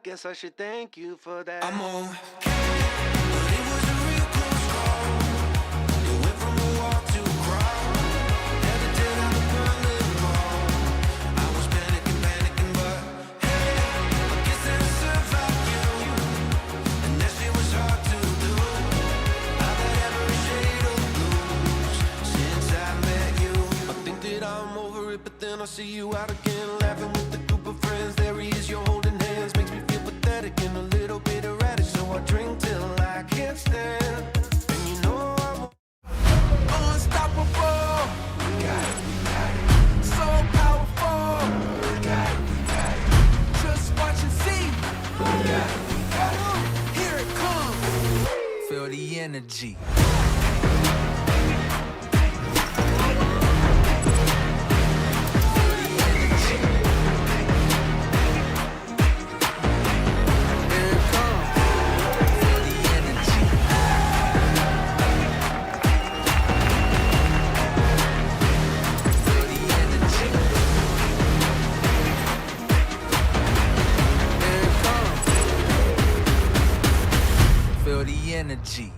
Guess I should thank you for that. I'm on, but it was a real close call. It went from a walk to a crawl. Had to tear down the Berlin Wall. I was panicking, but hey, I guess I survived you. And that shit was hard to do. I've had every shade of blues since I met you. I think that I'm over it, but then I see you out again, laughing with a group of friends. There he is, you're holding hands, makes me feel pathetic and a little bit erratic, so I drink till I can't stand. And you know I'm unstoppable. We got it. So powerful. We got it. Just watch and see. We got it. Here it comes. Feel the energy. Feel the energy.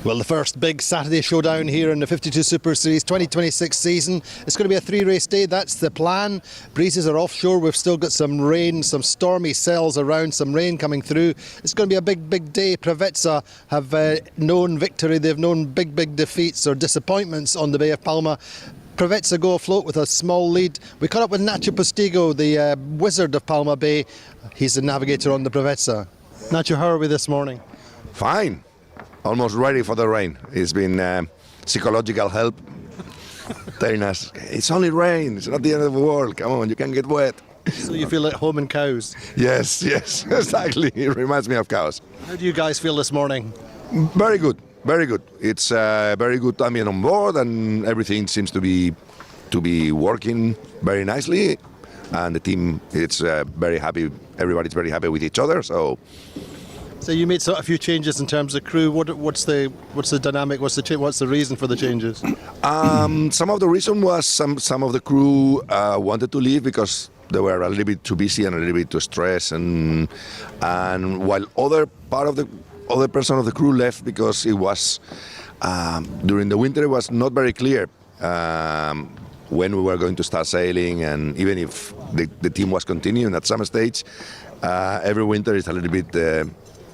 Well, the first big Saturday showdown here in the 52 Super Series 2026 season. It's going to be a 3-race day, that's the plan. Breezes are offshore, we've still got some rain, some stormy cells around, some rain coming through. It's going to be a big day. Preveza have known victory, they've known big defeats or disappointments on the Bay of Palma. Preveza go afloat with a small lead. We caught up with Nacho Postigo, the wizard of Palma Bay. He's the navigator on the Preveza. Nacho, how are we this morning? Fine. Almost ready for the rain. It's been psychological help telling us, it's only rain, it's not the end of the world, come on, you can get wet. So you feel at home in cows? Yes, exactly. It reminds me of cows. How do you guys feel this morning? Very good. It's very good timing on board and everything seems to be working very nicely. And the team, it's very happy, everybody's very happy with each other, so you made a few changes in terms of crew. What's the dynamic? What's the reason for the changes? Some of the reason was some of the crew wanted to leave because they were a little bit too busy and a little bit too stressed, and while other person of the crew left because it was during the winter it was not very clear when we were going to start sailing, and even if the team was continuing at some stage, every winter is a little bit.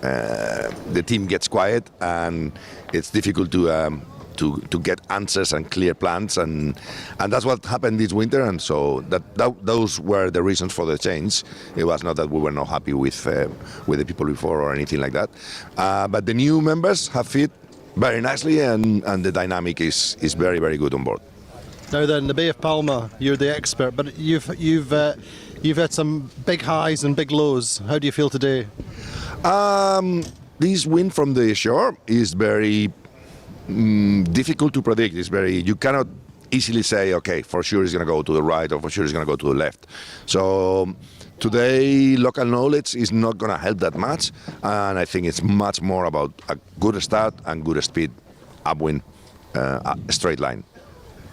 The team gets quiet and it's difficult to get answers and clear plans, and that's what happened this winter, and so those were the reasons for the change. It was not that we were not happy with the people before or anything like that, but the new members have fit very nicely, and the dynamic is very good on board. Now then, the Bay of Palma, you're the expert, but you've had some big highs and big lows. How do you feel today? This wind from the shore is very difficult to predict. You cannot easily say, okay, for sure it's going to go to the right or for sure it's going to go to the left. So today, local knowledge is not going to help that much, and I think it's much more about a good start and good speed, upwind, a straight line.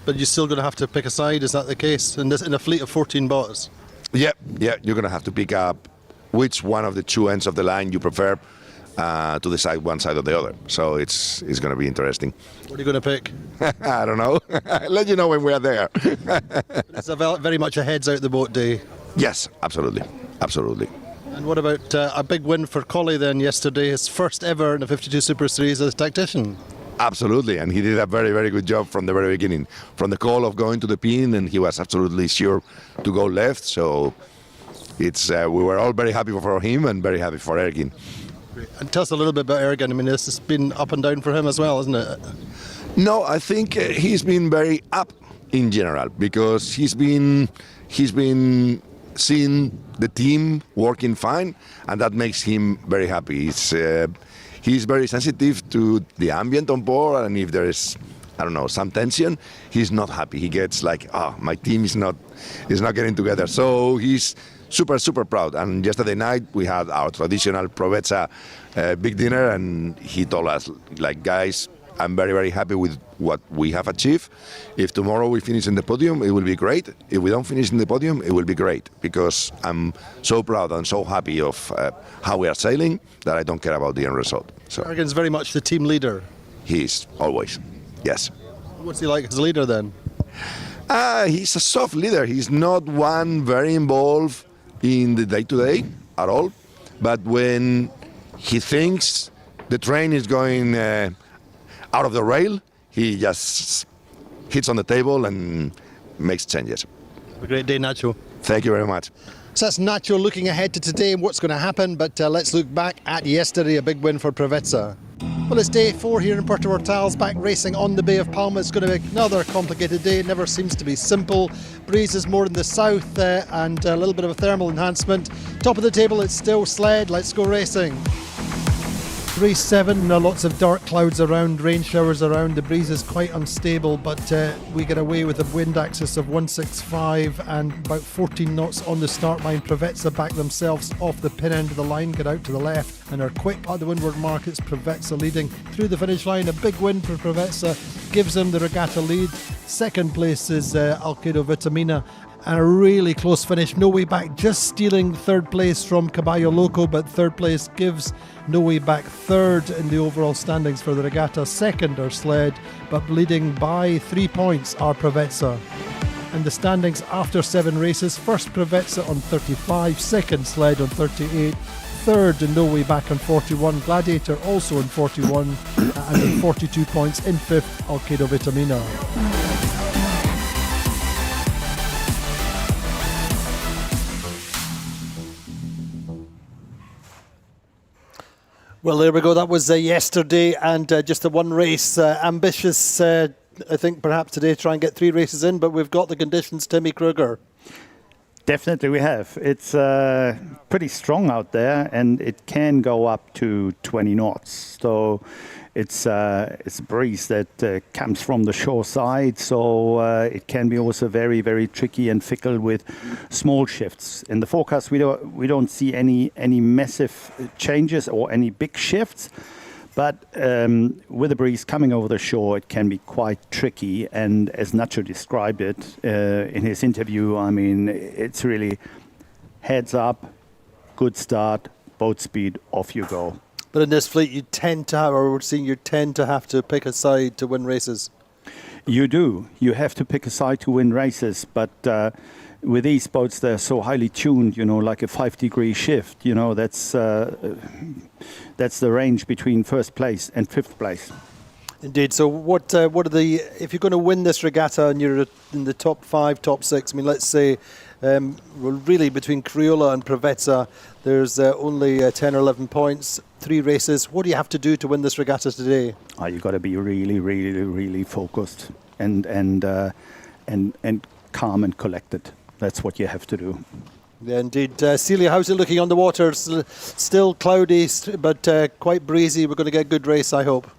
But you're still going to have to pick a side, is that the case? In a fleet of 14 boats? Yeah, you're going to have to pick up which one of the two ends of the line you prefer to decide one side or the other. So it's going to be interesting. What are you going to pick? I don't know. I'll let you know when we are there. It's very much a heads out the boat day. Yes, absolutely. And what about a big win for Collie then yesterday, his first ever in the 52 Super Series as a tactician? Absolutely, and he did a very good job from the very beginning. From the call of going to the pin, and he was absolutely sure to go left, so we were all very happy for him and very happy for Ergin. And tell us a little bit about Ergin. I mean, this has been up and down for him as well, isn't it? No, I think he's been very up in general because he's been seeing the team working fine, and that makes him very happy. He's very sensitive to the ambient on board, and if there is, I don't know, some tension, he's not happy. He gets like, my team is not getting together. So he's super proud. And yesterday night we had our traditional Preveza big dinner, and he told us, like, guys, I'm very happy with what we have achieved. If tomorrow we finish in the podium, it will be great. If we don't finish in the podium, it will be great, because I'm so proud and so happy of how we are sailing that I don't care about the end result. So Ergin's very much the team leader. He is, always, yes. What's he like as a leader then? He's a soft leader. He's not one very involved in the day-to-day at all, but when he thinks the train is going out of the rail, he just hits on the table and makes changes. Have a great day, Nacho. Thank you very much. So that's Nacho looking ahead to today and what's going to happen, but let's look back at yesterday, a big win for Preveza. Well, it's day 4 here in Puerto, back racing on the Bay of Palma. It's going to be another complicated day. It never seems to be simple. Breeze is more in the south and a little bit of a thermal enhancement. Top of the table, it's still sled. Let's go racing. Race 7, lots of dark clouds around, rain showers around. The breeze is quite unstable, but we get away with a wind axis of 165 and about 14 knots on the start line. Preveza back themselves off the pin end of the line, get out to the left and are quick at the windward markets. Preveza leading through the finish line. A big win for Preveza gives them the regatta lead. Second place is Alkedo Vitamina. And a really close finish. No Way Back just stealing third place from Caballo Loco, but third place gives No Way Back third in the overall standings for the regatta. Second are Sled, but leading by 3 points are Provezza. And the standings after 7 races: first Provezza on 35, second Sled on 38, third and No Way Back on 41, Gladiator also on 41, and on 42 points in fifth, Alkedo Vitamina. Well, there we go. That was yesterday, and just the one race. Ambitious, I think, perhaps today try and get 3 races in, but we've got the conditions. Timmy Kruger. Definitely we have. It's pretty strong out there, and it can go up to 20 knots. So it's a breeze that comes from the shore side, so it can be also very, very tricky and fickle with small shifts. In the forecast, we don't see any massive changes or any big shifts. But with the breeze coming over the shore, it can be quite tricky. And as Nacho described it in his interview, I mean, it's really heads up, good start, boat speed, off you go. But in this fleet, you tend to have, or we're seeing you tend to have to pick a side to win races. You do. You have to pick a side to win races. But with these boats, they're so highly tuned, like a 5-degree shift. That's the range between first place and fifth place. Indeed. So what are the, if you're going to win this regatta and you're in the top 5, top 6, I mean, let's say, well, really between Crioula and Provezza, there's only 10 or 11 points, 3 races. What do you have to do to win this regatta today? You've got to be really, really, really focused and calm and collected. That's what you have to do. Yeah, indeed. Celia, how's it looking on the water? Still cloudy, but quite breezy. We're going to get a good race, I hope.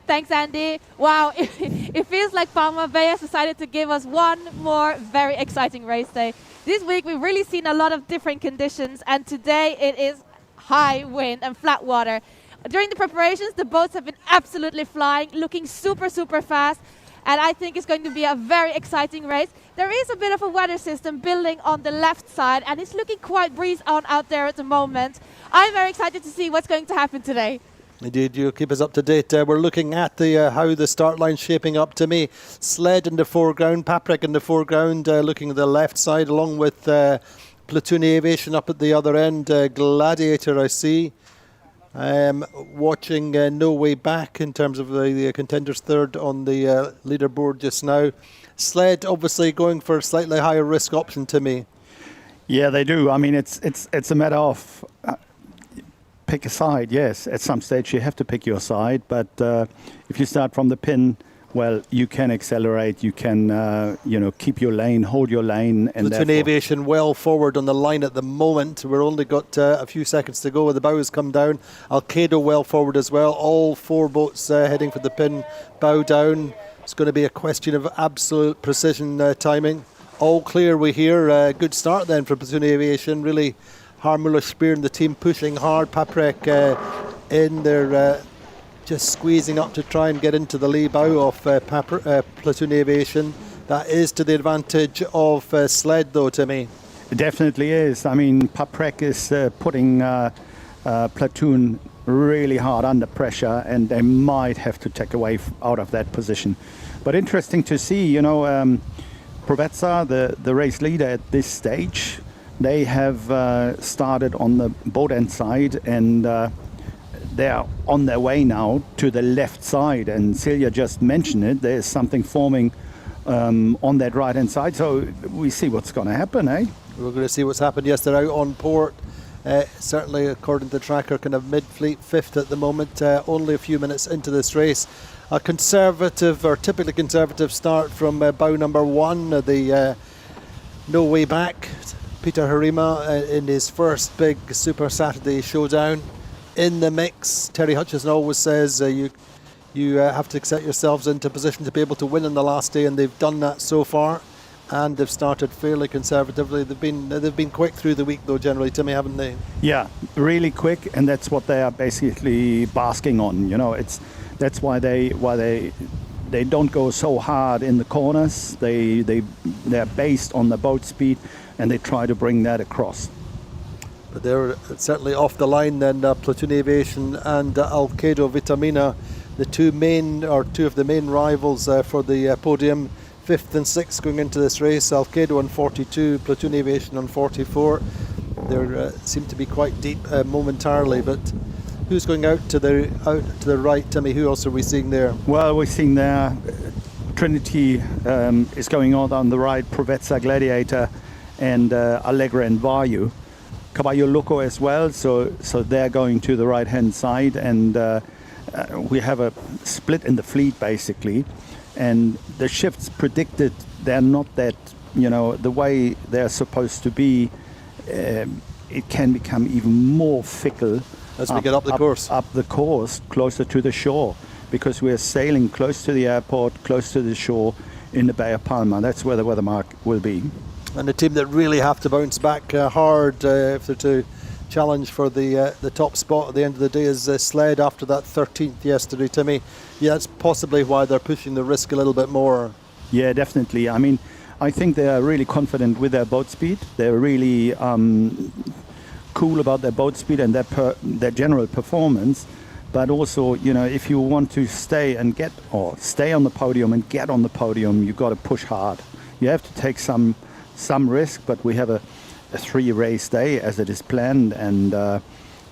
Thanks, Andy. Wow, it feels like Palma Bay has decided to give us one more very exciting race day. This week we've really seen a lot of different conditions, and today it is high wind and flat water. During the preparations, the boats have been absolutely flying, looking super, super fast, and I think it's going to be a very exciting race. There is a bit of a weather system building on the left side, and it's looking quite breeze on out there at the moment. I'm very excited to see what's going to happen today. Indeed, you keep us up to date. We're looking at the how the start line's shaping up. To me, Sled in the foreground, Paprec in the foreground, looking at the left side, along with Platoon Aviation up at the other end. Gladiator, I see. Watching No Way Back in terms of the contenders third on the leaderboard just now. Sled obviously going for a slightly higher risk option to me. Yeah, they do. I mean, it's a matter of pick a side. Yes, at some stage you have to pick your side, but if you start from the pin, well, you can accelerate, you can keep your lane, hold your lane, and Platoon Aviation well forward on the line at the moment. We're only got a few seconds to go. The bow has come down. Alkedo well forward as well. All 4 boats heading for the pin, bow down. It's going to be a question of absolute precision timing. All clear, we hear. Good start then for Platoon Aviation. Really, Harmuller, Spear and the team pushing hard. Paprec in there, just squeezing up to try and get into the lee bow of Platoon Aviation. That is to the advantage of Sled, though, to me. It definitely is. I mean, Paprec is putting Platoon really hard under pressure, and they might have to take away out of that position. But interesting to see, Provezza, the race leader at this stage, they have started on the boat end side, and they are on their way now to the left side. And Celia just mentioned it. There's something forming on that right hand side. So we see what's going to happen, eh? We're going to see what's happened. Yes, they're out on port. Certainly, according to the tracker, kind of mid-fleet, 5th at the moment. Only a few minutes into this race. A conservative, or typically conservative start from bow number 1, the No Way Back. Peter Harima in his first big Super Saturday showdown in the mix. Terry Hutchison always says you have to set yourselves into position to be able to win on the last day, and they've done that so far. And they've started fairly conservatively. They've been quick through the week, though, generally, Timmy, haven't they? Yeah, really quick, and that's what they are basically basking on. That's why they they don't go so hard in the corners. They're based on the boat speed, and they try to bring that across. But they're certainly off the line then, Platoon Aviation and Alkedo Vitamina, the two of the main rivals for the podium. 5th and 6th going into this race. Alkedo on 42, Platoon Aviation on 44. They seem to be quite deep momentarily, but who's going out to the right, Timmy? Who else are we seeing there? Well, we're seeing there Trinity is going on the right, Provezza Gladiator, and Allegra and Vayu. Caballo Loco as well, so they're going to the right-hand side, and we have a split in the fleet basically, and the shifts predicted, they're not that, the way they're supposed to be. It can become even more fickle as we get up the course, closer to the shore, because we're sailing close to the airport, close to the shore in the Bay of Palma. That's where the weather mark will be. And the team that really have to bounce back hard if they're to challenge for the top spot at the end of the day is Sled after that 13th yesterday, Timmy. Yeah, that's possibly why they're pushing the risk a little bit more. Yeah, definitely. I mean, I think they are really confident with their boat speed. They're really cool about their boat speed and their general performance. But also, if you want to stay on the podium and get on the podium, you've got to push hard. You have to take some risk, but we have a 3-race day as it is planned, and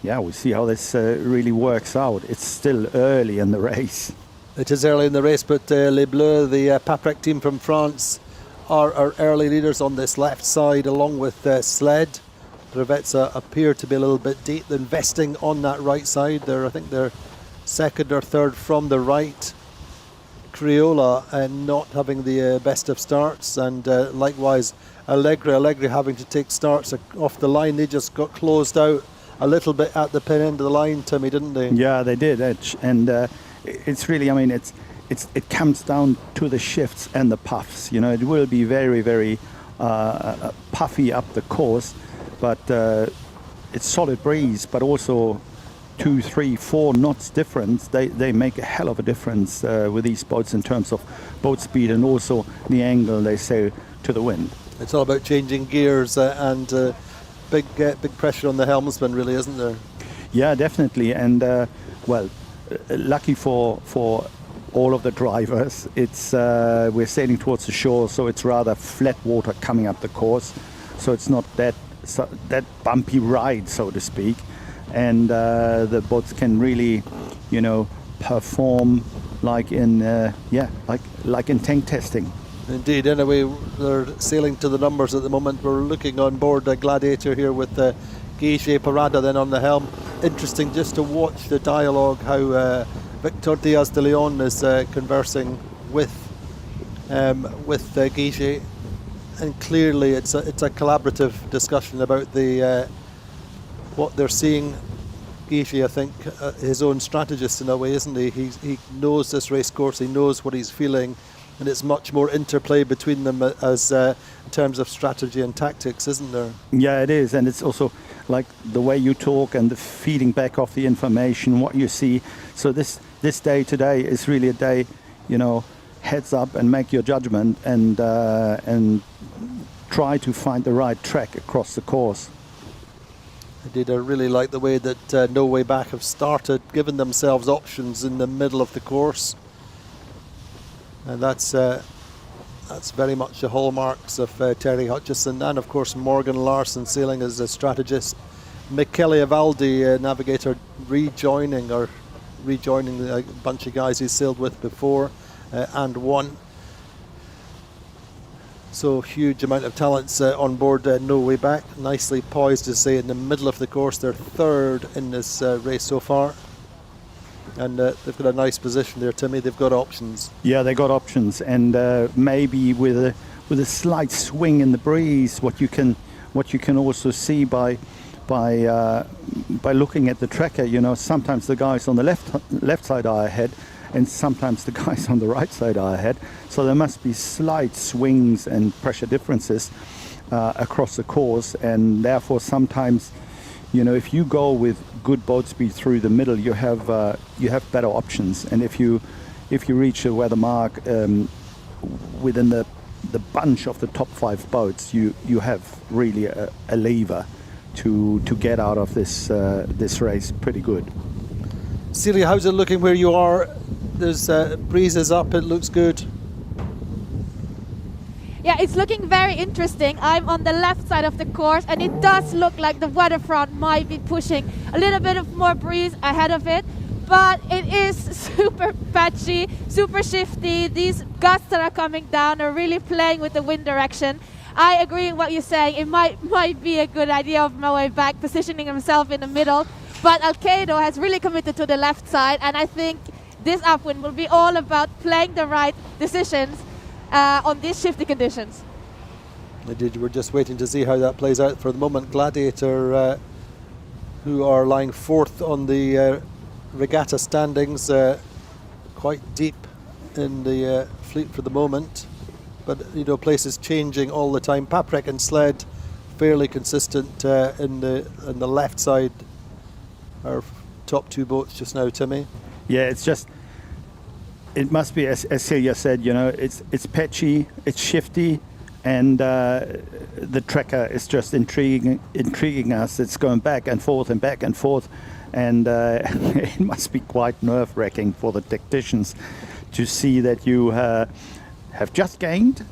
we'll see how this really works out. It's still early in the race. It is early in the race, but Les Bleus, the Paprec team from France, are our early leaders on this left side, along with Sled. Provezza appear to be a little bit deep. They're investing on that right side. I think they're second or third from the right. Crioula not having the best of starts, and likewise Allegra having to take starts off the line. They just got closed out a little bit at the pin end of the line, Timmy, didn't they? Yeah, they did, and it's really, it comes down to the shifts and the puffs. It will be very, very puffy up the course, but it's solid breeze, but also 2, 3, 4 knots difference. They make a hell of a difference with these boats in terms of boat speed and also the angle they sail to the wind. It's all about changing gears and big pressure on the helmsman, really, isn't there? Yeah, definitely. And lucky for all of the drivers, it's we're sailing towards the shore, so it's rather flat water coming up the course, so it's not that bumpy ride, so to speak, and the boats can really, perform like in like in tank testing. Indeed. Anyway, they're sailing to the numbers at the moment. We're looking on board a Gladiator here with Guige Parada then on the helm. Interesting just to watch the dialogue, how Victor Diaz de Leon is conversing with Guige, and clearly it's a collaborative discussion about the what they're seeing. Guige, I think, his own strategist in a way, isn't he? He knows this race course, he knows what he's feeling, and it's much more interplay between them as in terms of strategy and tactics, isn't there? Yeah, it is, and it's also like the way you talk and the feeding back of the information, what you see. So this day today is really a day, heads up and make your judgment and try to find the right track across the course. Indeed, I really like the way that No Way Back have started, given themselves options in the middle of the course. And that's very much the hallmarks of Terry Hutchison, and of course Morgan Larson sailing as a strategist. Michele Avaldi, navigator, rejoining a bunch of guys he sailed with before and won. So huge amount of talents on board No Way Back. Nicely poised to say in the middle of the course. They're third in this race so far. And they've got a nice position there, Timmy. They've got options. Yeah, they got options, and maybe with a slight swing in the breeze, what you can also see by looking at the tracker. Sometimes the guys on the left side are ahead, and sometimes the guys on the right side are ahead. So there must be slight swings and pressure differences across the course, and therefore sometimes, if you go with good boat speed through the middle, you have better options. And if you if you reach a weather mark within the bunch of the top 5 boats, you have really a lever to get out of this race pretty good. Celia, how's it looking where you are? There's breezes up, it looks good. Yeah, it's looking very interesting. I'm on the left side of the course, and it does look like the weather front might be pushing a little bit of more breeze ahead of it. But it is super patchy, super shifty. These gusts that are coming down are really playing with the wind direction. I agree with what you're saying. It might be a good idea of my way back, positioning himself in the middle. But Alkedo has really committed to the left side, and I think this upwind will be all about playing the right decisions on these shifty conditions. Indeed, we're just waiting to see how that plays out. For the moment, Gladiator, who are lying 4th on the Regatta standings, quite deep in the fleet for the moment. But, you know, places changing all the time. Paprec and Sled, fairly consistent in the left side. Our top 2 boats just now, Timmy. Yeah, it's just, it must be, as Celia said, you know, it's patchy, it's shifty, and the tracker is just intriguing us. It's going back and forth and back and forth, and it must be quite nerve-wracking for the tacticians to see that you have just gained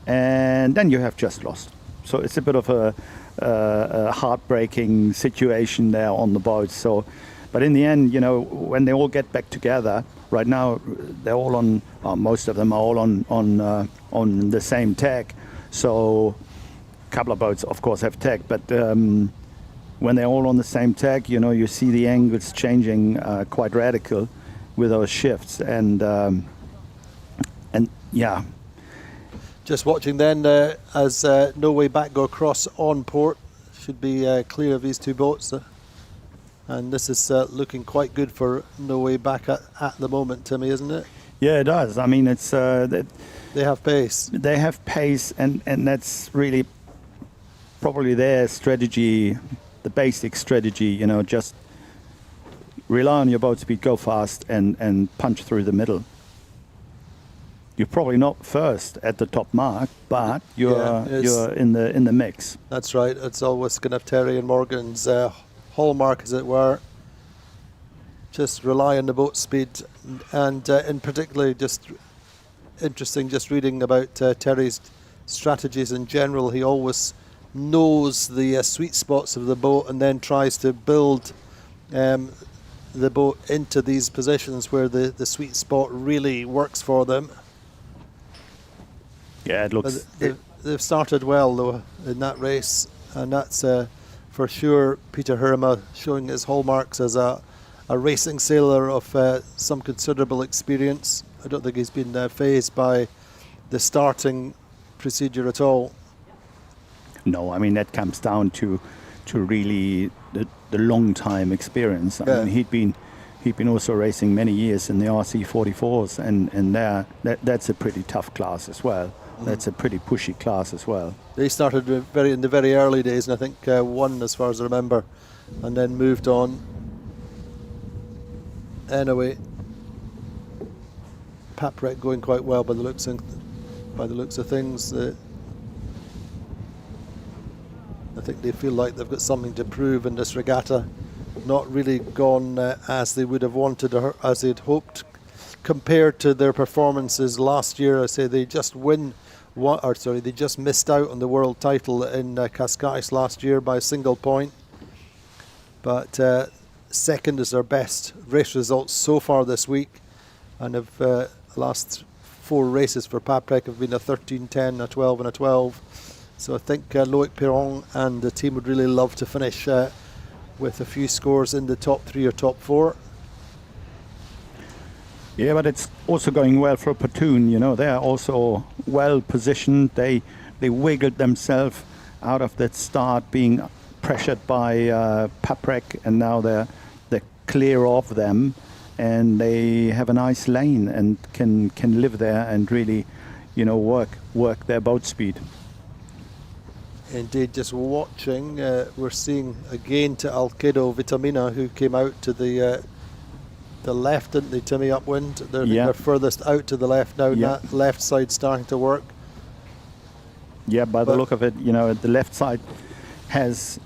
and then you have just lost. So it's a bit of a heartbreaking situation there on the boat. So, but in the end, you know, when they all get back together, right now they're all on, most of them are all on the same tag. So a couple of boats, of course, have tag, but when they're all on the same tag, you know, you see the angles changing quite radical with those shifts, and yeah. Just watching then as No Way Back go across on port. Should be clear of these 2 boats. And this is looking quite good for No Way Back at the moment, Timmy, isn't it? Yeah, it does. I mean, it's... they have pace. They have pace, and that's really probably their strategy, the basic strategy, you know, just rely on your boat speed, go fast, and punch through the middle. You're probably not first at the top mark, but you're in the mix. That's right. It's always going to have Terry and Morgan's hallmark, as it were. Just rely on the boat speed, and in particular, just interesting. Just reading about Terry's strategies in general. He always knows the sweet spots of the boat, and then tries to build the boat into these positions where the sweet spot really works for them. Yeah, it looks... They've started well, though, in that race, and that's for sure Peter Herma showing his hallmarks as a racing sailor of some considerable experience. I don't think he's been fazed by the starting procedure at all. No, I mean, that comes down to really the long time experience. I mean, he'd been also racing many years in the RC44s, and that's a pretty tough class as well. That's a pretty pushy class as well. They started in the very early days, and I think won, as far as I remember, and then moved on. Anyway, Paprec going quite well by the looks of things. I think they feel like they've got something to prove in this regatta. Not really gone as they would have wanted or as they'd hoped, compared to their performances last year. I say they just they just missed out on the world title in Cascais last year by a single point. But second is their best race results so far this week, and the last 4 races for Paprec have been a 13-10, a 12 and a 12. So I think Loic Perron and the team would really love to finish with a few scores in the top 3 or top 4. Yeah, but it's also going well for Platoon, you know. They are also well positioned. They wiggled themselves out of that start, being pressured by Paprec, and now they're clear of them, and they have a nice lane and can live there and really, you know, work their boat speed. Indeed, just watching, we're seeing again to Alkedo Vitamina, who came out to the the left, didn't they, Timmy, upwind? Yeah. They're furthest out to the left now, and Yeah. that left side starting to work. Yeah, by the But- look of it, the left side has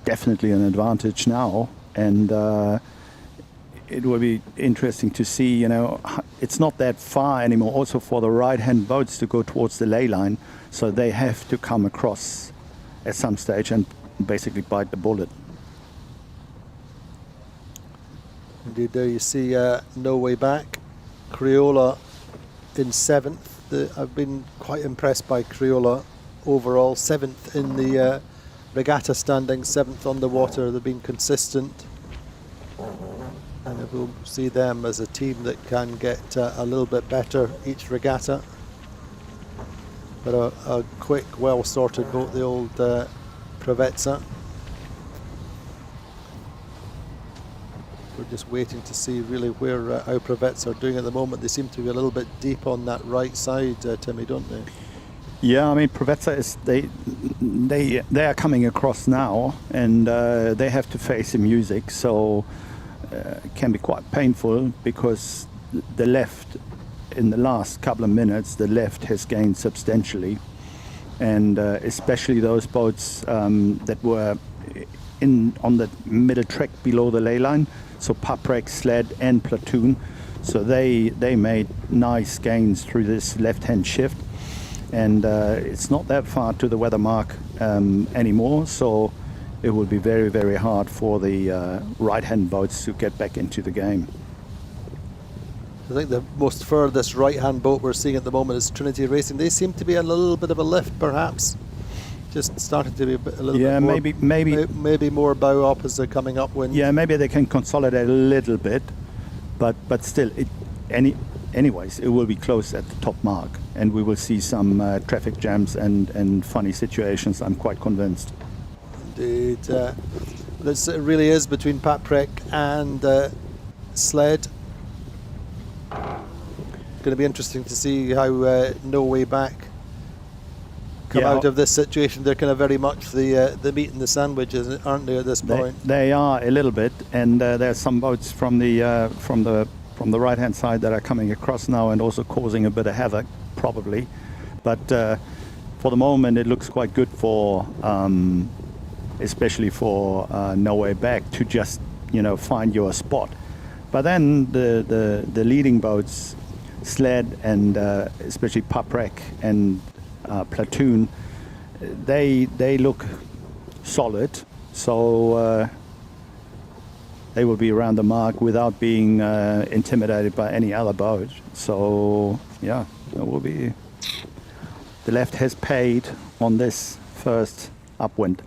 definitely an advantage now, and it will be interesting to see. It's not that far anymore. Also for the right-hand boats to go towards the ley line, so they have to come across at some stage and basically bite the bullet. Indeed, there you see No Way Back. Crioula in 7th. I've been quite impressed by Crioula overall. 7th in the regatta standings, 7th on the water. They've been consistent. And we'll see them as a team that can get a little bit better each regatta. But a quick, well-sorted boat, the old Prevezza. We're just waiting to see really where how Prevezza are doing at the moment. They seem to be a little bit deep on that right side, Timmy, don't they? Yeah, I mean Prevezza is they are coming across now, and they have to face the music, so it can be quite painful because the left in the last couple of minutes the left has gained substantially, and especially those boats that were on the middle track below the ley line, so Paprec, Sled and Platoon, so they made nice gains through this left-hand shift, and it's not that far to the weather mark anymore, so it will be very, very hard for the right-hand boats to get back into the game. I think the most furthest right-hand boat we're seeing at the moment is Trinity Racing. They seem to be a little bit of a lift, perhaps. Just started to be a little bit more, maybe more bow up as they're coming upwind. Yeah, maybe they can consolidate a little bit, but still, anyways, it will be close at the top mark, and we will see some traffic jams and funny situations. I'm quite convinced. Indeed, this really is between Paprec and Sled. Going to be interesting to see how No Way Back come out of this situation. They're kind of very much the meat and the sandwiches, aren't they, at this point? They are a little bit, and there's some boats from the right hand side that are coming across now and also causing a bit of havoc, probably. But for the moment, it looks quite good for, especially for No Way Back to just find your spot. But then the leading boats, Sled and especially Paprec and Platoon, they look solid, so they will be around the mark without being intimidated by any other boat. So yeah, it will be. The left has paid on this first upwind.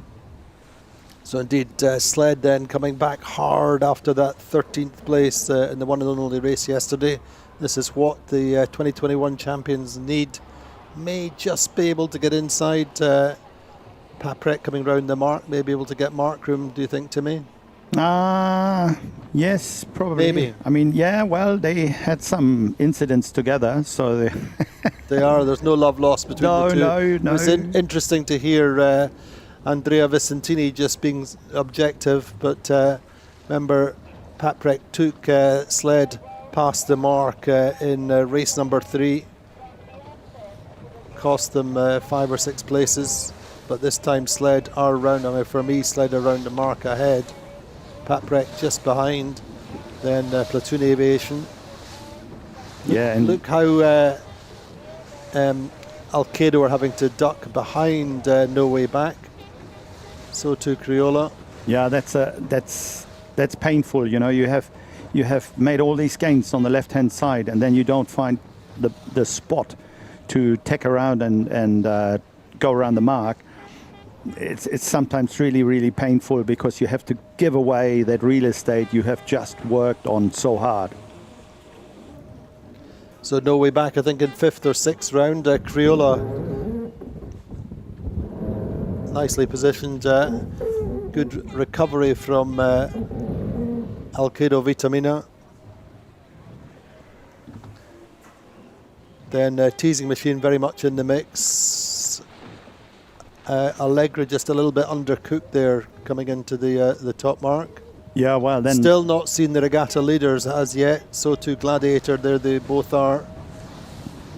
So indeed, Sled then coming back hard after that 13th place in the one and only race yesterday. This is what the 2021 champions need. May just be able to get inside. Paprec coming round the mark, may be able to get mark room, do you think, Timmy? Yes, probably. Maybe. I mean, yeah, well, they had some incidents together, so they There's no love lost between the two. No. It was interesting to hear Andrea Vicentini just being objective, but remember, Paprec took Sled past the mark in race number 3. Cost them 5 or 6 places, but this time Sled are round. I mean, for me, Sled are round the mark ahead. Paprec just behind, then Platoon Aviation. Yeah, and Look how Alkedo are having to duck behind No Way Back. So too Crioula. yeah, that's painful. You have made all these gains on the left-hand side, and then you don't find the spot to tack around and go around the mark. It's sometimes really, really painful because you have to give away that real estate you have just worked on so hard. So No Way Back, I think, in 5th or 6th round. Crioula nicely positioned. Good recovery from Alkedo Vitamina. Then Teasing Machine very much in the mix. Allegra just a little bit undercooked there coming into the top mark. Yeah, well then. Still not seen the regatta leaders as yet. So too Gladiator, there they both are.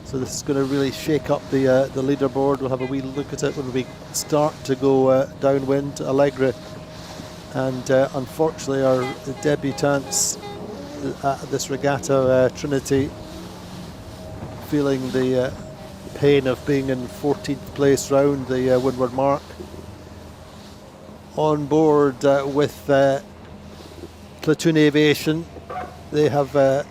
So this is going to really shake up the leaderboard. We'll have a wee look at it when we start to go downwind. Allegra and unfortunately our debutantes at this regatta, Trinity, feeling the pain of being in 14th place round the windward mark. On board with Platoon Aviation, they have a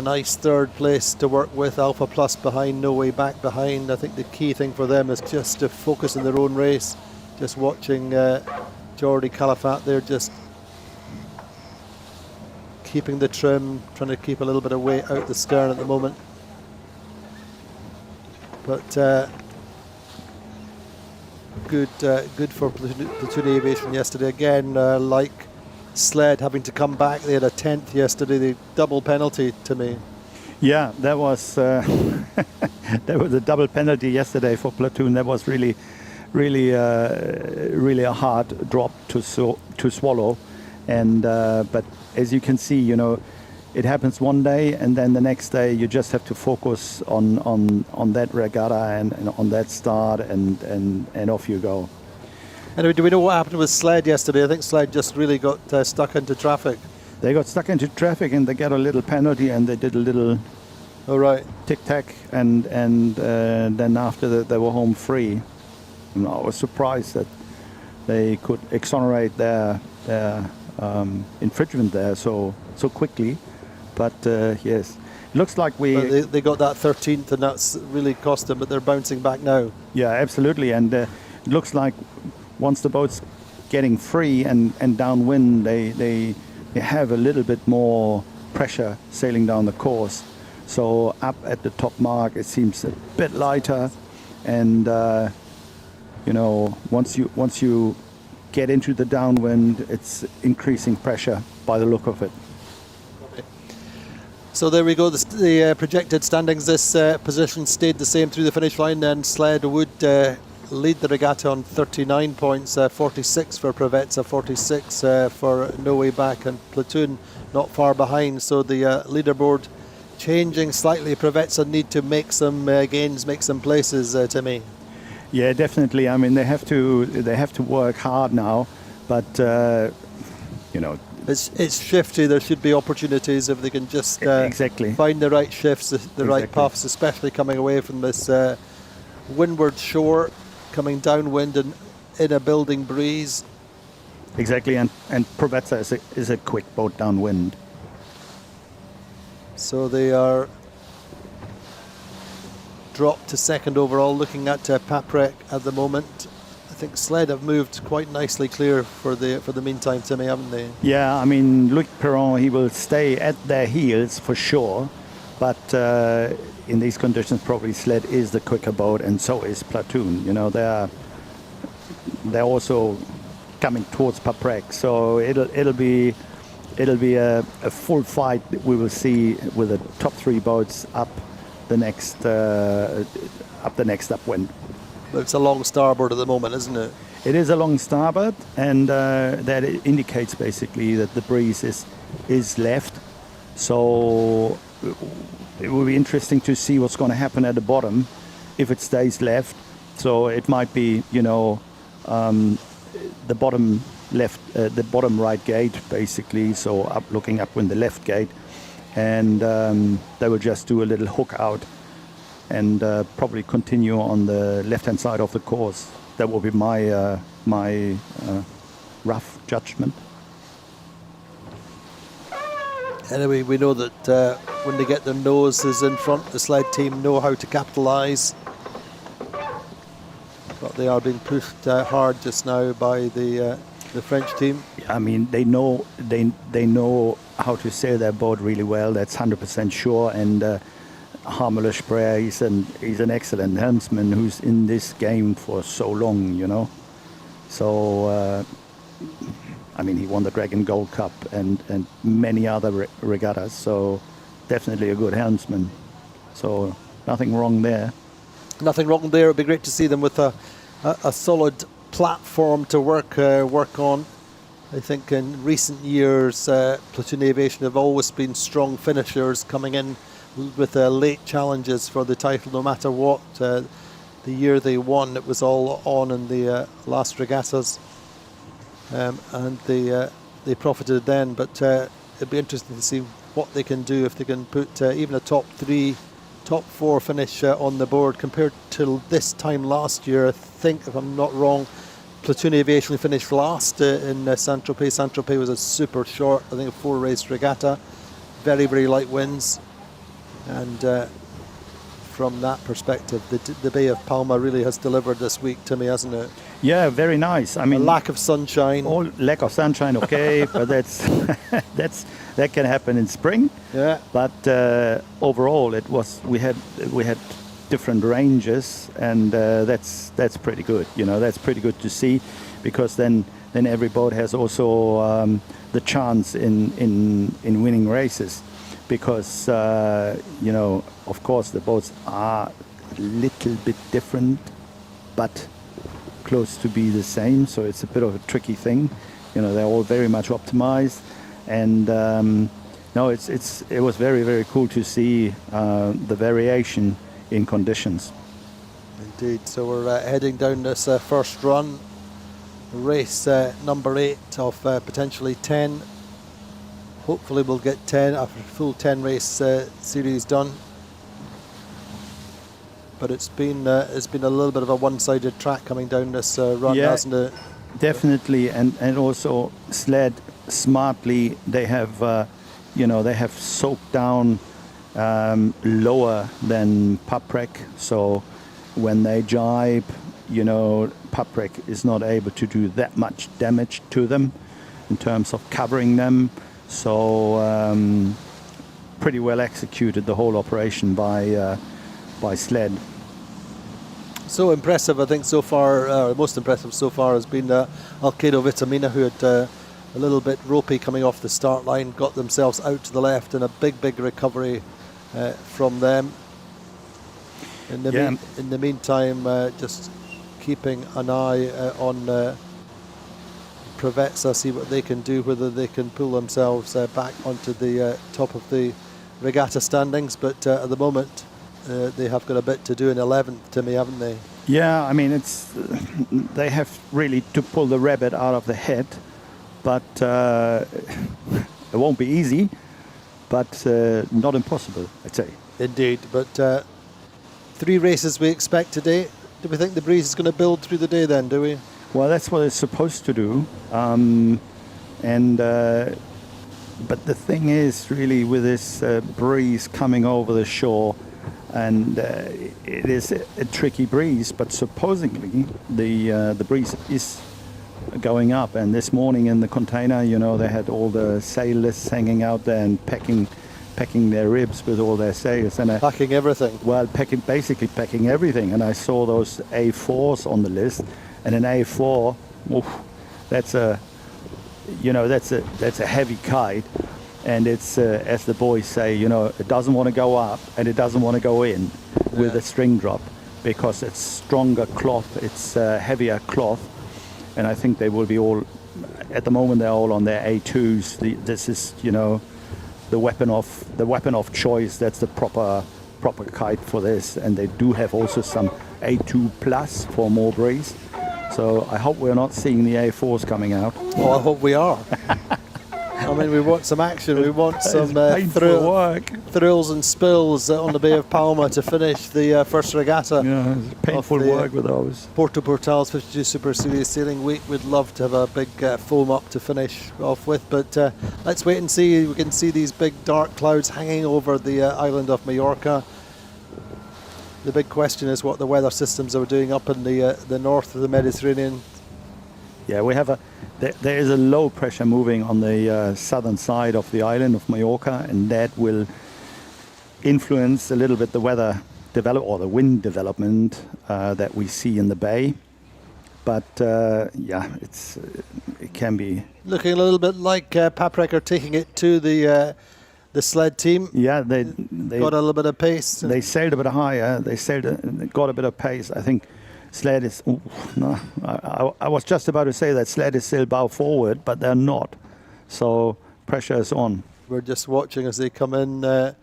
nice third place to work with. Alpha Plus behind, No Way Back behind. I think the key thing for them is just to focus on their own race. Just watching Jordi Calafat there, just keeping the trim, trying to keep a little bit of weight out the stern at the moment. But good for Platoon Aviation yesterday. Again, like Sled having to come back, they had a 10th yesterday. The double penalty to me. Yeah, that was that was a double penalty yesterday for Platoon. That was really a hard drop to swallow. And but as you can see, it happens one day, and then the next day you just have to focus on that regatta and on that start, and off you go. Anyway, do we know what happened with Sled yesterday? I think Sled just really got stuck into traffic. They got stuck into traffic and they got a little penalty, and they did a little tic-tac, and then after that they were home free. And I was surprised that they could exonerate their infringement there so quickly. But yes, it looks like they got that 13th, and that's really cost them, but they're bouncing back now. Yeah, absolutely. And it looks like once the boat's getting free and downwind, they have a little bit more pressure sailing down the course. So up at the top mark, it seems a bit lighter, and once you get into the downwind, it's increasing pressure by the look of it. So there we go. The projected standings. This position stayed the same through the finish line. Then Sled would lead the regatta on 39 points, 46 for Pravetsa, 46 for No Way Back, and Platoon not far behind. So the leaderboard changing slightly. Pravetsa need to make some gains, make some places, to me. Yeah, definitely. I mean, they have to work hard now, but It's shifty. There should be opportunities if they can just exactly find the right shifts, the right puffs, especially coming away from this windward shore, coming downwind and in a building breeze. Exactly, and Pravetsa is a quick boat downwind. So they are dropped to second overall, looking at Paprec at the moment. I think Sled have moved quite nicely clear for the meantime, Timmy, haven't they? Yeah, I mean, Luc Perron, he will stay at their heels for sure, but in these conditions, probably Sled is the quicker boat, and so is Platoon. They're also coming towards Paprec, so it'll be a full fight. We will see with the top three boats up the next upwind. But it's a long starboard at the moment, isn't it? It is a long starboard, and that indicates basically that the breeze is left. So it will be interesting to see what's going to happen at the bottom if it stays left. So it might be, the bottom left, the bottom right gate, basically. So looking up in the left gate, and they will just do a little hook out and probably continue on the left-hand side of the course. That will be my rough judgment. Anyway, we know that when they get their noses in front, the Sled team know how to capitalise. But they are being pushed hard just now by the French team. I mean, they know how to sail their boat really well. That's 100% sure. And Harmele Spree, he's an excellent helmsman who's in this game for so long, So, I mean, he won the Dragon Gold Cup and many other regattas, so definitely a good helmsman. So nothing wrong there. Nothing wrong there. It'd be great to see them with a solid platform to work on. I think in recent years, Platoon Aviation have always been strong finishers coming in with late challenges for the title, no matter what. The year they won, it was all on in the last regattas, and they profited then. But it'd be interesting to see what they can do if they can put even a top 4 finish on the board compared to this time last year. I think, if I'm not wrong, Platoon Aviation finished last in Saint-Tropez. Saint-Tropez was a super short, I think, a 4-race regatta. Very, very light winds. And from that perspective, the Bay of Palma really has delivered this week to me, hasn't it? Yeah, very nice. I mean, a lack of sunshine. All lack of sunshine, okay, but that can happen in spring. Yeah. But overall, we had different ranges, and that's pretty good. That's pretty good to see, because then every boat has also the chance in winning races, because of course the boats are a little bit different, but close to be the same. So it's a bit of a tricky thing. They're all very much optimized, and it was very, very cool to see the variation in conditions. Indeed. So we're heading down this first run, race number 8 of potentially 10. Hopefully we'll get 10 after a full 10 race series done. But it's been a little bit of a one-sided track coming down this run, hasn't it? Definitely, and also sled smartly. They have soaked down lower than Paprec, so when they jibe, Paprec is not able to do that much damage to them in terms of covering them. So pretty well executed the whole operation by sled. So impressive, I think, so far. Most impressive so far has been Alkedo Vitamina, who had a little bit ropey coming off the start line, got themselves out to the left, and a big recovery from them. In the meantime, just keeping an eye on Preveza, see what they can do, whether they can pull themselves back onto the top of the regatta standings. But at the moment, they have got a bit to do in 11th, Timmy, haven't they? Yeah, I mean, they have really to pull the rabbit out of the hat, but it won't be easy, but not impossible, I'd say. Indeed, but 3 races we expect today. Do we think the breeze is going to build through the day then, do we? Well, that's what it's supposed to do. But the thing is, really, with this breeze coming over the shore, and it is a tricky breeze, but supposedly the breeze is going up. And this morning in the container, they had all the sailors hanging out there and packing their ribs with all their sails. And packing everything. Well, basically packing everything. And I saw those A4s on the list, and an A4, that's a heavy kite. And it's, as the boys say, it doesn't want to go up and it doesn't want to go in with a string drop, because it's stronger cloth, it's heavier cloth. And I think they will be all, at the moment, they're all on their A2s. This is, the weapon of choice. That's the proper kite for this. And they do have also some A2 plus for more breeze. So I hope we're not seeing the A4s coming out. Oh, I hope we are. I mean, we want some action. We want some thrills and spills on the Bay of Palma to finish the first regatta. Yeah, it's painful work with those. Puerto Portal's 52 Super Series Sailing Week. We'd love to have a big foam up to finish off with, but let's wait and see. We can see these big dark clouds hanging over the island of Mallorca. The big question is what the weather systems are doing up in the north of the Mediterranean. Yeah, we have there is a low pressure moving on the southern side of the island of Mallorca, and that will influence a little bit the weather or the wind development that we see in the bay. But it can be looking a little bit like Paprec are taking it to the sled team. Yeah, they got a little bit of pace. They sailed a bit higher. Got a bit of pace. I think Sled is, no, I was just about to say that Sled is still bow forward, but they're not. So pressure is on. We're just watching as they come in,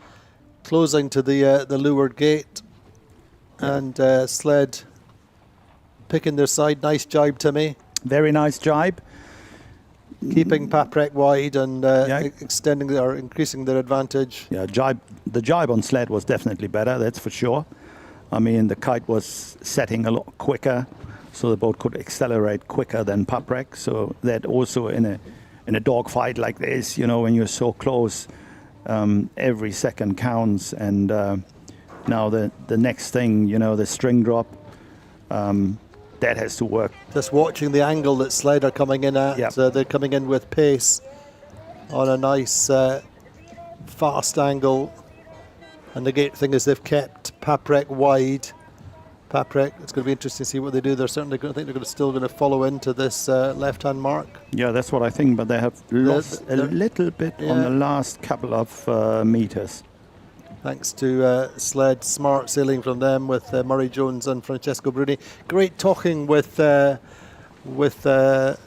closing to the leeward gate, and Sled picking their side. Nice jibe, Timmy. Very nice jibe. Keeping Paprec wide and extending or increasing their advantage. Yeah, the jibe on Sled was definitely better, that's for sure. I mean, the kite was setting a lot quicker, so the boat could accelerate quicker than Paprec. So that also in a dogfight like this, you know, when you're so close, every second counts. And now the next thing, you know, the string drop, that has to work. Just watching the angle that Sled are coming in at. Yep. They're coming in with pace on a nice fast angle. And the great thing is they've kept Paprec wide. Paprec, it's going to be interesting to see what they do. They're certainly going to think they're still going to follow into this left-hand mark. Yeah, that's what I think, but they have lost a little bit on the last couple of meters. Thanks to Sled, smart sailing from them with Murray Jones and Francesco Bruni. Great talking with Andrea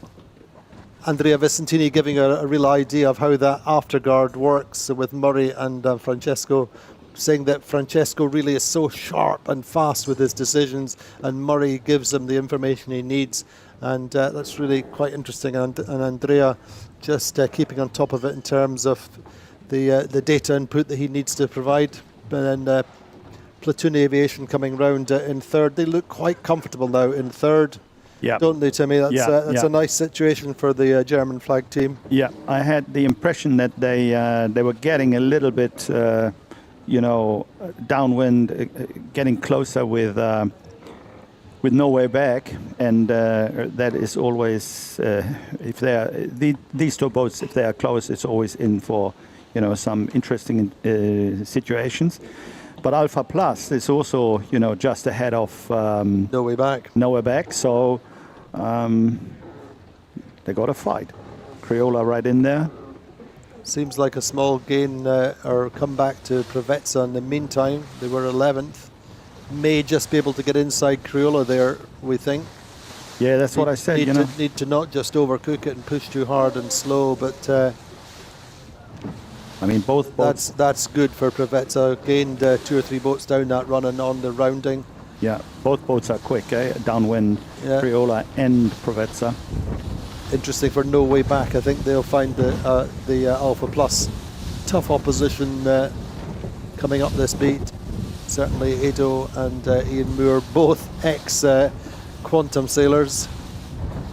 Vicentini, giving a real idea of how that afterguard works with Murray and Francesco, saying that Francesco really is so sharp and fast with his decisions, and Murray gives him the information he needs, and that's really quite interesting. And Andrea just keeping on top of it in terms of the data input that he needs to provide. And then Platoon Aviation coming round in third. They look quite comfortable now in third, don't they, Timmy? That's a nice situation for the German flag team. Yeah, I had the impression that they were getting a little bit, downwind, getting closer with no way back, and that is always if they are these two boats, if they are close, it's always in for some interesting situations. But Alpha Plus is also just ahead of no way back. So they got a fight. Crioula right in there. Seems like a small gain or comeback to Preveza in the meantime. They were 11th. May just be able to get inside Crioula there, we think. Yeah, that's what I said. Need to not just overcook it and push too hard and slow, but I mean, both boats. That's good for Preveza. Gained 2 or 3 boats down that run and on the rounding. Yeah, both boats are quick, downwind, Crioula and Preveza. Interesting for no way back. I think they'll find the Alpha Plus tough opposition coming up this beat. Certainly Edo and Ian Moore, both ex-Quantum sailors,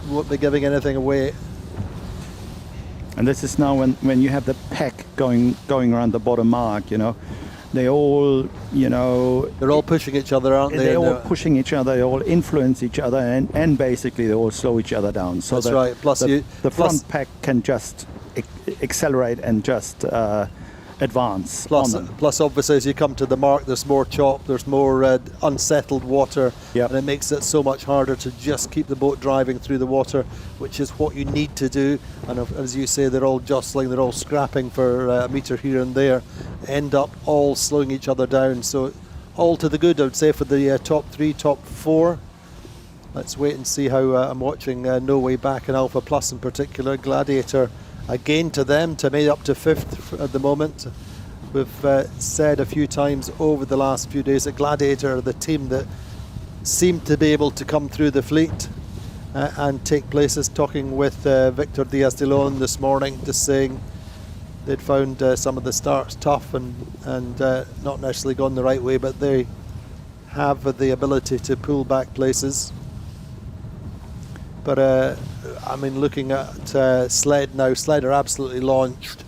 won't be giving anything away. And this is now when you have the pack going around the bottom mark, they all, they're all pushing each other, aren't they? They're all pushing each other, they all influence each other, and basically they all slow each other down. So that's right. Plus the front pack can just accelerate and just advance. Plus, obviously, as you come to the mark, there's more chop, there's more unsettled water, and it makes it so much harder to just keep the boat driving through the water, which is what you need to do. And as you say, they're all jostling, they're all scrapping for a metre here and there, end up all slowing each other down. So all to the good, I would say, for the top 3, top 4. Let's wait and see how I'm watching No Way Back and Alpha Plus in particular. Gladiator again to them, to make up to 5th at the moment. We've said a few times over the last few days that Gladiator are the team that seemed to be able to come through the fleet and take places. Talking with Victor Diaz de Leon this morning, just saying they'd found some of the starts tough and not necessarily gone the right way, but they have the ability to pull back places. But I mean, looking at Sled now, Sled are absolutely launched.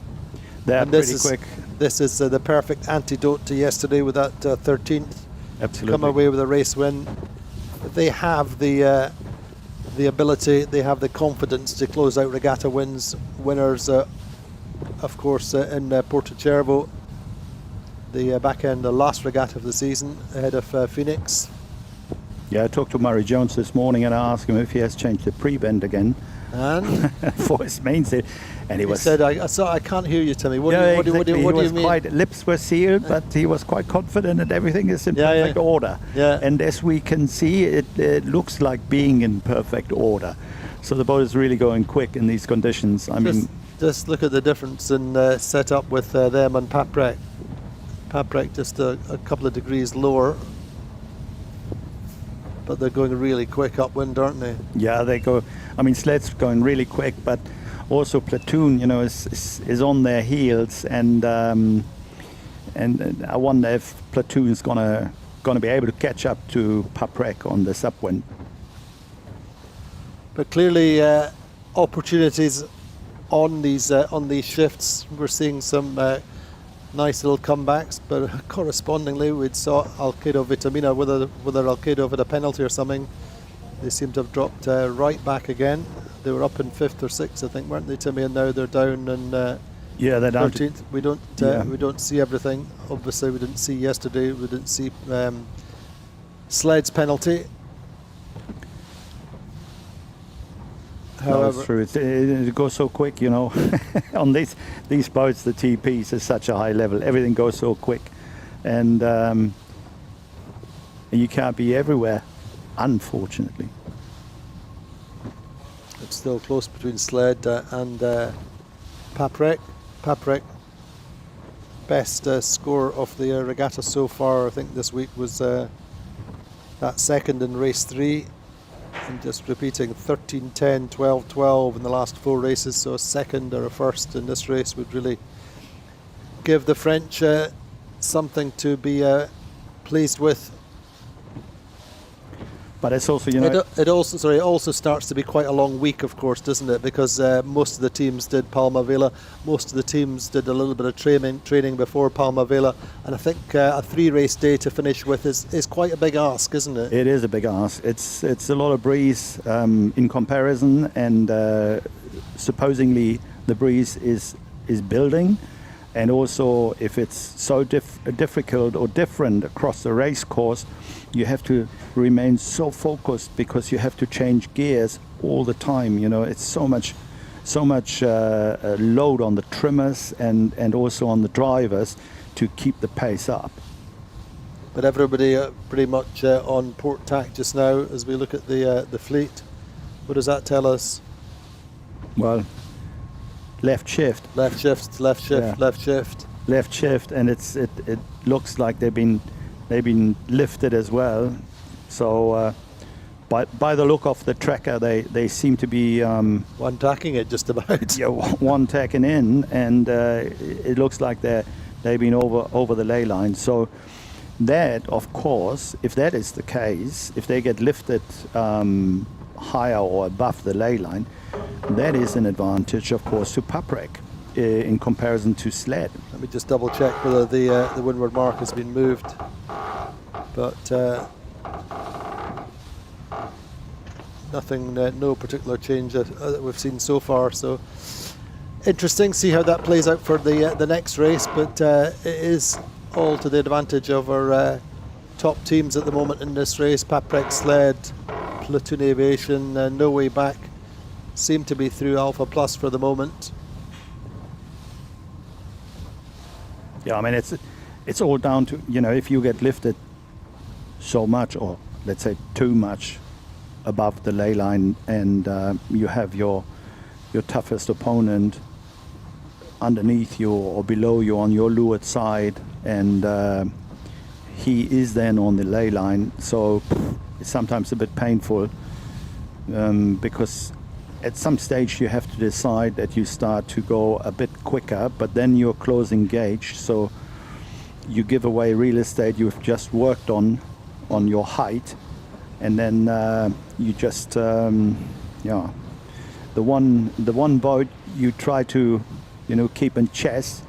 They're pretty quick. This is the perfect antidote to yesterday with that 13th. Absolutely. Come away with a race win. They have the ability, they have the confidence to close out regatta winners, of course, in Porto Cervo, the back end, the last regatta of the season, ahead of Phoenix. Yeah, I talked to Murray Jones this morning and I asked him if he has changed the pre-bend again And for his mainsail, and he said, I can't hear you, Timmy. What yeah, do you mean? Quite, lips were sealed, but he was quite confident that everything is in perfect order. Yeah. And as we can see, it looks like being in perfect order. So the boat is really going quick in these conditions. I mean, just look at the difference in setup with them and Paprec. Paprec just a couple of degrees lower, but they're going really quick upwind, aren't they? yeah, they go. I mean, Sled's going really quick, but also Platoon, you know, is on their heels, and I wonder if Platoon is gonna be able to catch up to Paprec on this upwind. But clearly, opportunities on these shifts. We're seeing some nice little comebacks, but correspondingly, we saw Alkedo Vitamina. Whether Alkedo had a penalty or something, they seem to have dropped right back again. They were up in 5th or 6th, I think, weren't they, Timmy? And now they're down in Yeah, they're down 13th. We don't see everything. Obviously, we didn't see yesterday. We didn't see Sled's penalty. No, it's true. It goes so quick, you know. On these boats, the TPs is such a high level. Everything goes so quick, and you can't be everywhere, unfortunately. It's still close between Sled and Paprec. Paprec, best score of the regatta so far, I think, this week was that second in race 3. And just repeating 13, 10, 12, 12 in the last 4 races, so a second or a first in this race would really give the French something to be pleased with. But it's also, you know, it also starts to be quite a long week, of course, doesn't it? Because most of the teams did Palma Vela, most of the teams did a little bit of training before Palma Vela, and I think a 3-race day to finish with is quite a big ask, isn't it? It is a big ask. It's a lot of breeze in comparison, and supposedly the breeze is building, and also if it's so difficult or different across the race course, you have to remain so focused because you have to change gears all the time. You know, it's so much load on the trimmers and also on the drivers to keep the pace up. But everybody pretty much on port tack just now as we look at the fleet. What does that tell us? Well, left shift, yeah. Left shift, and it looks like they've been lifted as well. So by the look of the tracker, they seem to be one tacking it just about. Yeah, one tacking in, and it looks like they've been over the ley line. So that, of course, if that is the case, if they get lifted higher or above the ley line, that is an advantage, of course, to Paprec in comparison to Sled. Let me just double check whether the windward mark has been moved, but nothing, no particular change that we've seen so far. So interesting, see how that plays out for the next race. But it is all to the advantage of our top teams at the moment in this race. Paprec, Sled, Platoon Aviation, No Way Back seem to be through Alpha Plus for the moment. Yeah, I mean, it's all down to, you know, if you get lifted so much, or let's say too much above the ley line, and you have your toughest opponent underneath you or below you on your leeward side, and he is then on the ley line, so it's sometimes a bit painful because at some stage you have to decide that you start to go a bit quicker, but then you're closing gauge, so you give away real estate you've just worked on your height, and then you just the one boat you try to, you know, keep in chess,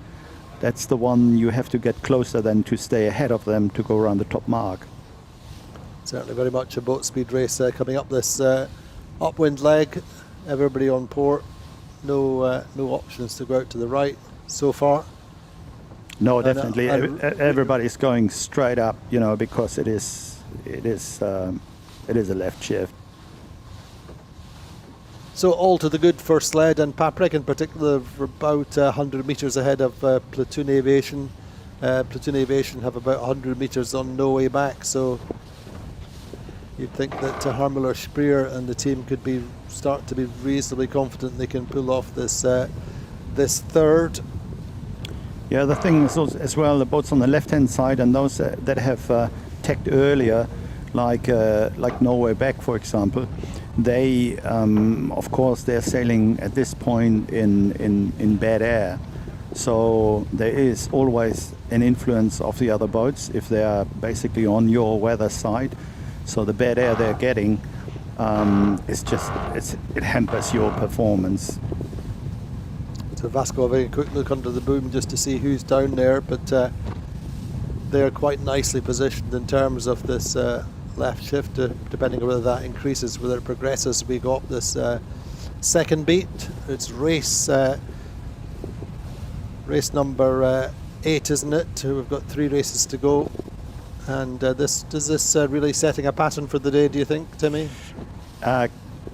that's the one you have to get closer than to stay ahead of them to go around the top mark. Certainly very much a boat speed race coming up this upwind leg. Everybody on port, no options to go out to the right so far. No, definitely. Everybody's going straight up, you know, because it is is a left shift. So all to the good for Sled and Paprec in particular, for about 100 metres ahead of Platoon Aviation. Platoon Aviation have about 100 metres on no way back, so you'd think that Harmler Spreer and the team could start to be reasonably confident they can pull off this third. Yeah, the thing is also, as well, the boats on the left-hand side and those that have tacked earlier, like Norway Back, for example, they, of course, they're sailing at this point in bad air. So there is always an influence of the other boats if they are basically on your weather side. So the bad air they're getting it hampers your performance. So Vasco, a very quick look under the boom just to see who's down there, but they're quite nicely positioned in terms of this left shift, depending on whether that increases, whether it progresses. We got this second beat. It's race number 8, isn't it? We've got 3 races to go. And is this really setting a pattern for the day, do you think, Timmy?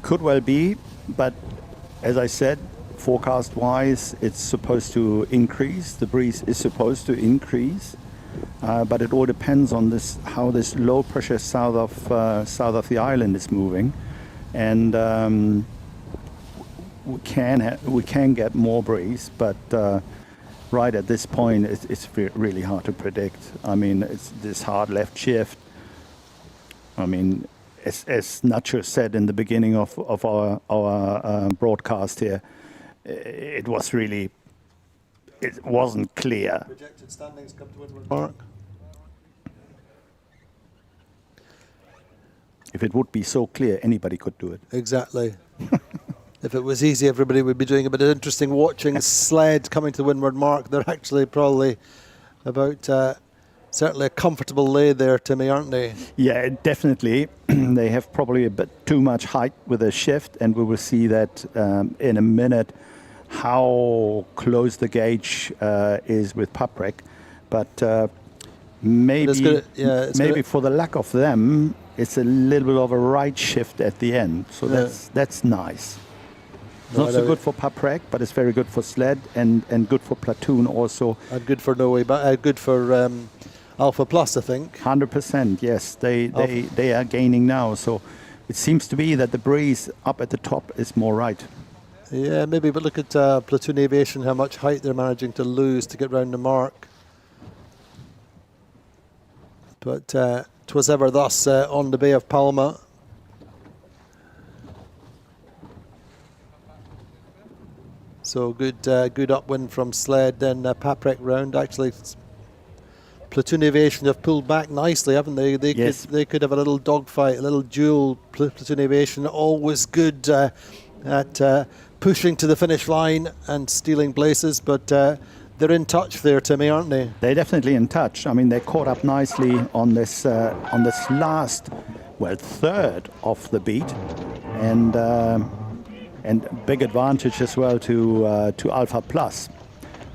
Could well be, but as I said, forecast-wise, it's supposed to increase. The breeze is supposed to increase, but it all depends on how this low pressure south of the island is moving, and we can get more breeze, but right at this point, it's really hard to predict. I mean, it's this hard left shift. I mean, as Nacho said in the beginning of our broadcast here, it wasn't clear. Projected standings come to Windward Park. If it would be so clear, anybody could do it. Exactly. If it was easy, everybody would be doing it. But it's interesting watching Sled coming to the Windward Mark. They're actually probably about certainly a comfortable lay there, Timmy, aren't they? Yeah, definitely. They have probably a bit too much height with a shift, and we will see that in a minute how close the gauge is with Paprec. But maybe for the luck of them, it's a little bit of a right shift at the end. So that's nice. It's not so good for Paprec, but it's very good for Sled and good for Platoon also. And good for Norway, but good for Alpha Plus, I think. 100%, yes. They are gaining now. So it seems to be that the breeze up at the top is more right. Yeah, maybe, but look at Platoon Aviation, how much height they're managing to lose to get round the mark. But 'twas ever thus on the Bay of Palma. So good upwind from Sled, then Paprec round. Actually, Platoon Aviation have pulled back nicely, haven't they? They could have a little dogfight, a little duel. Platoon Aviation always good at pushing to the finish line and stealing places, but they're in touch there, Timmy, aren't they? They're definitely in touch. I mean, they caught up nicely on this last, third of the beat, and big advantage as well to Alpha Plus.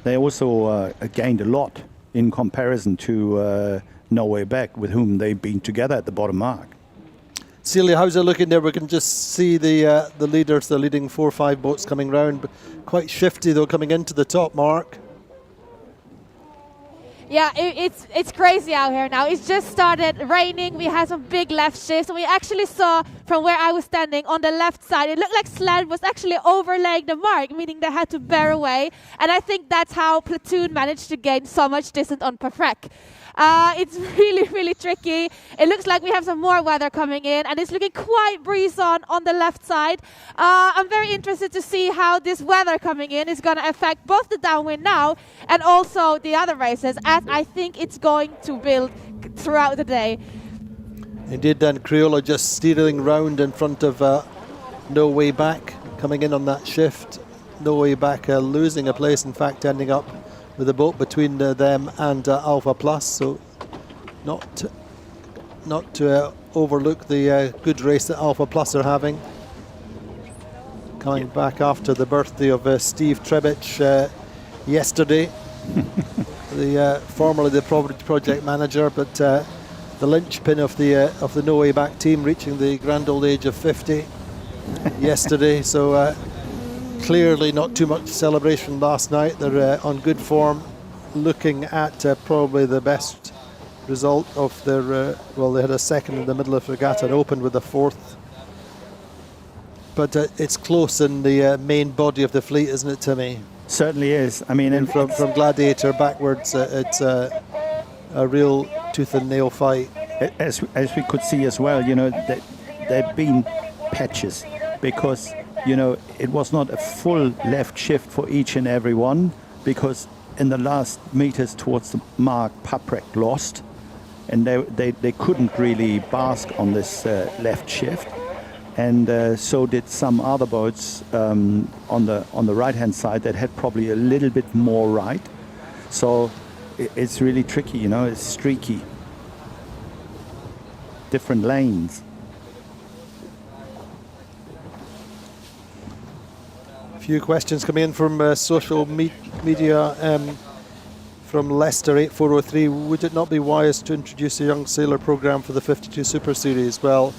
They also gained a lot in comparison to Norway Back, with whom they've been together at the bottom mark. Celia, how's it looking there? We can just see the leaders, the leading 4 or 5 boats coming round, but quite shifty though coming into the top mark. Yeah, it's crazy out here now. It's just started raining. We had some big left shifts. And we actually saw from where I was standing on the left side, it looked like Sled was actually overlaying the mark, meaning they had to bear away. And I think that's how Platoon managed to gain so much distance on Paprec. It's really, really tricky. It looks like we have some more weather coming in, and it's looking quite breeze on the left side. I'm very interested to see how this weather coming in is going to affect both the downwind now and also the other races, as I think it's going to build throughout the day. Indeed, then Crioula just steering round in front of No Way Back, coming in on that shift. No Way Back losing a place, in fact, ending up with a boat between them and Alpha Plus, so not to overlook the good race that Alpha Plus are having. Coming back after the birthday of Steve Trebich yesterday, formerly the project manager, but the linchpin of the No Way Back team, reaching the grand old age of 50 yesterday. So clearly not too much celebration last night. They're on good form, looking at probably the best result of their. Well, they had a second in the middle of Regatta and opened with a fourth. But it's close in the main body of the fleet, isn't it, Timmy? Certainly is. I mean, and From Gladiator backwards, it's a real tooth and nail fight. as we could see as well, you know, there've been patches because, you know, it was not a full left shift for each and every one, because in the last meters towards the mark, Paprec lost, and they couldn't really bask on this left shift. And so did some other boats on the right-hand side that had probably a little bit more right. So it's really tricky, you know, it's streaky. Different lanes. A few questions coming in from social media. From Leicester 8403, would it not be wise to introduce a young sailor program for the 52 Super Series? Well,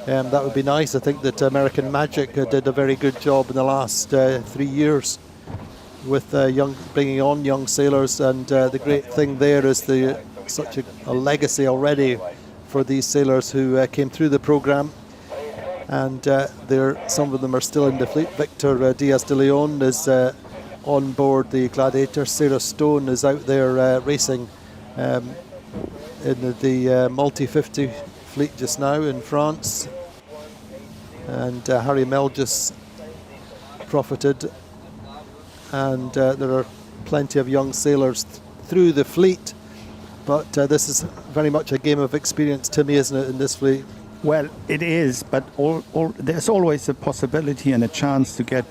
that would be nice. I think that American Magic did a very good job in the last 3 years with bringing on young sailors, and the great thing there is such a legacy already for these sailors who came through the program, and some of them are still in the fleet. Victor Diaz de Leon is on board the Gladiator. Sarah Stone is out there racing in the multi-50 fleet just now in France, and Harry Mel just profited, and there are plenty of young sailors through the fleet, but this is very much a game of experience, Timmy, isn't it, in this fleet? Well, it is, but there's always a possibility and a chance to get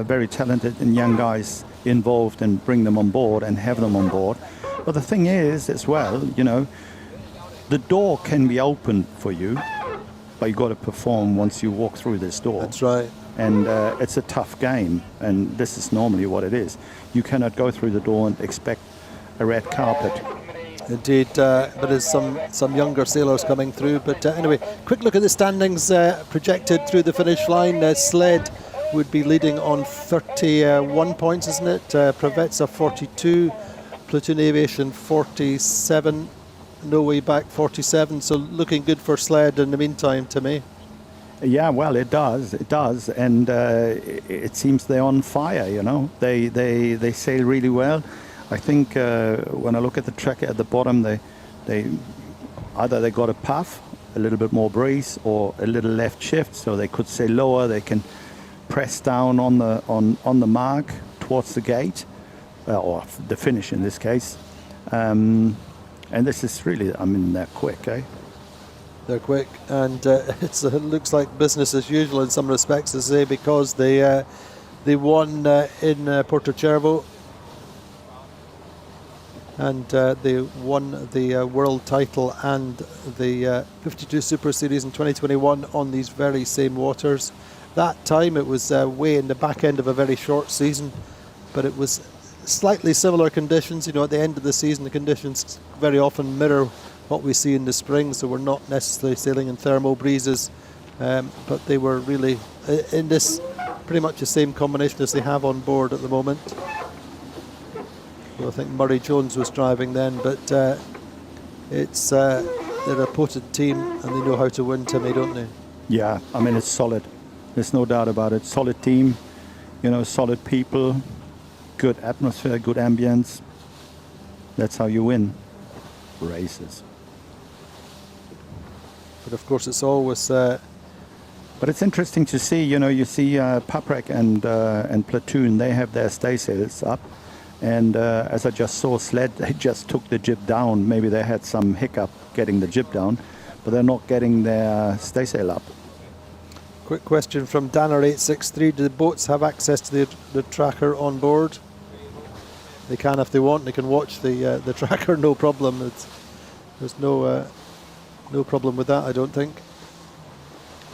very talented and young guys involved and bring them on board and have them on board. But the thing is, as well, you know, the door can be opened for you, but you've got to perform once you walk through this door. That's right. And it's a tough game, and this is normally what it is. You cannot go through the door and expect a red carpet. Indeed, but there's some younger sailors coming through. But anyway, quick look at the standings projected through the finish line. Sled would be leading on 31 points, isn't it? Pravetsa 42, Platoon Aviation 47, No Way Back 47. So looking good for Sled in the meantime, to me. Yeah, well, it does, and it seems they're on fire. You know, they sail really well. I think when I look at the tracker at the bottom, they either got a puff, a little bit more breeze, or a little left shift, so they could sail lower. They can press down on the mark towards the gate, or the finish in this case. And this is really, I mean, they're quick, eh? They're quick, and it looks like business as usual in some respects, to say, because they won in Puerto Cervo. And they won the world title and the 52 Super Series in 2021 on these very same waters. That time it was way in the back end of a very short season, but it was slightly similar conditions. You know, at the end of the season, the conditions very often mirror what we see in the spring, so we're not necessarily sailing in thermal breezes, but they were really in this pretty much the same combination as they have on board at the moment. Well, I think Murray Jones was driving then, but they're a potent team and they know how to win, Timmy, don't they? Yeah, I mean, it's solid. There's no doubt about it. Solid team, you know, solid people, good atmosphere, good ambience. That's how you win races. But of course, it's always. But it's interesting to see. You know, you see Paprec and Platoon. They have their staysails up. And as I just saw, Sled, they just took the jib down. Maybe they had some hiccup getting the jib down, but they're not getting their staysail up. Quick question from Danner863. Do the boats have access to the tracker on board? They can if they want. They can watch the tracker, no problem. There's no problem with that, I don't think.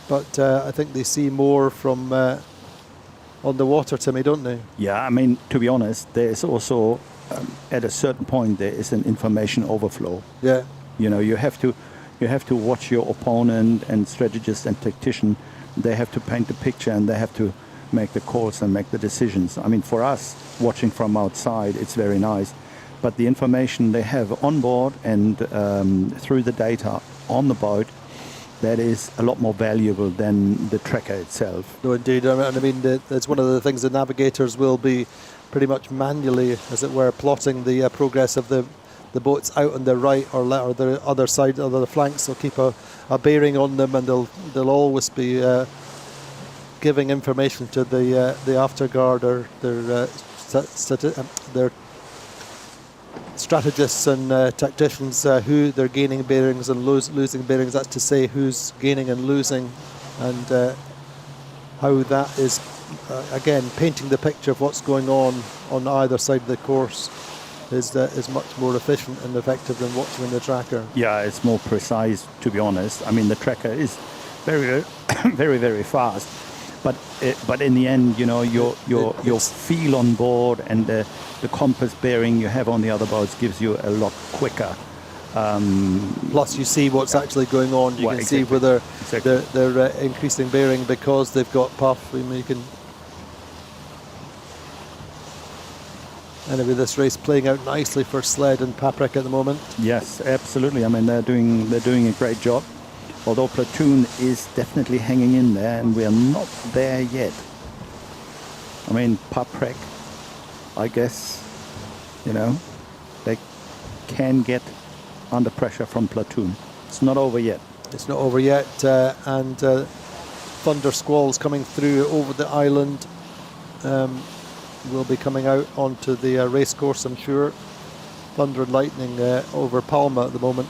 But I think they see more from on the water, Timmy, don't they? Yeah, I mean, to be honest, there is also, at a certain point, there is an information overflow. Yeah. You know, you have to you have to watch your opponent and strategist and tactician. They have to paint the picture and they have to make the calls and make the decisions. I mean, for us, watching from outside, it's very nice. But the information they have on board and through the data on the boat, that is a lot more valuable than the tracker itself. No, indeed. And I mean, that's one of the things the navigators will be pretty much manually, as it were, plotting the progress of the boats out on their right or left or the other side, or the flanks. They'll keep a bearing on them, and they'll always be giving information to the afterguard or their strategists and tacticians who they're gaining bearings and losing bearings. That's to say who's gaining and losing, and how that is again painting the picture of what's going on either side of the course is much more efficient and effective than watching in the tracker. Yeah, it's more precise, to be honest. I mean, the tracker is very, very, very fast. But in the end, you know, your feel on board and the compass bearing you have on the other boats gives you a lot quicker. Plus, you see what's actually going on. You can see whether they're increasing bearing because they've got puff. I mean, you can. Anyway, this race playing out nicely for Sled and Paprec at the moment. Yes, absolutely. I mean, they're doing a great job. Although Platoon is definitely hanging in there, and we are not there yet. I mean, Paprec, I guess, you know, they can get under pressure from Platoon. It's not over yet. It's not over yet, and thunder squalls coming through over the island will be coming out onto the race course, I'm sure. Thunder and lightning over Palma at the moment.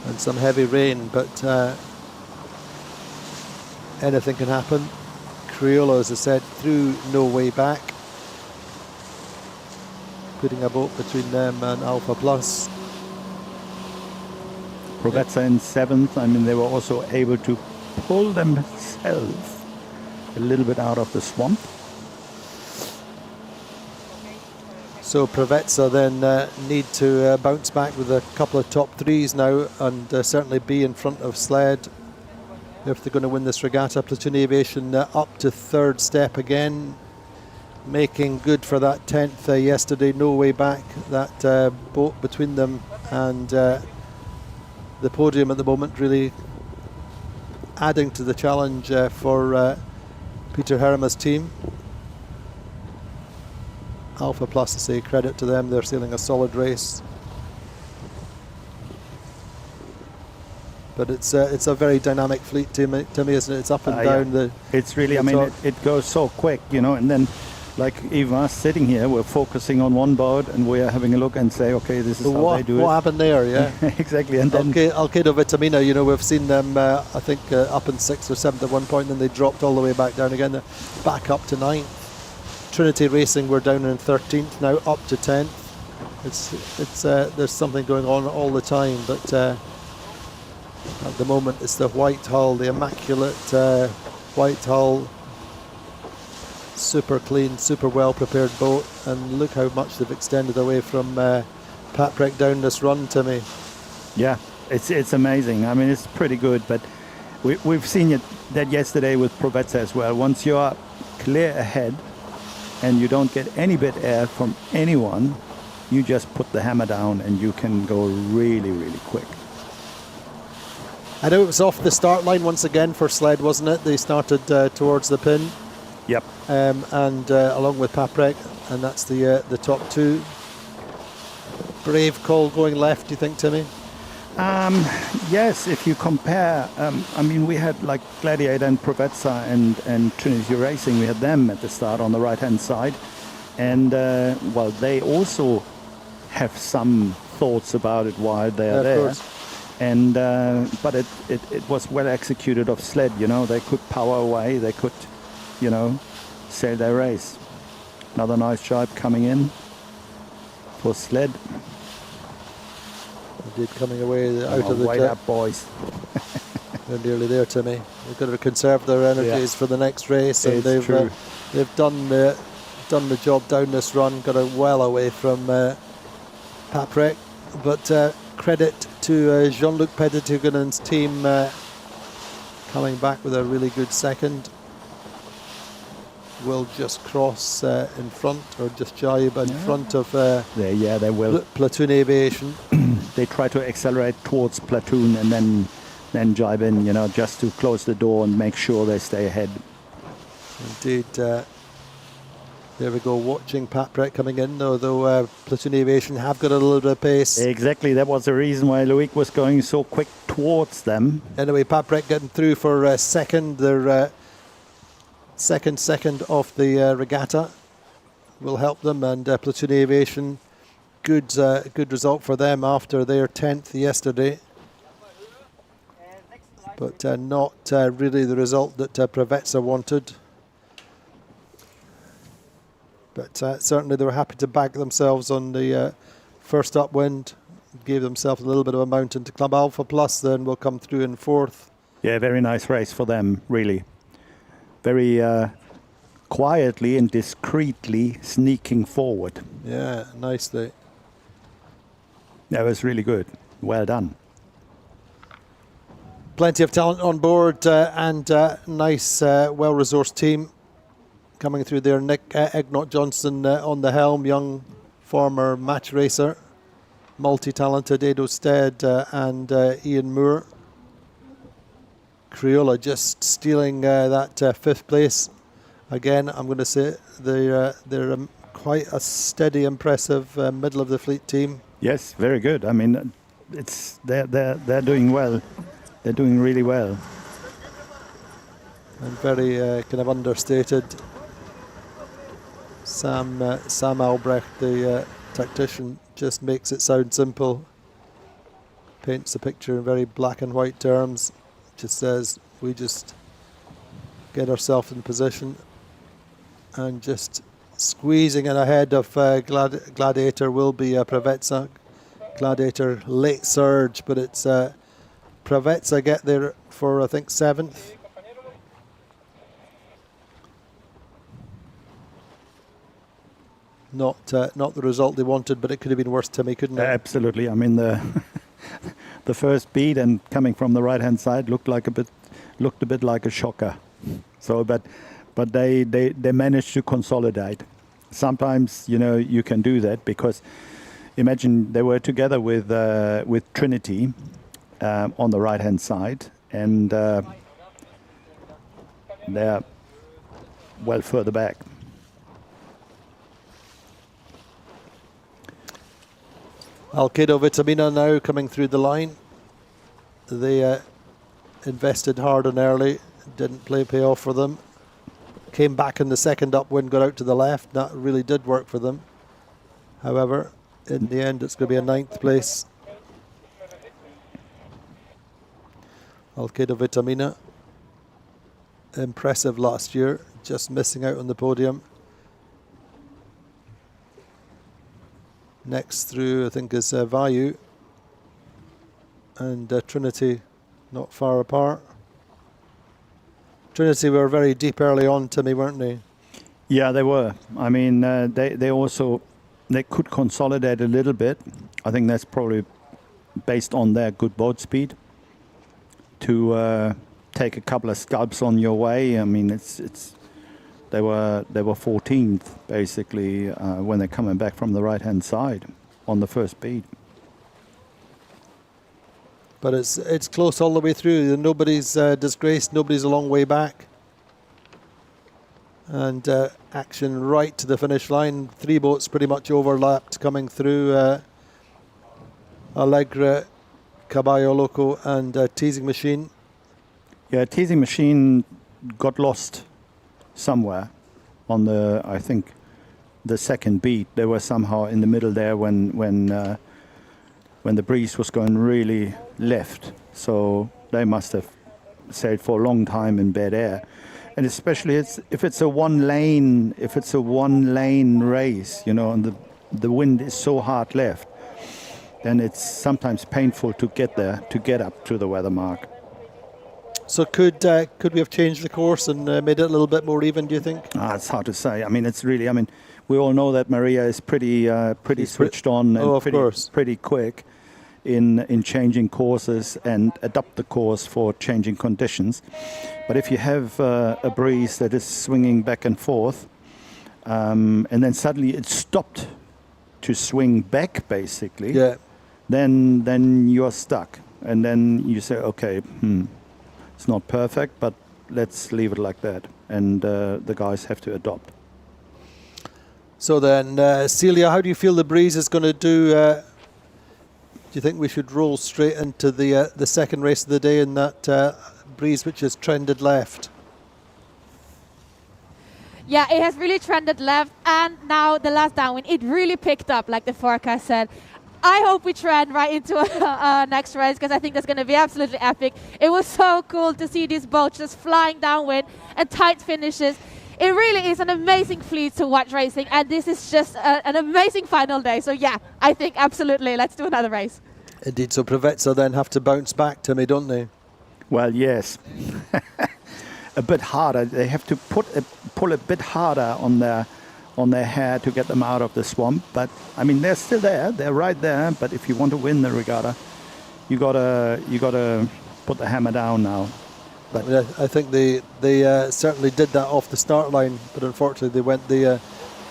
And some heavy rain, but anything can happen. Crioula, as I said, through no way back, putting a boat between them and Alpha Plus. Regatta in 7th. I mean, they were also able to pull themselves a little bit out of the swamp. So Provezza then need to bounce back with a couple of top threes now, and certainly be in front of Sled if they're going to win this regatta. Platoon Aviation up to third step again, making good for that 10th yesterday. No way back, that boat between them and the podium at the moment, really adding to the challenge for Peter Herma's team. Alpha Plus, to say credit to them, they're sailing a solid race. But it's a very dynamic fleet, Timmy, isn't it? It's up and down. Yeah. It's really, I mean, it goes so quick, you know, and then like even us sitting here, we're focusing on one boat and we're having a look and say, okay, this is how they do it. What happened there, yeah? Exactly. And then Alkedo Vitamina, you know, we've seen them, I think, up in 6th or 7th at one point, and then they dropped all the way back down again. They're back up to 9th. Trinity Racing, we're down in 13th now, up to 10th. It's there's something going on all the time, but at the moment it's the white hull, the immaculate white hull, super clean, super well prepared boat, and look how much they've extended away from Paprec down this run, Timmy. Yeah, it's amazing. I mean, it's pretty good, but we've seen that yesterday with Provezza as well. Once you are clear ahead and you don't get any bit air from anyone, you just put the hammer down and you can go really, really quick. I know it was off the start line once again for Sled, wasn't it? They started towards the pin. Yep. And along with Paprec, and that's the top two. Brave call going left, do you think, Timmy? Yes, if you compare, I mean, we had like Gladiator and Provezza and Trinity Racing, we had them at the start on the right-hand side. And, well, they also have some thoughts about it while they are there. And but it was well executed of Sled, you know. They could power away, they could, you know, sail their race. Another nice jibe coming in for Sled. Indeed, coming away out of the wait up, boys. They're nearly there, Timmy. They've got to conserve their energies for the next race, and they've done the job down this run. Got well away from Paprec, but credit to Jean-Luc Petitouganen's team coming back with a really good second. Will just cross in front, or just jibe in front of they will. Platoon Aviation. They try to accelerate towards Platoon and then jibe in, just to close the door and make sure they stay ahead. Indeed. There we go, watching Pat Brett coming in, although Platoon Aviation have got a little bit of pace. Exactly, that was the reason why Loic was going so quick towards them. Anyway, Pat Brett getting through for second. Their second of the regatta will help them, and Platoon Aviation, good result for them after their 10th yesterday. But not really the result that Preveza wanted. But certainly they were happy to back themselves on the first upwind. Gave themselves a little bit of a mountain to Club Alpha Plus, then will come through in fourth. Yeah, very nice race for them, really. Very quietly and discreetly sneaking forward. Yeah, nicely. That was really good. Well done. Plenty of talent on board and nice, well-resourced team coming through there. Nick Egnott Johnson on the helm, young former match racer. Multi-talented Edo Stead and Ian Moore. Crioula just stealing that fifth place. Again, I'm going to say they're quite a steady, impressive middle of the fleet team. Yes, very good. I mean, they're doing well. They're doing really well. And very kind of understated. Sam Albrecht, the tactician, just makes it sound simple. Paints the picture in very black and white terms. Just says we just get ourselves in position and just squeezing in ahead of Gladiator will be Preveza. Gladiator late surge, but it's Preveza get there for I think 7th. Not the result they wanted, but it could have been worse, Timmy, couldn't it? Absolutely. I mean the the first beat and coming from the right hand side looked a bit like a shocker. So, but they managed to consolidate. Sometimes you can do that because imagine they were together with Trinity on the right hand side, and they're well further back. Alkedo Vitamina now coming through the line. They invested hard and early, didn't pay off for them. Came back in the second upwind, got out to the left. That really did work for them. However, in the end, it's going to be a 9th place. Alkedo Vitamina, impressive last year, just missing out on the podium. Next through, I think, is Vayu and Trinity, not far apart. Trinity were very deep early on, Timmy, weren't they? Yeah, they were. I mean, they could consolidate a little bit. I think that's probably based on their good boat speed to take a couple of scalps on your way. I mean, they were 14th basically when they're coming back from the right hand side on the first beat. But it's close all the way through. Nobody's disgraced. Nobody's a long way back. And action right to the finish line. 3 boats pretty much overlapped coming through. Alegre, Caballo Loco, and Teasing Machine. Yeah, Teasing Machine got lost somewhere on I think the second beat. They were somehow in the middle there when the breeze was going really left. So they must have sailed for a long time in bad air. And especially if it's a one lane race, and the wind is so hard left, then it's sometimes painful to get there, to get up to the weather mark. So could we have changed the course and made it a little bit more even, do you think? It's hard to say. I mean, we all know that Maria is pretty switched on and pretty quick. in changing courses and adapt the course for changing conditions. But if you have a breeze that is swinging back and forth, and then suddenly it stopped to swing back, basically, then you're stuck. And then you say, okay, it's not perfect, but let's leave it like that. And the guys have to adopt. So then, Celia, how do you feel the breeze is going to do? Do you think we should roll straight into the second race of the day in that breeze which has trended left? Yeah, it has really trended left, and now the last downwind, it really picked up, like the forecast said. I hope we trend right into our next race, because I think that's going to be absolutely epic. It was so cool to see these boats just flying downwind and tight finishes. It really is an amazing fleet to watch racing, and this is just an amazing final day. So yeah, I think absolutely, let's do another race. Indeed, so Preveza then have to bounce back, Timmy, don't they? Well, yes. A bit harder. They have to pull a bit harder on their hair to get them out of the swamp. But I mean, they're still there. They're right there. But if you want to win the regatta, you gotta put the hammer down now. But I think they certainly did that off the start line, but unfortunately they went the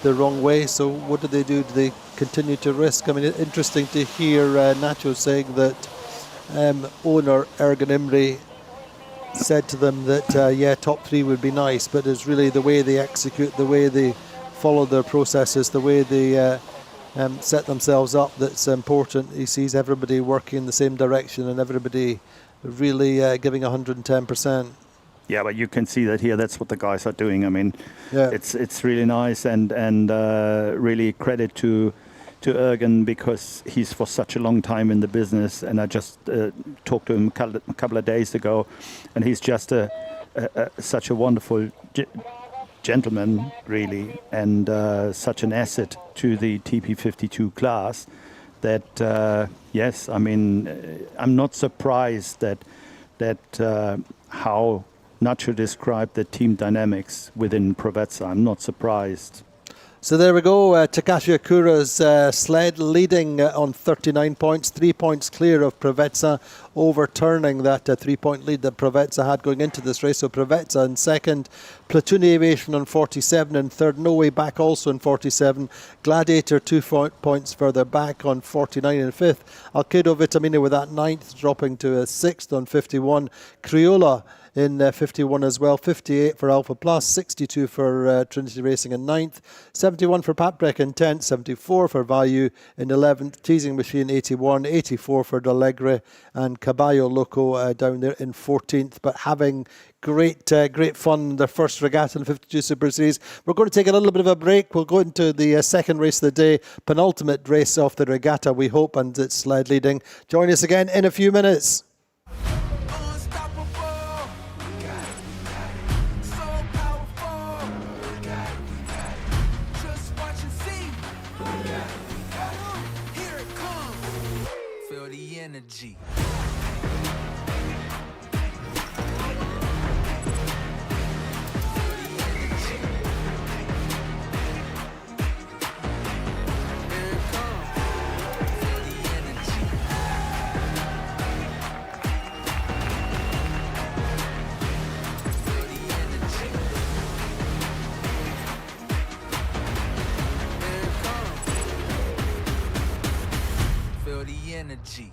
wrong way. So what did they do? Did they continue to risk? I mean, it's interesting to hear Nacho saying that owner Ergen Imre said to them that top three would be nice, but it's really the way they execute, the way they follow their processes, the way they set themselves up that's important. He sees everybody working in the same direction and everybody really giving 110%. Yeah, but you can see that here. That's what the guys are doing. I mean, yeah. It's really nice and really credit to Ergen, because he's for such a long time in the business. And I just talked to him a couple of days ago, and he's just such a wonderful gentleman, really, and such an asset to the TP52 class. That yes, I mean, I'm not surprised that how Nacho described the team dynamics within Preveza. I'm not surprised. So there we go, Takashi Akura's sled leading on 39 points, 3 points clear of Preveza, overturning that 3-point lead that Preveza had going into this race. So Preveza in second, Platoon Aviation on 47 in third, No Way Back also on 47, Gladiator 2 points further back on 49 in fifth, Alkedo Vitamina with that ninth, dropping to a sixth on 51, Crioula in 51 as well, 58 for Alpha Plus, 62 for Trinity Racing in 9th, 71 for Patbrek in 10th, 74 for Vayu in 11th, Teasing Machine 81, 84 for D'Allegre, and Caballo Loco down there in 14th, but having great fun in their first regatta in the 52 Super Series. We're going to take a little bit of a break. We'll go into the second race of the day, penultimate race of the regatta, we hope, and it's sled leading. Join us again in a few minutes. Energy. Feel the energy.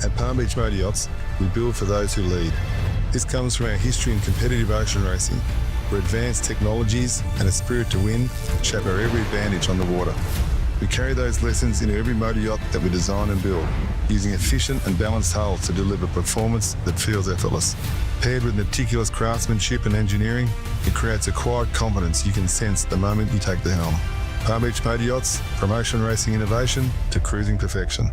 At Palm Beach Motor Yachts, we build for those who lead. This comes from our history in competitive ocean racing, where advanced technologies and a spirit to win shape our every advantage on the water. We carry those lessons into every motor yacht that we design and build, using efficient and balanced hulls to deliver performance that feels effortless. Paired with meticulous craftsmanship and engineering, it creates a quiet confidence you can sense the moment you take the helm. Palm Beach Motor Yachts, from ocean racing innovation to cruising perfection.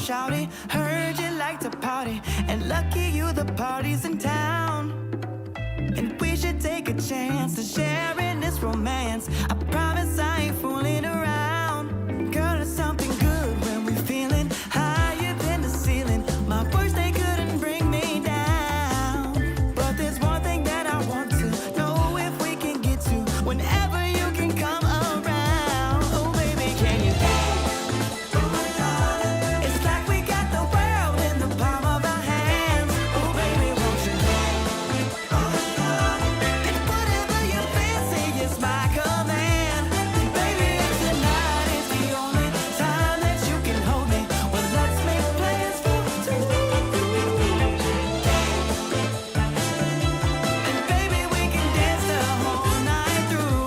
shouting. Heard you like to party, and lucky you, the party's in town. And we should take a chance to share in this romance. I promise I ain't fooling around. Girl, it's something good when we're feeling higher than the ceiling. My words, they couldn't bring me down. But there's one thing that I want to know if we can get to. Whenever you can come around. Oh baby, can you it's like we got the world in the palm of our hands. Oh baby, won't you it's whatever you fancy, it's my command. And baby, if tonight is the only time that you can hold me, well let's make plans for two. And baby, we can dance the whole night through.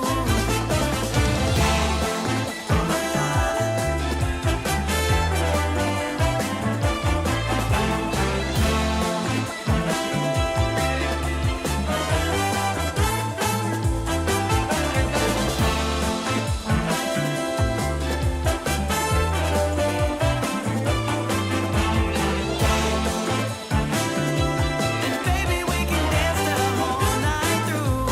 And baby, we can dance the whole night through.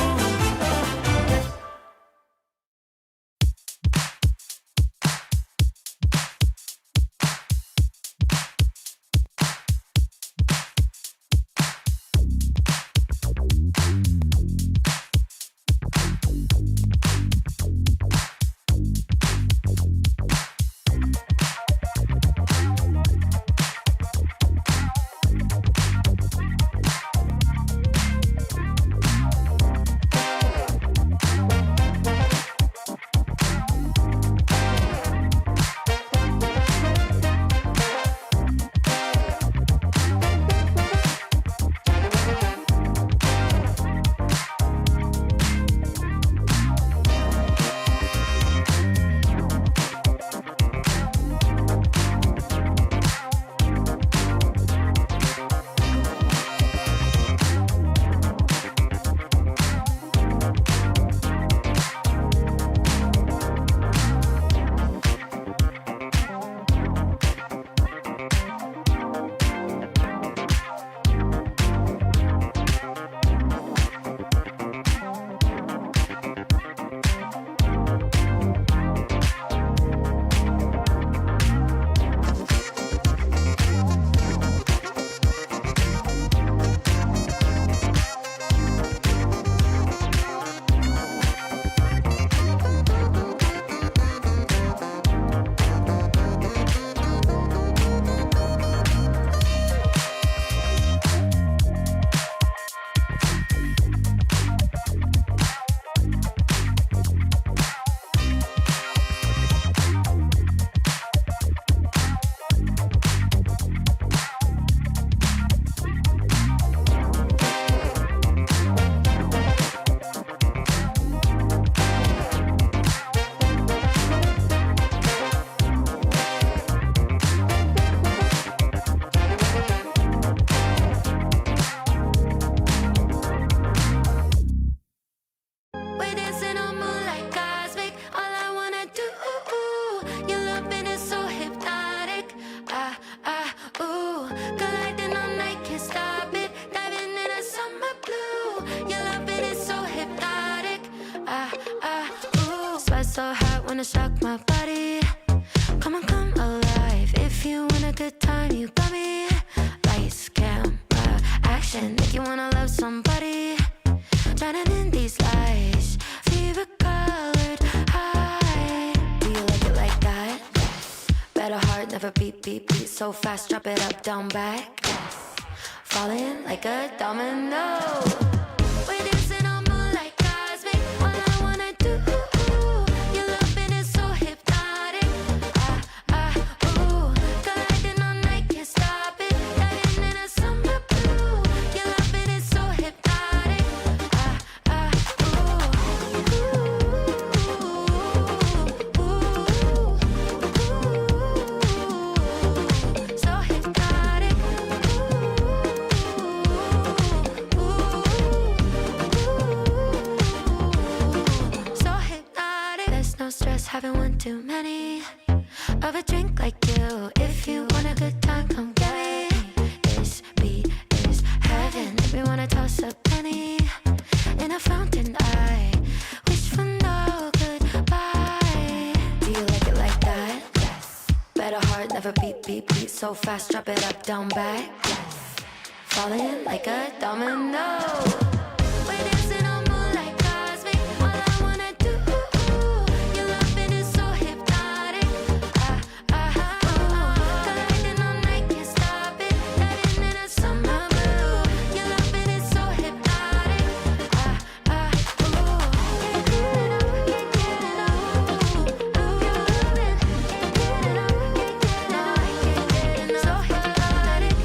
We're dancing on moonlight cosmic. All I wanna do, your loving is so hypnotic. Ooh, colliding all night, can't stop it. Diving in a summer blue. Your loving is so hypnotic. Ooh, sweat so hot, wanna shock my body. Come on, come alive. If you want a good time, you got me. Lights, camera, action, make you wanna love somebody. Drowning in these lights, fever colored high. Do you like it like that? Better heart, never beat, beat, beat so fast. Drop it up, down, back. Falling like a domino. We're dancing on moonlight cosmic. All I wanna do, your loving is so hypnotic. Ooh, colliding all night, can't stop it. Diving in a summer blue. Your loving is so hypnotic. So hypnotic. So hypnotic. There's no stress, having one too many of a drink like you. If you want a good heart never beat, beat, beat so fast. Drop it up, down, back. Falling like a domino. We're dancing on moonlight cosmic. All I wanna do, your loving is so hypnotic. Colliding all night, can't stop it. Diving in a summer blue. Your loving is so hypnotic. So hypnotic.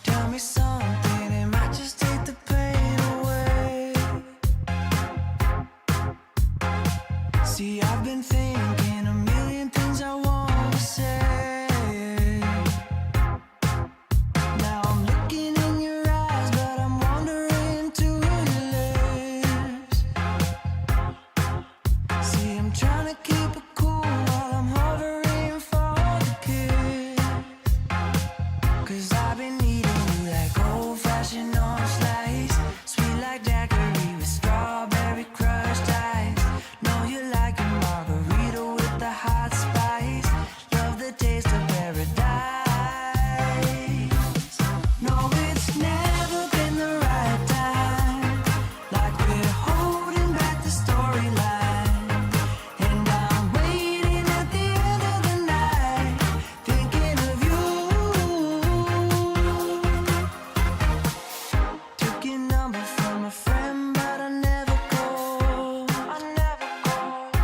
Tell me something, it might just take the pain away. See, I've been thinking a million things I want to say. Now I'm looking in your eyes, but I'm wandering to your lips. See, I'm trying to keep it cool while I'm hovering for the kiss. 'Cause I've been needing you like old-fashioned orange slice, sweet like daiquiri with strawberry crushed ice. Know you like a margarita with the hot spice. Love the taste of paradise. No, it's never been the right time. Like we're holding back the storyline. And I'm waiting at the end of the night, thinking of you. Took your number from a friend, but I never called. I never called.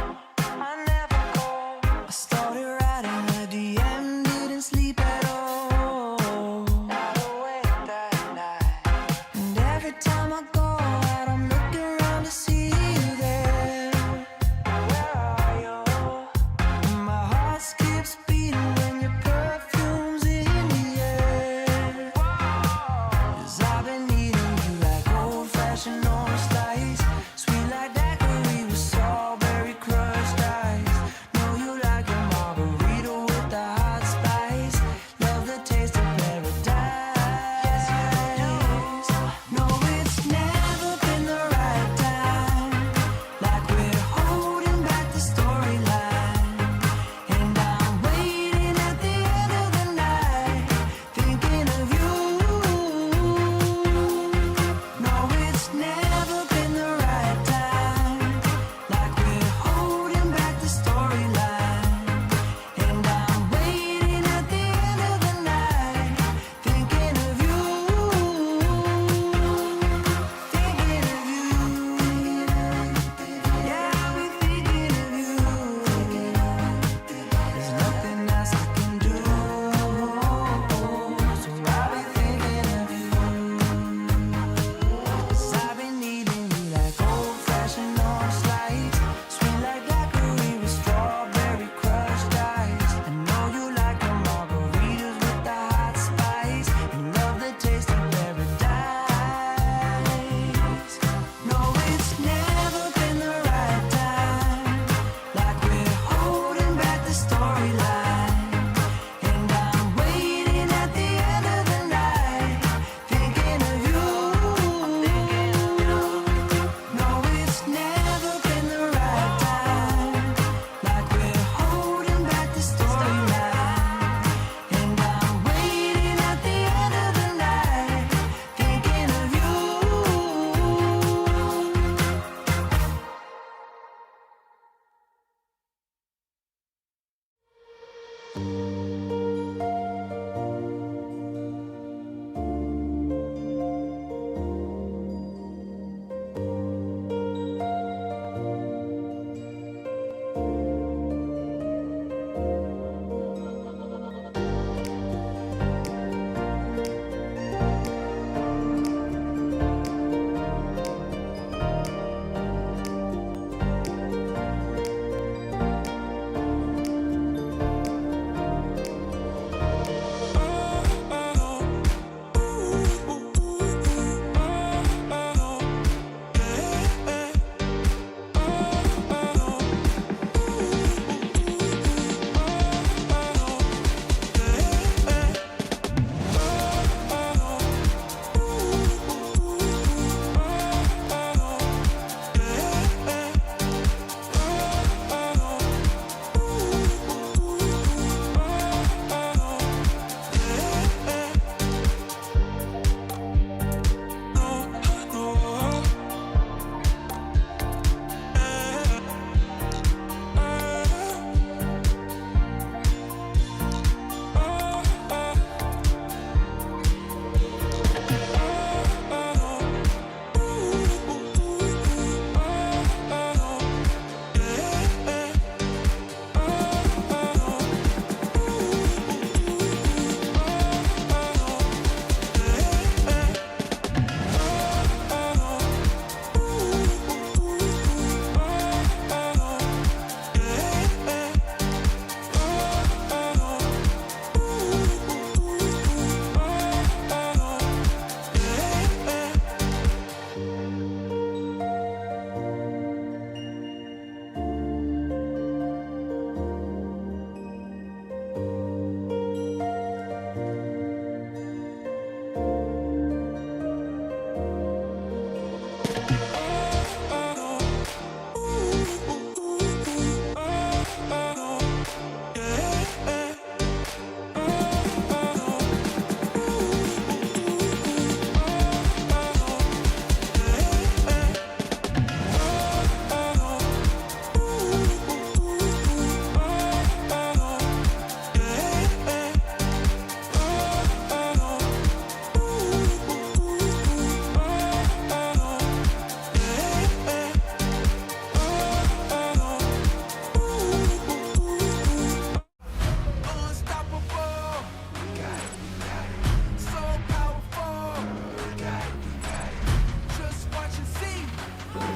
I never called. I started writing a DM, didn't sleep at all. Not awake that night. And every time I go out, I'm looking around to see you there. Where are you? And my heart skips beating when your perfume's in the air. 'Cause I've been needing you like old-fashioned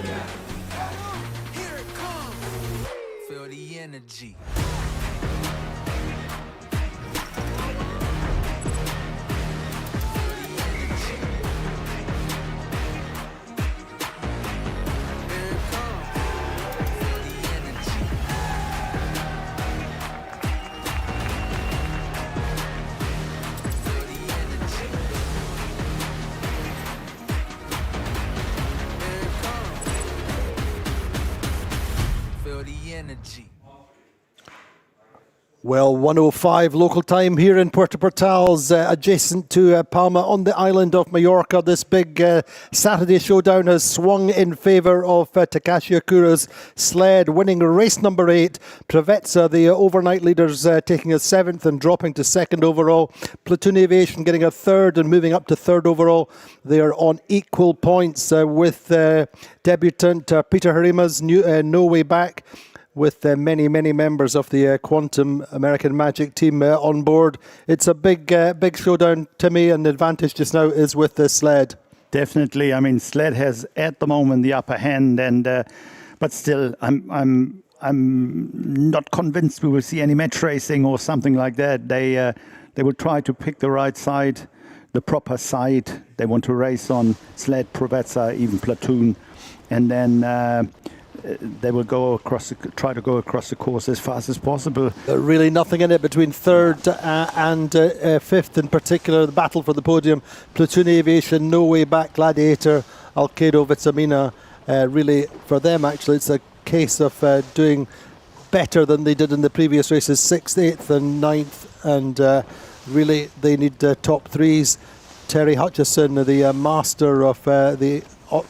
Here it comes. Feel the energy. Feel the energy. Well, 1:05 local time here in Puerto Portals, adjacent to Palma on the island of Mallorca. This big Saturday showdown has swung in favour of Takashi Akura's sled, winning race number 8. Prevezza, the overnight leaders, taking a 7th and dropping to 2nd overall. Platoon Aviation getting a 3rd and moving up to 3rd overall. They are on equal points with debutant Peter Harima's No Way Back, with many members of the Quantum American Magic team on board. It's a big showdown, Timmy, and the advantage just now is with the sled. Definitely. I mean, sled has at the moment the upper hand, and but still, I'm not convinced we will see any match racing or something like that. They will try to pick the right side, the proper side. They want to race on sled, Prevezza, even platoon, and then they will try to go across the course as fast as possible. Really nothing in it between 3rd and 5th in particular. The battle for the podium. Platoon Aviation, No Way Back, Gladiator, Alkedo, Vitamina. Really, for them, actually, it's a case of doing better than they did in the previous races. 6th, 8th and 9th. And really, they need top 3s. Terry Hutchison, the master of the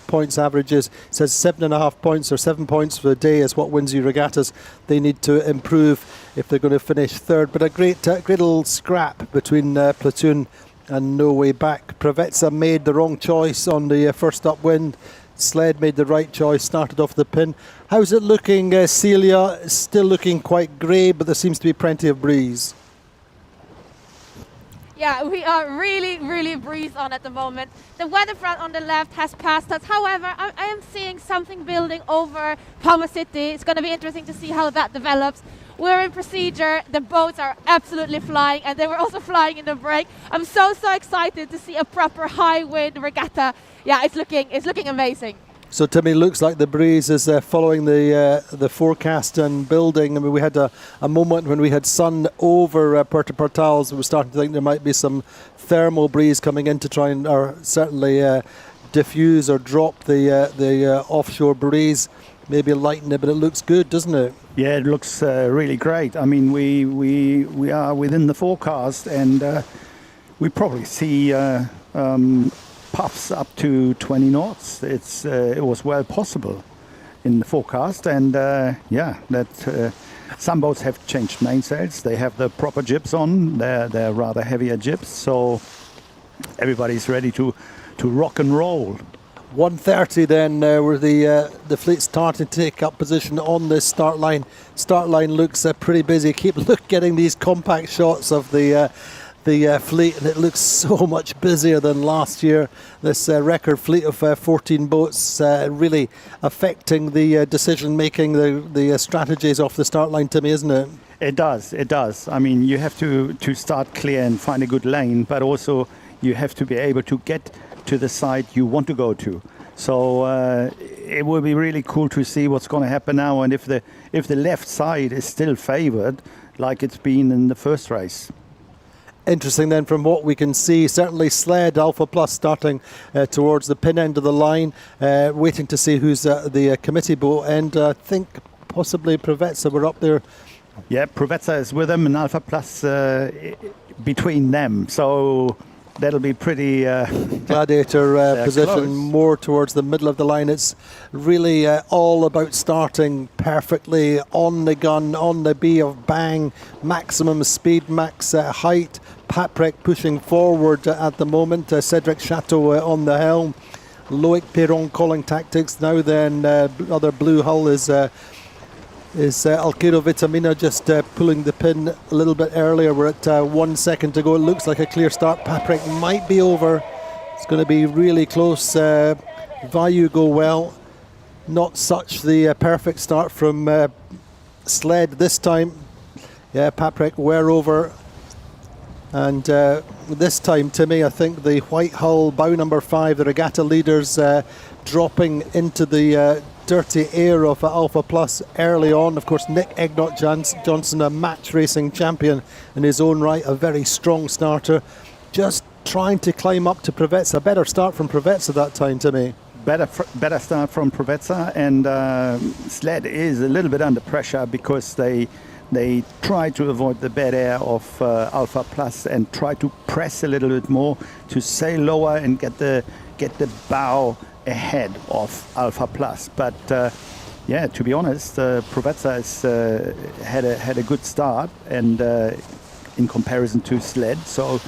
points averages, says 7.5 points or 7 points for the day is what wins you regattas. They need to improve if they're going to finish 3rd. But a great little scrap between Platoon and No Way Back. Prevezza made the wrong choice on the first upwind. Sled made the right choice, started off the pin. How's it looking, Celia? Still looking quite grey, but there seems to be plenty of breeze. Yeah, we are really breeze on at the moment. The weather front on the left has passed us. However, I am seeing something building over Palma City. It's going to be interesting to see how that develops. We're in procedure. The boats are absolutely flying, and they were also flying in the break. I'm so excited to see a proper high wind regatta. Yeah, it's looking amazing. So, Timmy, looks like the breeze is following the forecast and building. I mean, we had a moment when we had sun over Puerto Portals. We were starting to think there might be some thermal breeze coming in to try and certainly diffuse or drop the offshore breeze, maybe lighten it, but it looks good, doesn't it? Yeah, it looks really great. I mean, we are within the forecast, and we probably see puffs up to 20 knots. It was well possible in the forecast, and some boats have changed mainsails. They have the proper jibs on. They're rather heavier jibs, so everybody's ready to rock and roll. 1:30 then, where the fleet starting to take up position on this start line. Start line looks pretty busy. Keep getting these compact shots of the fleet, and it looks so much busier than last year. This record fleet of 14 boats really affecting the decision making, the strategies off the start line, Timmy, isn't it? It does. I mean, you have to start clear and find a good lane, but also you have to be able to get to the side you want to go to. So it will be really cool to see what's going to happen now, and if the left side is still favoured, like it's been in the first race. Interesting then, from what we can see, certainly sled Alpha Plus starting towards the pin end of the line, waiting to see who's the committee boat, and I think possibly Prevezza were up there. Yeah, Prevezza is with them and Alpha Plus between them, so that'll be pretty... Gladiator position close. More towards the middle of the line. It's really all about starting perfectly on the gun, on the bee of bang, maximum speed, max height. Paprec pushing forward at the moment. Cedric Chateau on the helm. Loic Perron calling tactics. Now then, other blue hull is Alkedo Vitamina just pulling the pin a little bit earlier. We're at 1 second to go. It looks like a clear start. Paprec might be over. It's going to be really close. Vayu go well. Not such the perfect start from Sled this time. Yeah, Paprec were over. And this time, Timmy, I think the White Hull bow number 5, the Regatta leaders, dropping into the dirty air of Alpha Plus early on. Of course, Nick Egnott Johnson, a match racing champion in his own right, a very strong starter, just trying to climb up to Provezza. Better start from Provezza that time, Timmy. Better start from Provezza, and Sled is a little bit under pressure because they try to avoid the bad air of Alpha Plus and try to press a little bit more to sail lower and get the bow ahead of Alpha Plus. But yeah, to be honest, Provezza has had a good start, and in comparison to Sled, so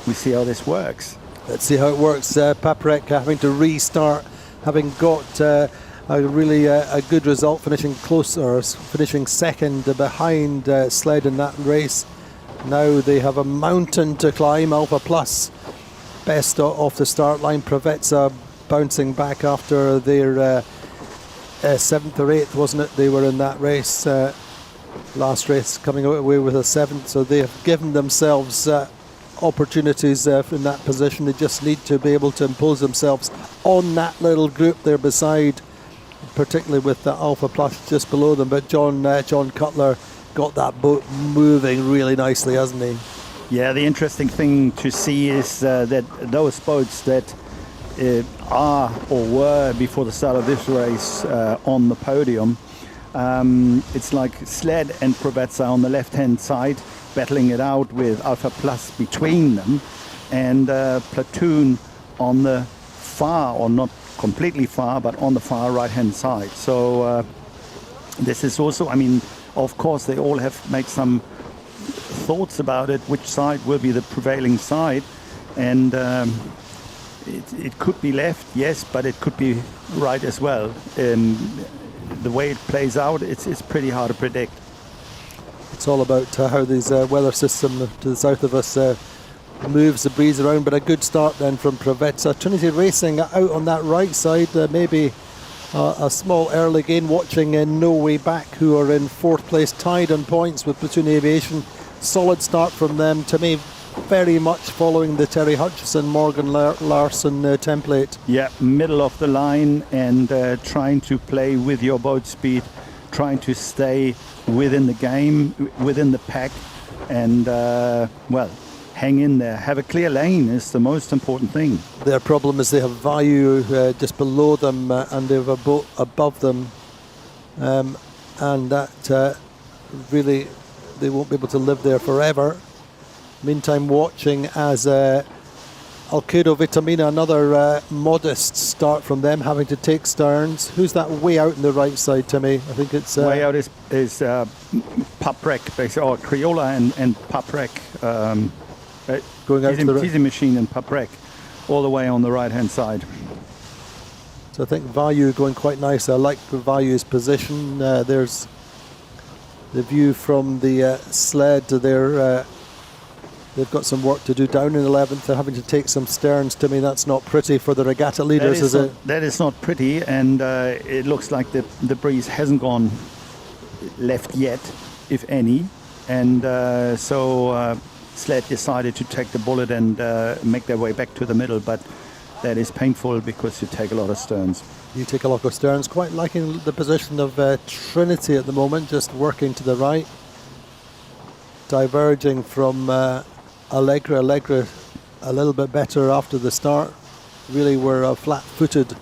we see how this works. Let's see how it works. Paprec having to restart, having got a really a good result, finishing second behind Sled in that race. Now they have a mountain to climb. Alpha Plus best off the start line. Provezza bouncing back after their 7th or 8th, wasn't it? They were in that race, last race, coming away with a 7th. So they have given themselves opportunities in that position. They just need to be able to impose themselves on that little group there beside, particularly with the Alpha Plus just below them. But John Cutler got that boat moving really nicely, hasn't he? Yeah, the interesting thing to see is that those boats that are or were before the start of this race on the podium, it's like Sled and Provezza on the left-hand side, battling it out with Alpha Plus between them, and Platoon on the far, or not completely far, but on the far right-hand side. So this is also, I mean, of course they all have made some thoughts about it, which side will be the prevailing side, and it could be left, yes, but it could be right as well. The way it plays out, it's pretty hard to predict. It's all about how this weather system to the south of us moves the breeze around, but a good start then from Provezza. Trinity Racing out on that right side, maybe a small early gain, watching No Way Back, who are in 4th place, tied on points with Platoon Aviation. Solid start from them, to me, very much following the Terry Hutchison, Morgan Larson template. Yeah, middle of the line, and trying to play with your boat speed, trying to stay within the game, within the pack, and well, hang in there. Have a clear lane is the most important thing. Their problem is they have Vayu just below them, and they have a boat above them, and that really, they won't be able to live there forever. Meantime, watching as Alkedo Vitamina, another modest start from them, having to take sterns. Who's that way out on the right side, Timmy? I think it's... way out is Paprec, basically, or Crioula and Paprec. Going out to the Teasing Machine and Paprec, all the way on the right-hand side. So I think Vayu going quite nice. I like Vayu's position. There's the view from the sled to their... They've got some work to do down in 11th. They're having to take some sterns. To me, that's not pretty for the Regatta leaders, is it? That is not pretty, and it looks like the breeze hasn't gone left yet, if any. And so Sled decided to take the bullet and make their way back to the middle, but that is painful because you take a lot of sterns. You take a lot of sterns. Quite liking the position of Trinity at the moment, just working to the right. Diverging from... Allegra a little bit better after the start. Really were flat-footed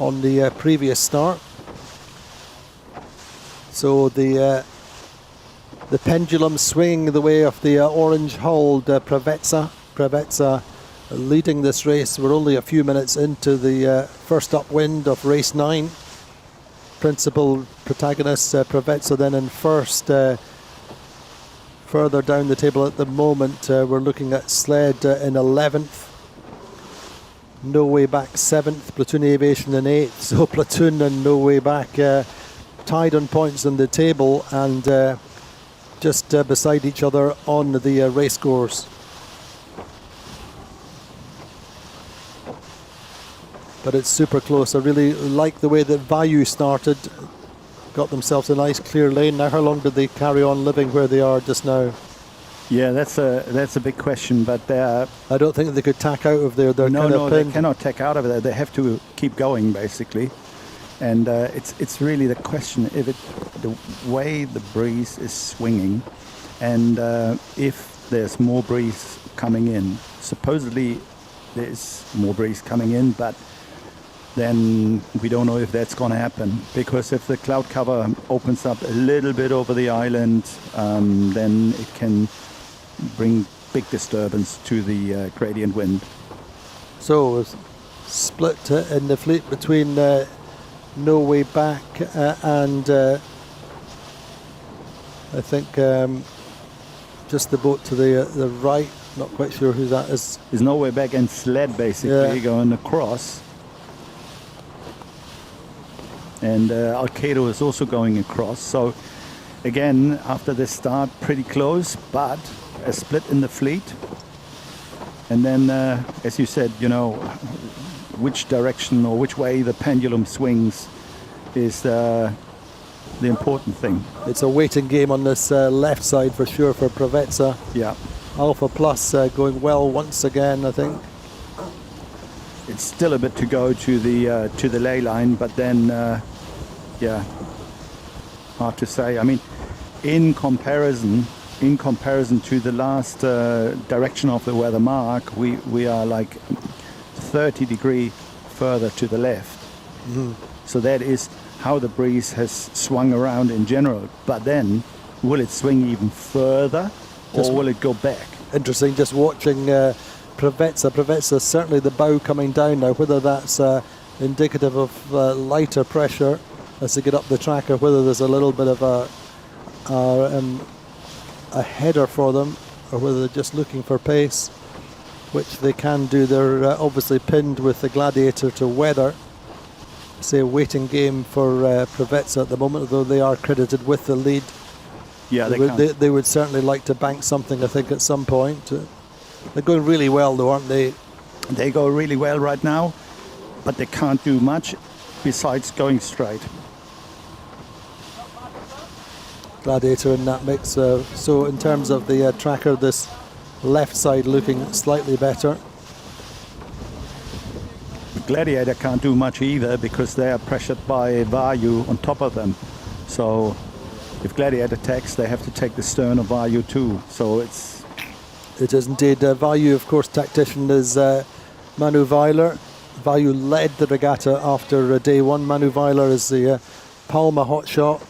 on the previous start. So the pendulum swinging the way of the orange-hulled Provezza. Provezza leading this race. We're only a few minutes into the first upwind of race 9. Principal protagonist Provezza then in first. Further down the table at the moment, we're looking at Sled in 11th. No Way Back 7th, Platoon Aviation in 8th. So Platoon and No Way Back tied on points on the table and just beside each other on the race scores. but it's super close. I really like the way that Vayu started. Got themselves a nice clear lane. Now, how long did they carry on living where they are just now? Yeah, that's a big question, but they're I don't think they could tack out of there. They're kind of they pinned. cannot take out of there. They have to keep going basically, and it's really the question if the way the breeze is swinging, and if there's more breeze coming in. Supposedly there's more breeze coming in, but then we don't know if that's going to happen, because if the cloud cover opens up a little bit over the island, then it can bring big disturbance to the gradient wind. So split in the fleet between No Way Back and I think just the boat to the right. Not quite sure who that is. There's No Way Back and sled basically going across. And Alkedo is also going across. So again, after this start, pretty close, but a split in the fleet. And then, as you said, you know, which direction or which way the pendulum swings is the important thing. It's a waiting game on this left side for sure for Provezza. Yeah. Alpha Plus going well once again, I think. It's still a bit to go to the ley line, but then, yeah, hard to say. I mean, in comparison to the last direction of the weather mark, we are like 30 degrees further to the left. Mm-hmm. So that is how the breeze has swung around in general. But then, will it swing even further, or will it go back? Interesting, just watching Provezza. Provezza, certainly the bow coming down now, whether that's indicative of lighter pressure as they get up the track, or whether there's a little bit of a header for them, or whether they're just looking for pace, which they can do. They're obviously pinned with the Gladiator to weather. Say a waiting game for Provezza at the moment, although they are credited with the lead. Yeah, they would certainly like to bank something, I think, at some point. They're going really well, though, aren't they? They go really well right now, but they can't do much besides going straight. Gladiator in that mix. So in terms of the tracker, this left side looking slightly better. Gladiator can't do much either, because they are pressured by Vayu on top of them. So if Gladiator attacks, they have to take the stern of Vayu too. So it is indeed. Vayu, of course, tactician is Manu Weiler. Vayu led the regatta after day one. Manu Weiler is the Palma hotshot.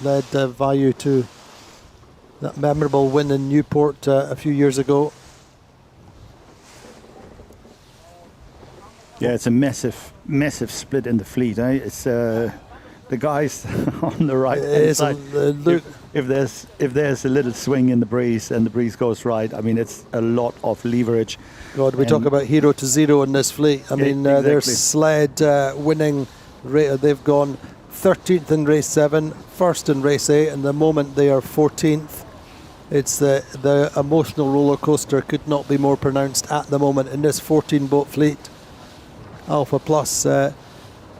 Led Vayu to that memorable win in Newport a few years ago. Yeah, it's a massive split in the fleet. It's the guys on the right hand side. If there's a little swing in the breeze and the breeze goes right, I mean, it's a lot of leverage. God, we talk about hero to zero in this fleet. I mean, exactly. Their sled winning rate, they've gone 13th in race 7, first in race 8, and the moment they are 14th. It's the emotional roller coaster could not be more pronounced at the moment in this 14 boat fleet. Alpha Plus, I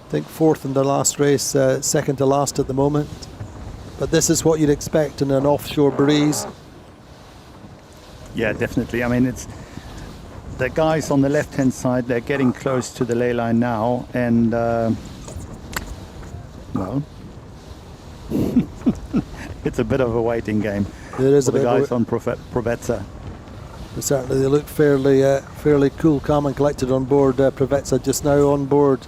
think 4th in the last race, 2nd to last at the moment. But this is what you'd expect in an offshore breeze. Yeah, definitely. I mean, it's the guys on the left-hand side, they're getting close to the ley line now, and well, it's a bit of a waiting game. It is for a the bit guys on Provezza. Certainly, they look fairly cool, calm, and collected on board. Provezza just now on board.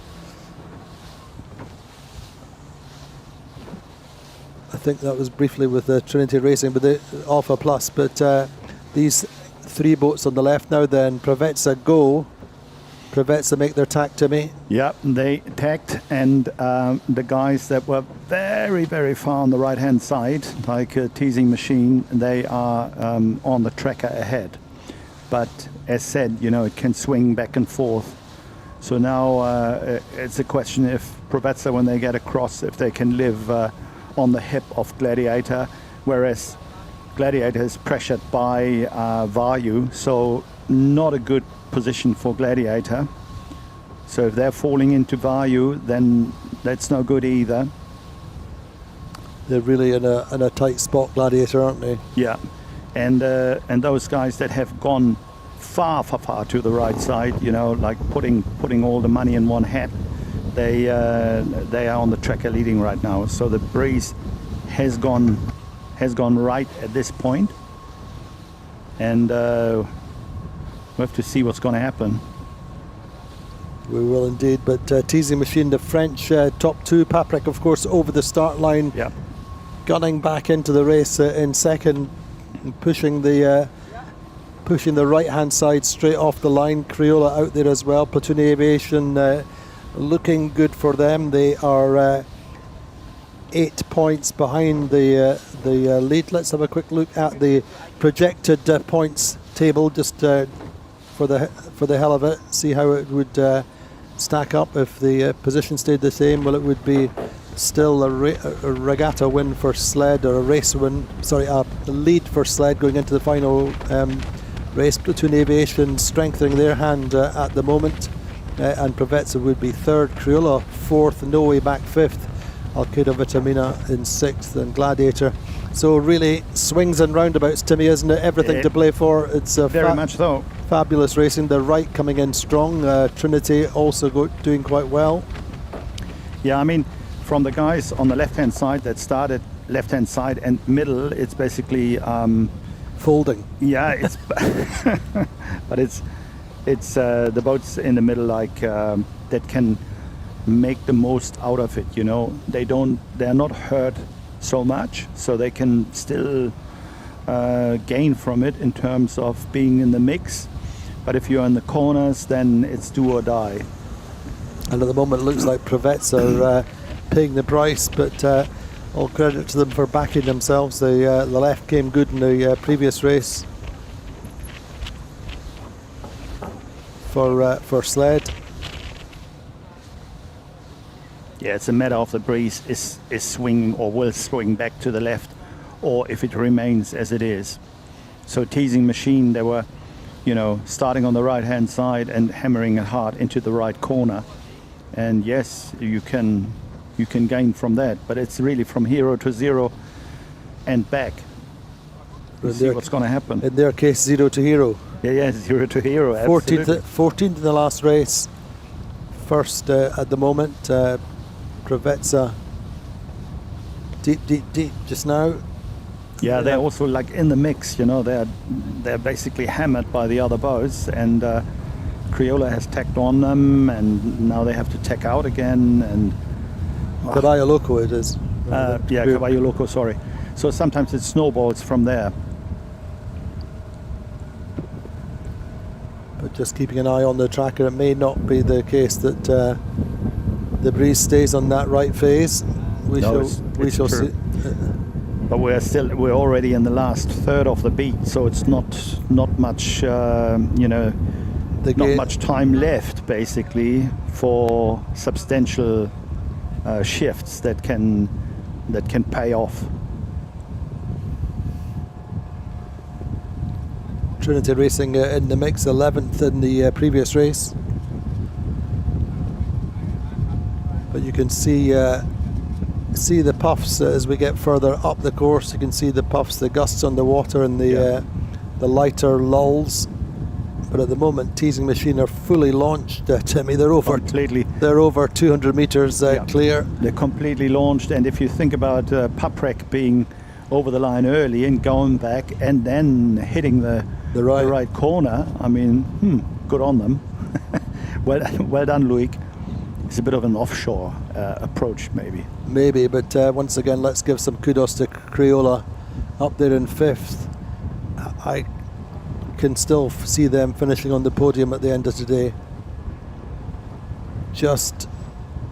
I think that was briefly with Trinity Racing, but the Alpha Plus. But these 3 boats on the left now. Then Provezza go. Provezza make their tack, Timmy. Yeah, they tacked, and the guys that were very, very far on the right-hand side, like a Teasing machine, they are on the tracker ahead. But as said, you know, it can swing back and forth. So now it's a question if Provezza, when they get across, if they can live on the hip of Gladiator, whereas Gladiator is pressured by Vayu, so not a good position for Gladiator. So if they're falling into Vayu, then that's no good either. They're really in a tight spot, Gladiator, aren't they? Yeah, and those guys that have gone far to the right side, you know, like putting all the money in one hat, they are on the tracker leading right now. So the breeze has gone right at this point, and we have to see what's going to happen. We will indeed, but Teasing Machine, the French top two, Paprec, of course, over the start line, Yeah. gunning back into the race in second, and pushing the right-hand side straight off the line. Crioula out there as well. Platoon Aviation looking good for them. They are 8 points behind the lead. Let's have a quick look at the projected points table, just for the hell of it. See how it would stack up if the position stayed the same. Well, it would be still a regatta win for sled, or a race win. Sorry, a lead for sled going into the final race. Platoon Aviation strengthening their hand at the moment, and Provezza would be third. Crioula fourth. No Way Back fifth. Alkedo Vitamina in sixth, and Gladiator. So really swings and roundabouts, Timmy, isn't it? Everything to play for. It's Very much so. Fabulous racing. The right coming in strong. Trinity also doing quite well. Yeah, I mean, from the guys on the left-hand side that started left-hand side and middle, it's basically Folding. yeah, it's but it's the boats in the middle, like that can make the most out of it. You know, they're not hurt so much, so they can still gain from it in terms of being in the mix. But if you're in the corners, then it's do or die. And at the moment, it looks like Provezza are paying the price, but all credit to them for backing themselves. The left came good in the previous race for sled. Yeah, it's a matter of the breeze is swinging or will swing back to the left, or if it remains as it is. So Teasing Machine, they were, you know, starting on the right-hand side and hammering it hard into the right corner. And yes, you can gain from that, but it's really from hero to zero and back. We'll see what's going to happen. In their case, 0 to hero. Yeah, 0 to hero. 14th in the last race. First at the moment. Provezza deep just now. Yeah, they're also like in the mix, you know. They're basically hammered by the other boats, and Crioula has tacked on them, and now they have to tack out again. And Caballo Loco it is. yeah, Caballo Loco, sorry. So sometimes it snowballs from there. But just keeping an eye on the tracker, it may not be the case that the breeze stays on that right phase. We shall see. But we're already in the last third of the beat, so it's not much, you know, not much time left basically for substantial shifts that can pay off. Trinity Racing in the mix, 11th in the previous race. But you can see the puffs as we get further up the course. You can see the puffs, the gusts on the water, and the lighter lulls. But at the moment, Teasing Machine are fully launched. Timmy, they're over completely. They're over 200 meters clear. They're completely launched, and if you think about Paprec being over the line early and going back and then hitting the right corner, I mean, good on them. well done, Loic. It's a bit of an offshore approach, maybe. Maybe, but once again, let's give some kudos to Crioula up there in 5th. I can still see them finishing on the podium at the end of today. Just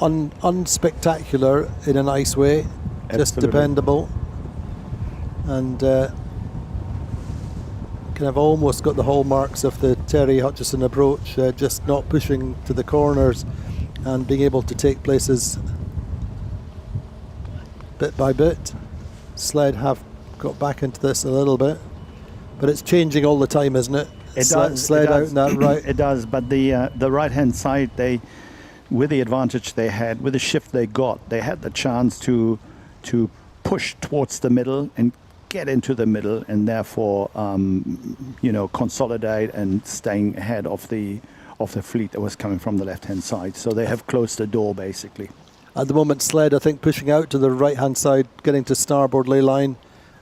unspectacular in a nice way. Absolutely. Just dependable. And kind of almost got the hallmarks of the Terry Hutchison approach, just not pushing to the corners and being able to take places bit by bit. Sled have got back into this a little bit, but it's changing all the time, isn't it? It does. Sled it out does. in that right. It does, but the right-hand side, they with the advantage they had, with the shift they got, they had the chance to push towards the middle and get into the middle, and therefore, consolidate and staying ahead of the fleet that was coming from the left-hand side. So they have closed the door, basically. At the moment, Sled, I think, pushing out to the right-hand side, getting to starboard ley line,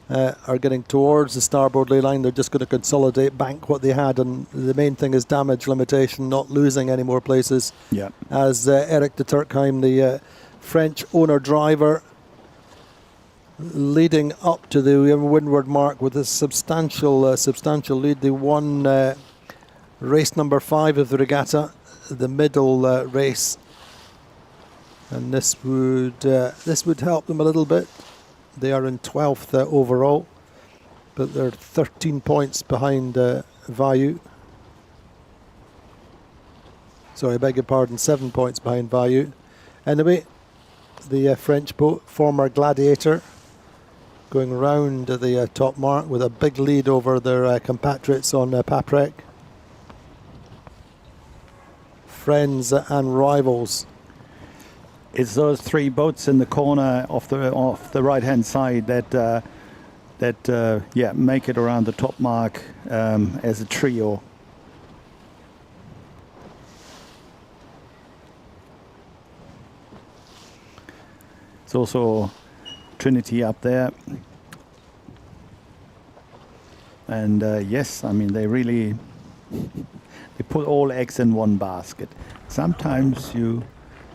are getting towards the starboard ley line. They're just going to consolidate, bank what they had, and the main thing is damage limitation, not losing any more places. Yeah. As Eric de Turkheim, the French owner-driver, leading up to the windward mark with a substantial lead. They won race number 5 of the regatta, the middle race, and this would help them a little bit. They are in 12th overall, but they're 13 points behind Vayu. Sorry, I beg your pardon, 7 points behind Vayu. Anyway, the French boat, former Gladiator, going round the top mark with a big lead over their compatriots on Paprec. Friends and rivals. It's those 3 boats in the corner off the right-hand side that make it around the top mark as a trio. It's also Trinity up there, and yes, I mean they put all eggs in one basket. Sometimes you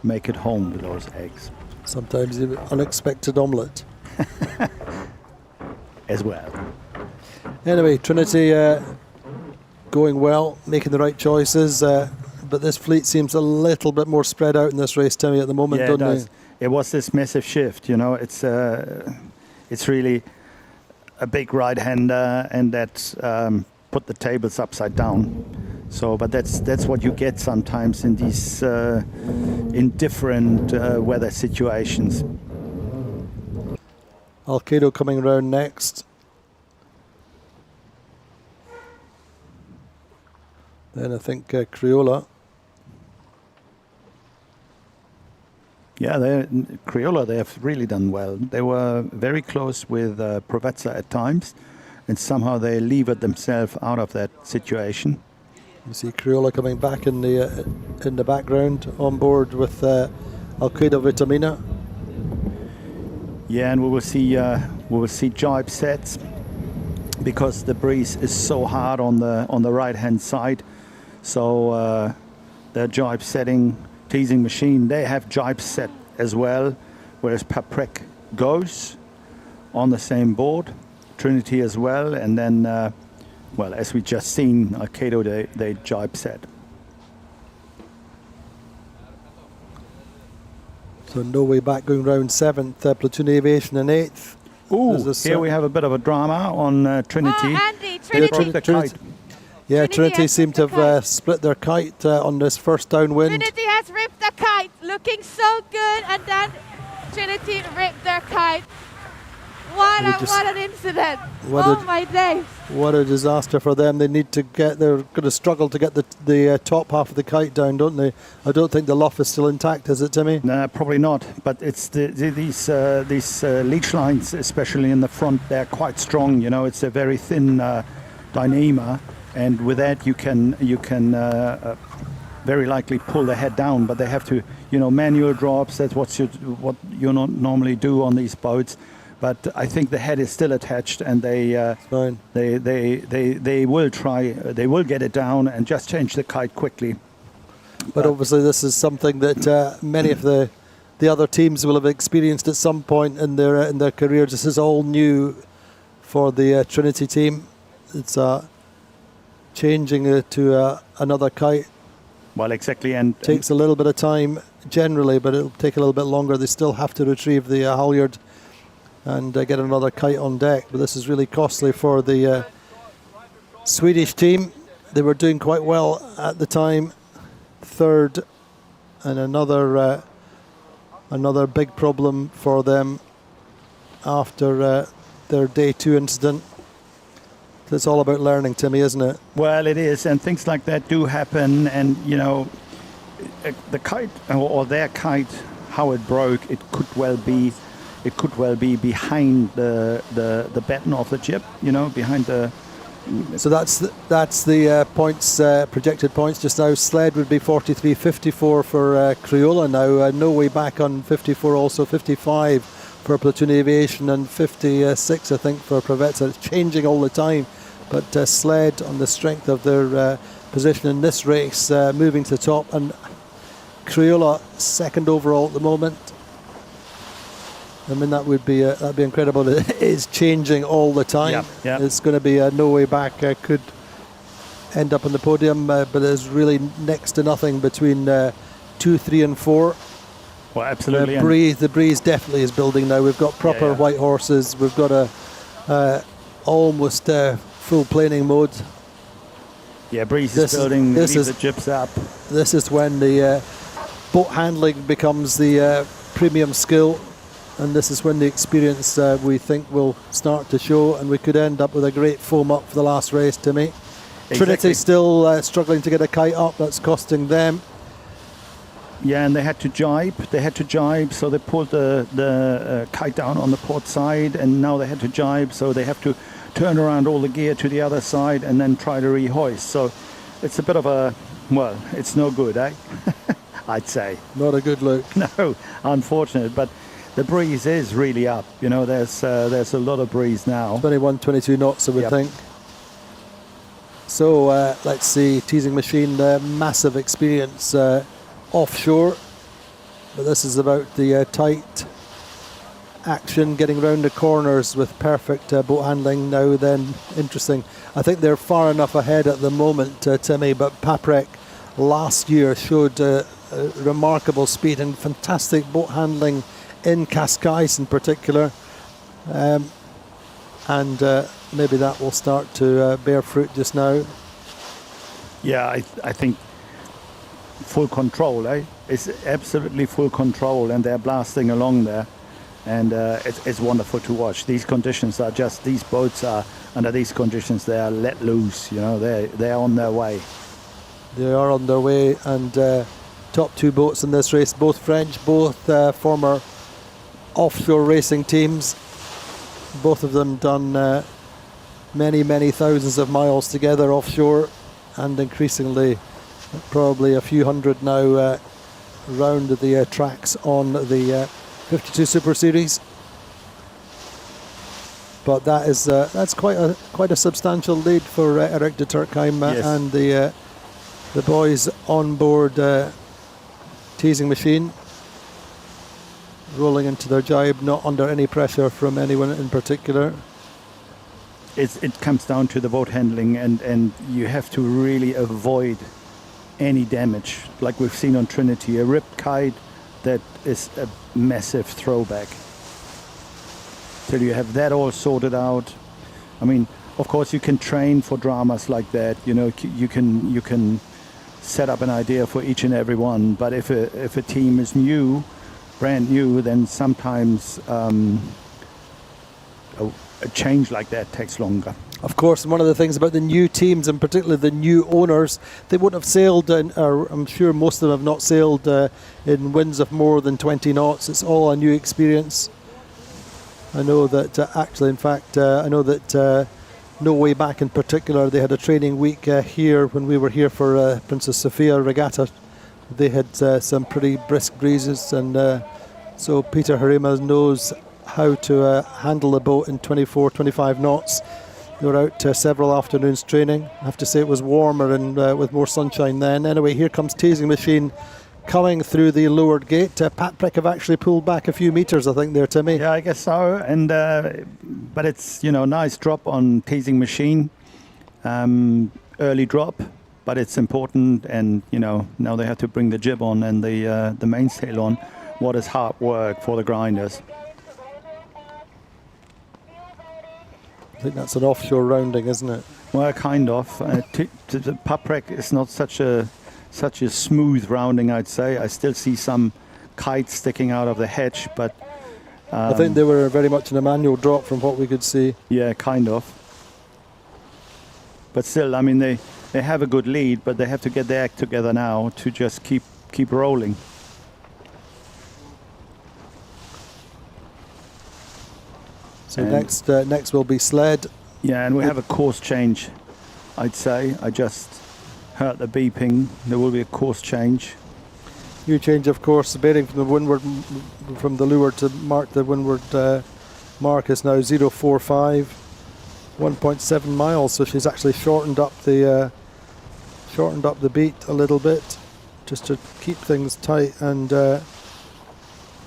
make it home with those eggs. Sometimes an unexpected omelette. As well. Anyway, Trinity going well, making the right choices, but this fleet seems a little bit more spread out in this race, Timmy, at the moment, Yeah, it doesn't does. It was this massive shift, it's really a big right-hander, and that put the tables upside down. So, but that's what you get sometimes in these in different weather situations. Alkedo coming round next. Then I think Crioula. Yeah, Crioula, they have really done well. They were very close with Provezza at times, and somehow they levered themselves out of that situation. You see Crioula coming back in the background on board with Alkedo Vitamina. Yeah, and we will see jibe sets because the breeze is so hard on the right hand side. So their jibe setting teasing machine, they have jibe set as well, whereas Paprec goes on the same board, Trinity as well, and then well, as we just seen, Alkedo they jibe set. So no way back, going round 7th, Platoon Aviation in 8th. Ooh, here we have a bit of a drama on Trinity. Oh, Andy, They Trinity. broke the kite. Yeah, Trinity Trinity has seem ripped to the have kite. split their kite on this first downwind. Trinity has ripped the kite, looking so good, and then Trinity ripped their kite. What an incident! My days! What a disaster for them. They're going to struggle to get the top half of the kite down, don't they? I don't think the luff is still intact, is it, Timmy? No, probably not. But it's these leech lines, especially in the front, they're quite strong. It's a very thin dynama, and with that you can very likely pull the head down. But they have to, manual drops. That's what you not normally do on these boats. But I think the head is still attached, and they will try. They will get it down and just change the kite quickly. But obviously, this is something that many of the other teams will have experienced at some point in their careers. This is all new for the Trinity team. It's changing to another kite. Well, exactly, and takes a little bit of time generally, but it'll take a little bit longer. They still have to retrieve the halyard and get another kite on deck. But this is really costly for the Swedish team. They were doing quite well at the time. 3rd, and another big problem for them after their day 2 incident. It's all about learning, Timmy, isn't it? Well, it is, and things like that do happen, and the kite or their kite, how it broke, it could well be behind the batten of the jib, behind the. So that's the points, projected points just now. Sled would be 43.54 for Crioula now. No way back on 54, also 55 for Platoon Aviation, and 56 I think for Provezza. It's changing all the time, but Sled, on the strength of their position in this race, moving to the top, and Crioula second overall at the moment. I mean, that'd be incredible. It is changing all the time. Yeah. It's going to be no way back. Could end up on the podium, but there's really next to nothing between 2, 3 and 4. Well, absolutely. The breeze definitely is building now. We've got proper white horses. We've got a almost full planing mode. Yeah, breeze is building. Leave the jibs up. This is when the boat handling becomes the premium skill. And this is when the experience we think will start to show, and we could end up with a great foam up for the last race, Timmy. Exactly. Trinity still struggling to get a kite up. That's costing them. Yeah, and they had to jibe. So they pulled the kite down on the port side, and now they had to jibe. So they have to turn around all the gear to the other side and then try to rehoist. So it's a bit of it's no good, eh? I'd say. Not a good look. No, unfortunate, but the breeze is really up. There's a lot of breeze now. 21, 22 knots, I would think. So let's see, Teasing Machine, massive experience offshore, but this is about the tight action, getting round the corners with perfect boat handling now. Then interesting. I think they're far enough ahead at the moment, Timmy, but Paprec last year showed remarkable speed and fantastic boat handling in Cascais in particular, and maybe that will start to bear fruit just now. Yeah, I think full control, eh? It's absolutely full control, and they're blasting along there, and it's wonderful to watch. These conditions are these boats are, under these conditions, they are let loose, they're on their way. They are on their way, and top two boats in this race, both French, both former offshore racing teams, both of them done many thousands of miles together offshore, and increasingly probably a few hundred now round the tracks on the 52 Super Series. But that's quite a substantial lead for Eric de Turckheim and the boys on board Teasing Machine, rolling into their jibe, not under any pressure from anyone in particular. It comes down to the boat handling, and you have to really avoid any damage, like we've seen on Trinity. A ripped kite, that is a massive throwback. Till you have that all sorted out. I mean, of course, you can train for dramas like that. You can set up an idea for each and every one. But if a team is brand new, then sometimes a change like that takes longer. Of course, one of the things about the new teams, and particularly the new owners, they wouldn't have sailed, or I'm sure most of them have not sailed in winds of more than 20 knots. It's all a new experience. I know that No Way Back in particular, they had a training week here when we were here for Princess Sophia Regatta. They had some pretty brisk breezes, and so Peter Harima knows how to handle the boat in 24, 25 knots. They were out several afternoons training. I have to say it was warmer and with more sunshine then. Anyway, here comes Teasing Machine coming through the lowered gate. Patrick have actually pulled back a few metres, I think, there, Timmy. Yeah, I guess so. And but it's nice drop on Teasing Machine, early drop, but it's important. And now they have to bring the jib on and the mainsail on. What is hard work for the grinders. I think that's an offshore rounding, isn't it? Well, kind of. The Paprec is not such a smooth rounding, I'd say. I still see some kites sticking out of the hedge, but I think they were very much in a manual drop from what we could see. Yeah, kind of. But still, I mean, they have a good lead, but they have to get their act together now to just keep keep rolling. So And- next will be sled. Yeah, and we have a course change, I'd say. I just heard the beeping. There will be a course change. New change of course, the bearing from the windward, from the leeward to mark the windward mark is now 045, 1.7 miles. So she's actually shortened up the beat a little bit, just to keep things tight, and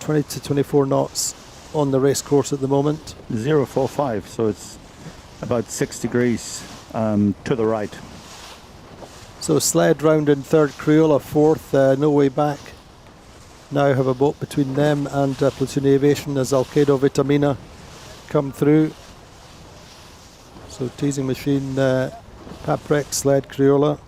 20 to 24 knots on the race course at the moment. 045, so it's about 6 degrees to the right. So sled round in third, Crioula fourth, no way back. Now have a boat between them and Platoon Aviation as Alkedo, Vitamina come through. So Teasing Machine, Paprec, sled, Crioula.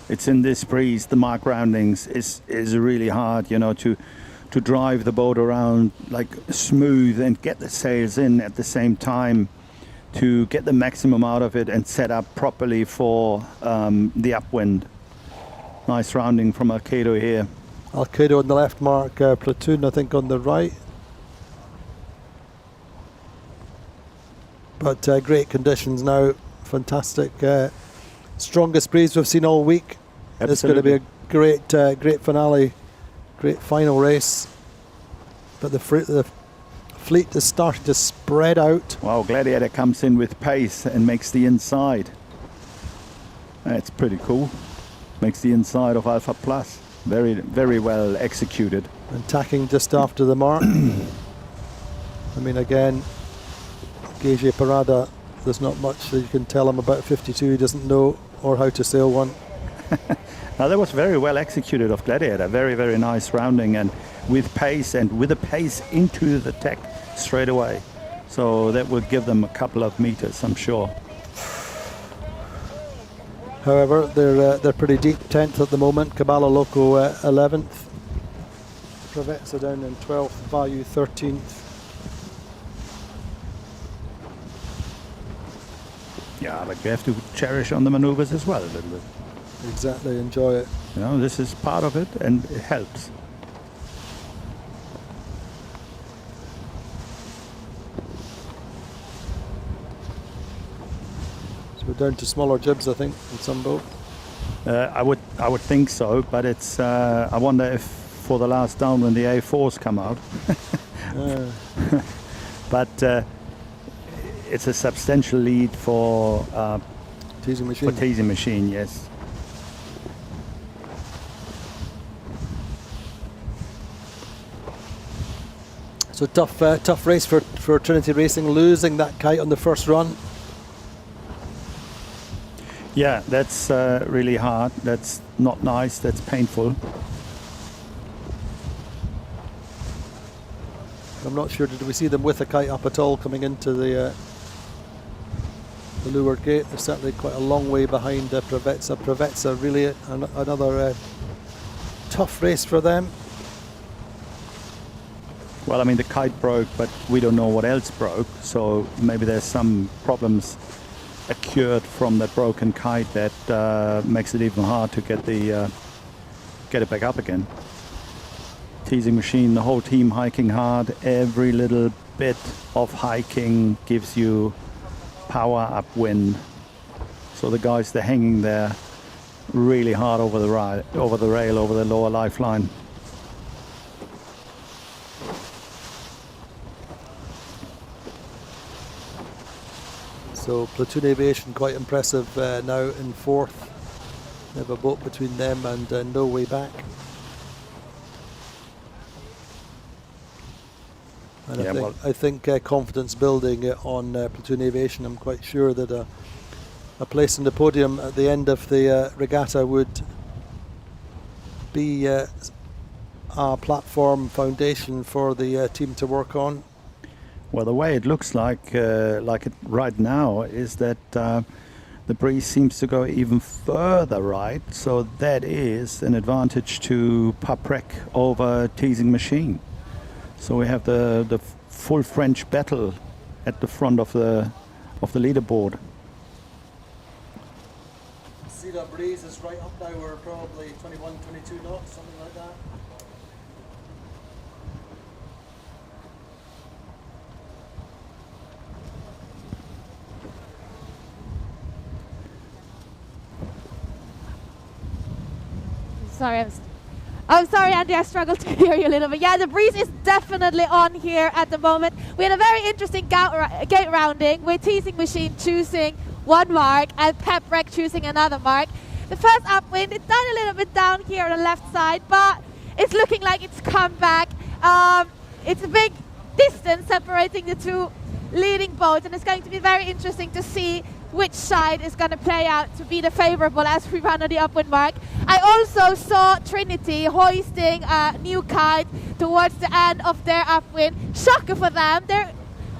It's in this breeze, the mark roundings is really hard, you know, to drive the boat around like smooth and get the sails in at the same time to get the maximum out of it and set up properly for the upwind. Nice rounding from Alkedo here. Alkedo on the left mark, Platoon I think on the right. But great conditions now, fantastic. Strongest breeze we've seen all week. It's going to be a great finale, great final race. But the fleet is starting to spread out. Wow, Gladiator comes in with pace and makes the inside. That's pretty cool. Makes the inside of Alpha Plus. Very, very well executed. And tacking just after the mark. I mean, again, Gage Parada, there's not much that you can tell him about 52 he doesn't know, or how to sail one. Now that was very well executed of Gladiator. Very, very nice rounding, and with pace, and with a pace into the deck straight away. So that will give them a couple of meters, I'm sure. However, they're pretty deep. 10th at the moment. Caballo Loco 11th. Provezza down in 12th. Vayu 13th. Yeah, but you have to cherish on the maneuvers as well a little bit. Exactly, enjoy it. You know, this is part of it, and it helps. So we're down to smaller jibs, I think, in some boat. I would think so, but it's. I wonder if for the last downwind the A4s come out. But it's a substantial lead for Teasing Machine. For Teasing Machine, yes. So tough race for Trinity Racing, losing that kite on the first run. Yeah, that's really hard. That's not nice. That's painful. I'm not sure, did we see them with a kite up at all coming into the leeward gate? They're certainly quite a long way behind Provezza. Provezza really another tough race for them. Well, I mean, the kite broke, but we don't know what else broke. So maybe there's some problems occurred from that broken kite that makes it even hard to get it back up again. Teasing Machine, the whole team hiking hard. Every little bit of hiking gives you power upwind. So the guys, they're hanging there really hard over the rail, over the lower lifeline. So Platoon Aviation quite impressive now in fourth. They have a boat between them and no way back. And Yeah, I think confidence building on Platoon Aviation. I'm quite sure that a place in the podium at the end of the regatta would be a platform foundation for the team to work on. Well, the way it looks like it right now is that the breeze seems to go even further right, so that is an advantage to Paprec over Teasing Machine. So we have the full French battle at the front of the leaderboard. that breeze is right up now. We're probably 21, 22 knots, something like that. Sorry, I'm sorry, Andrea, I struggled to hear you a little bit. Yeah, the breeze is definitely on here at the moment. We had a very interesting gate rounding with Teasing Machine choosing one mark and Pep Rec choosing another mark. The first upwind, it's done a little bit down here on the left side, but it's looking like it's come back. It's a big distance separating the two leading boats, and it's going to be very interesting to see which side is going to play out to be the favorable as we run on the upwind mark. I also saw Trinity hoisting a new kite towards the end of their upwind. Shocker for them. They're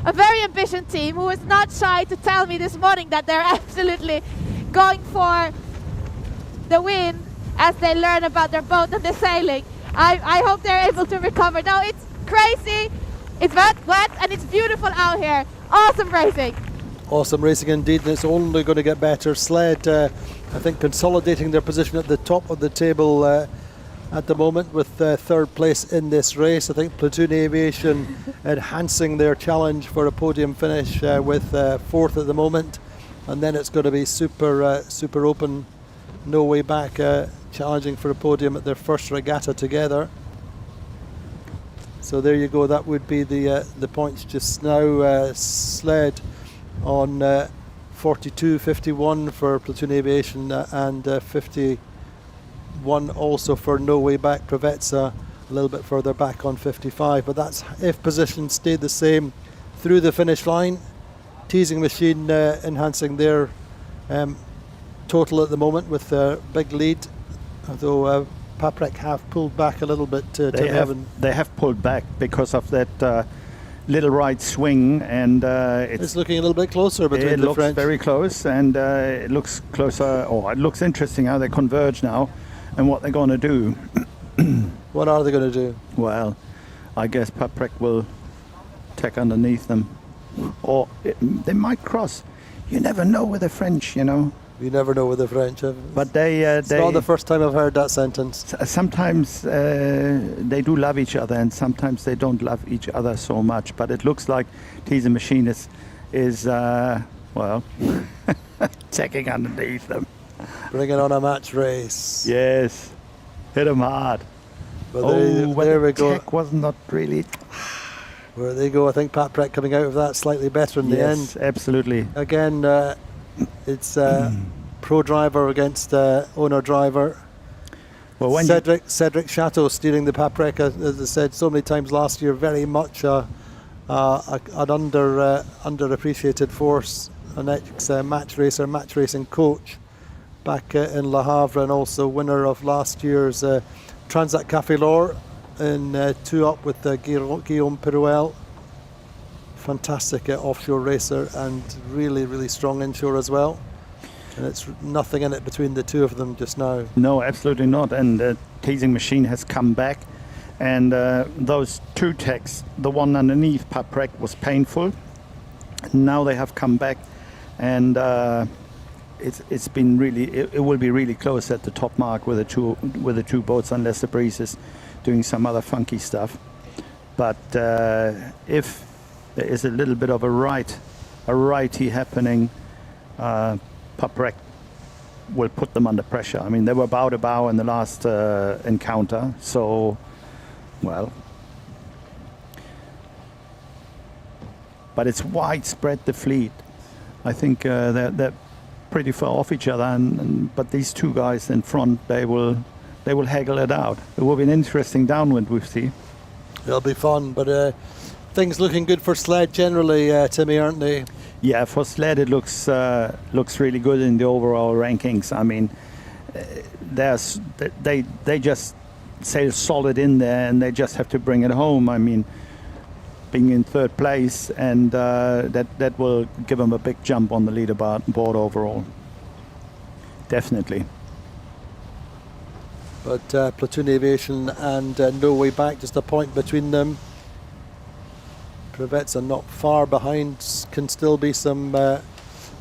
a very ambitious team who is not shy to tell me this morning that they're absolutely going for the win as they learn about their boat and the sailing. I hope they're able to recover. No, it's crazy. It's wet, and it's beautiful out here. Awesome racing. Awesome racing indeed, and it's only going to get better. Sled, I think, consolidating their position at the top of the table at the moment with third place in this race. I think Platoon Aviation enhancing their challenge for a podium finish with fourth at the moment, and then it's going to be super open, no way back, challenging for a podium at their first regatta together. So there you go. That would be the points just now. Sled on 42.51 for Platoon Aviation and 51 also for No Way Back Provezza, a little bit further back on 55. But that's if positions stayed the same through the finish line. Teasing Machine enhancing their total at the moment with a big lead, although Paprec have pulled back a little bit. They have pulled back because of that little right swing, and it's looking a little bit closer between the French. It looks very close, and it looks closer. It looks interesting how they converge now and what they're going to do. What are they going to do? Well, I guess Paprec will tack underneath them, or they might cross. You never know with the French, you know. You never know with the French. But it's not the first time I've heard that sentence. Sometimes they do love each other, and sometimes they don't love each other so much. But it looks like Teasing Machine is checking underneath them. Bringing on a match race. Yes, hit them hard. But there we go. Was not really. Where they go. I think Pat Prec coming out of that slightly better in the end. Yes, absolutely. Again, it's pro driver against owner driver. Well, when Cedric Chateau steering the Paprec, as I said so many times last year, very much an underappreciated force, an ex-match racing coach back in Le Havre, and also winner of last year's Transat Café L'Or in 2 up with Guillaume Peruel. Fantastic offshore racer and really, really strong inshore as well. And it's nothing in it between the two of them just now. No, absolutely not. And Teasing Machine has come back. And those two tacks, the one underneath Paprec was painful. Now they have come back, and it's been really. It will be really close at the top mark with the two boats, unless the breeze is doing some other funky stuff. But if there is a little bit of a righty happening, Paprec will put them under pressure. I mean, they were bow to bow in the last encounter, so, well. But it's widespread, the fleet. I think they're pretty far off each other, but these two guys in front, they will haggle it out. It will be an interesting downwind, we see. It'll be fun, but things looking good for Sled generally, Timmy, aren't they? Yeah, for Sled it looks really good in the overall rankings. I mean, they just sail solid in there, and they just have to bring it home. I mean, being in third place, and that will give them a big jump on the leaderboard overall. Definitely. But Platoon Aviation and No Way Back, just a point between them. Provezza not far behind, can still be some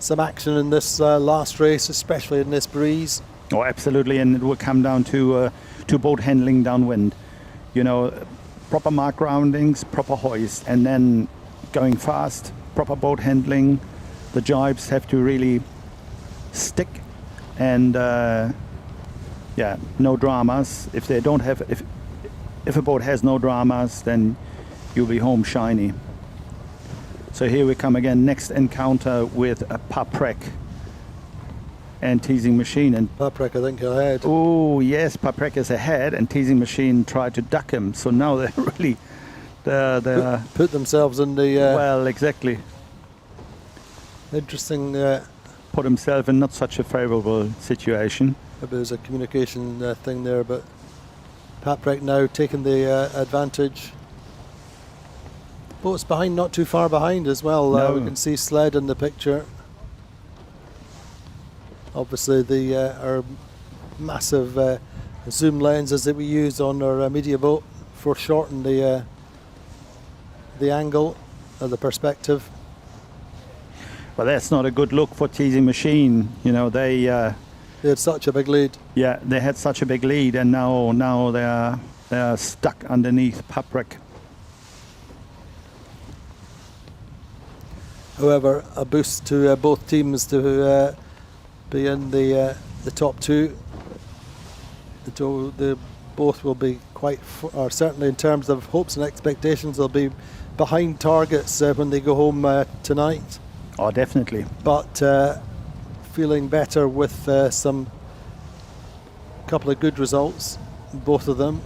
some action in this last race, especially in this breeze. Oh, absolutely, and it will come down to boat handling downwind. You know, proper mark roundings, proper hoist, and then going fast, proper boat handling. The jibes have to really stick, and yeah, no dramas. If they don't have, if a boat has no dramas, then you'll be home shiny. So here we come again, next encounter with a Paprec and Teasing Machine. And Paprec, I think, ahead. oh yes, Paprec is ahead, and Teasing Machine tried to duck him. So now they're really, they're Put themselves in the well, exactly. interesting. Put himself in not such a favourable situation. Maybe there's a communication thing there, but Paprec now taking the advantage. Boat's behind, not too far behind as well. No. We can see Sled in the picture. Obviously, our massive zoom lenses that we use on our media boat foreshorten the angle of the perspective. But that's not a good look for Teasing Machine. You know, they had such a big lead. Yeah, they had such a big lead, and now they are stuck underneath Paprec. However, a boost to both teams to be in the top two. The both will be quite, or certainly in terms of hopes and expectations, they'll be behind targets when they go home tonight. Oh, definitely. But feeling better with some couple of good results, both of them.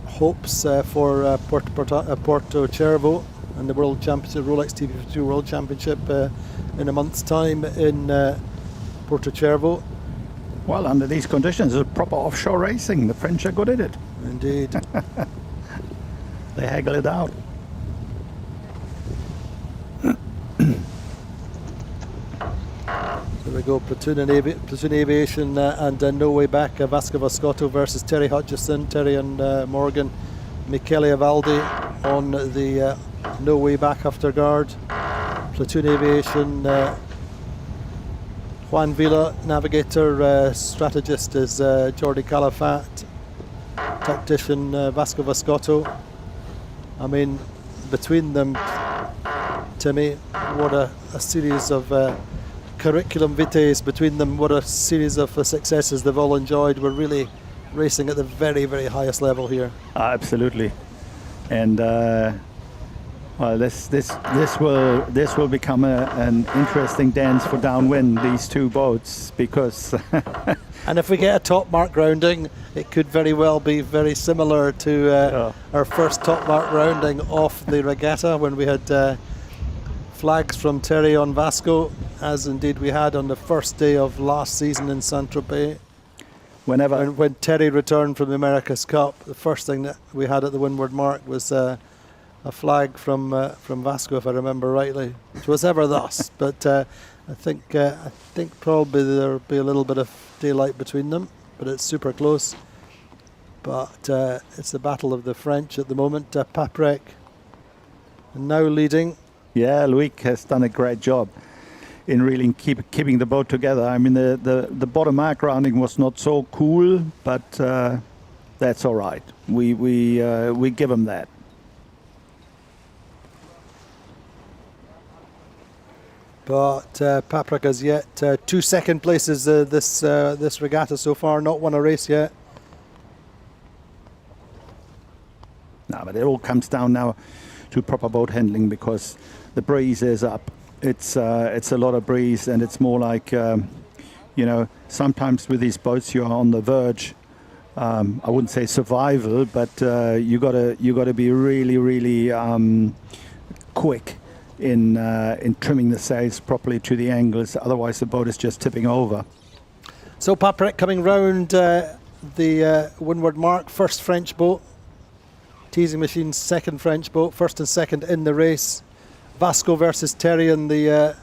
Hopes for Puerto Cervo and the World Championship, Rolex TV2 World Championship in a month's time in Puerto Cervo. Well, under these conditions, it's proper offshore racing. The French are good at it. Indeed. They haggle it out. There we go, Platoon Aviation and No Way Back, Vasco Vascotto versus Terry Hutchison, Terry and Morgan, Michele Avaldi on the No Way Back after guard. Platoon Aviation, Juan Villa, navigator, strategist is Jordi Calafat, tactician Vasco Vascotto. I mean, between them, Timmy, what a series of curriculum vitae between them, what a series of successes they've all enjoyed. We're really racing at the very, very highest level here. Absolutely, and well, this will become an interesting dance for downwind, these two boats, because and if we get a top mark rounding, it could very well be very similar to our first top mark rounding off the Regatta when we had flags from Terry on Vasco, as indeed we had on the first day of last season in Saint-Tropez. When Terry returned from the America's Cup, the first thing that we had at the windward mark was a flag from Vasco, if I remember rightly, which was ever thus. But I think probably there'll be a little bit of daylight between them, but it's super close. But it's the battle of the French at the moment. Paprec now leading. Yeah, Loic has done a great job in really keeping the boat together. I mean, the bottom mark rounding was not so cool, but that's all right. We give him that. But Paprec has yet 2 second places this regatta so far, not won a race yet. No, but it all comes down now to proper boat handling, because the breeze is up. It's a lot of breeze, and it's more like you know, sometimes with these boats you are on the verge. I wouldn't say survival, but you gotta be really quick in trimming the sails properly to the angles. Otherwise, the boat is just tipping over. So Paprec coming round the windward mark, first French boat. Teasing Machine's second French boat, first and second in the race. Vasco versus Terry in the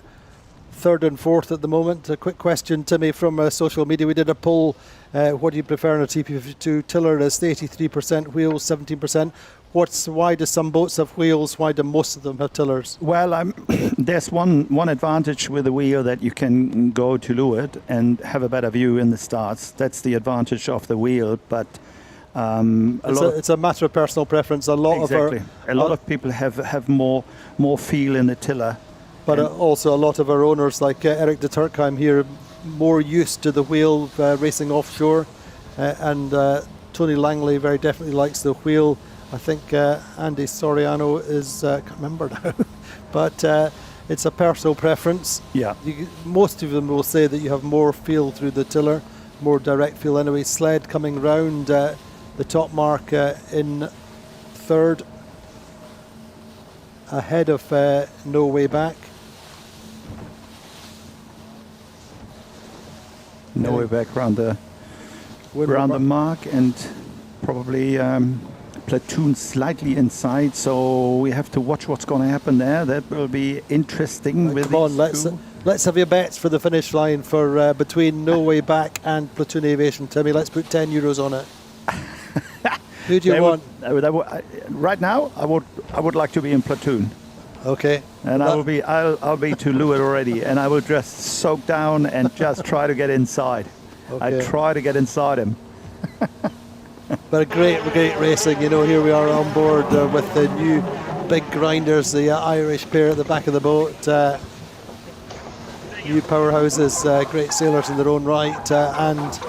third and fourth at the moment. A quick question, Timmy, from social media. We did a poll. What do you prefer in a TP52 tiller? Is 83% wheels, 17%. Why do some boats have wheels? Why do most of them have tillers? Well, there's one advantage with the wheel, that you can go to leeward and have a better view in the starts. That's the advantage of the wheel, but it's a matter of personal preference. A lot of people have more feel in the tiller. But also a lot of our owners, like Eric de Turkheim here, more used to the wheel racing offshore, and Tony Langley very definitely likes the wheel. I think Andy Soriano is, I can't remember now, but it's a personal preference. Yeah. Most of them will say that you have more feel through the tiller, more direct feel anyway. Sled coming round the top mark in third, ahead of No Way Back. No Way Back round the mark, and probably Platoon slightly inside, so we have to watch what's going to happen there. That will be interesting. Come on, let's have your bets for the finish line for between No Way Back and Platoon Aviation. Timmy, let's put €10 on it. Who do you want? Right now, I would like to be in Platoon. Okay. And I'll be to leeward already, and I will just soak down and just try to get inside. Okay. I try to get inside him. But great racing. You know, here we are on board with the new big grinders, the Irish pair at the back of the boat. New powerhouses, great sailors in their own right. And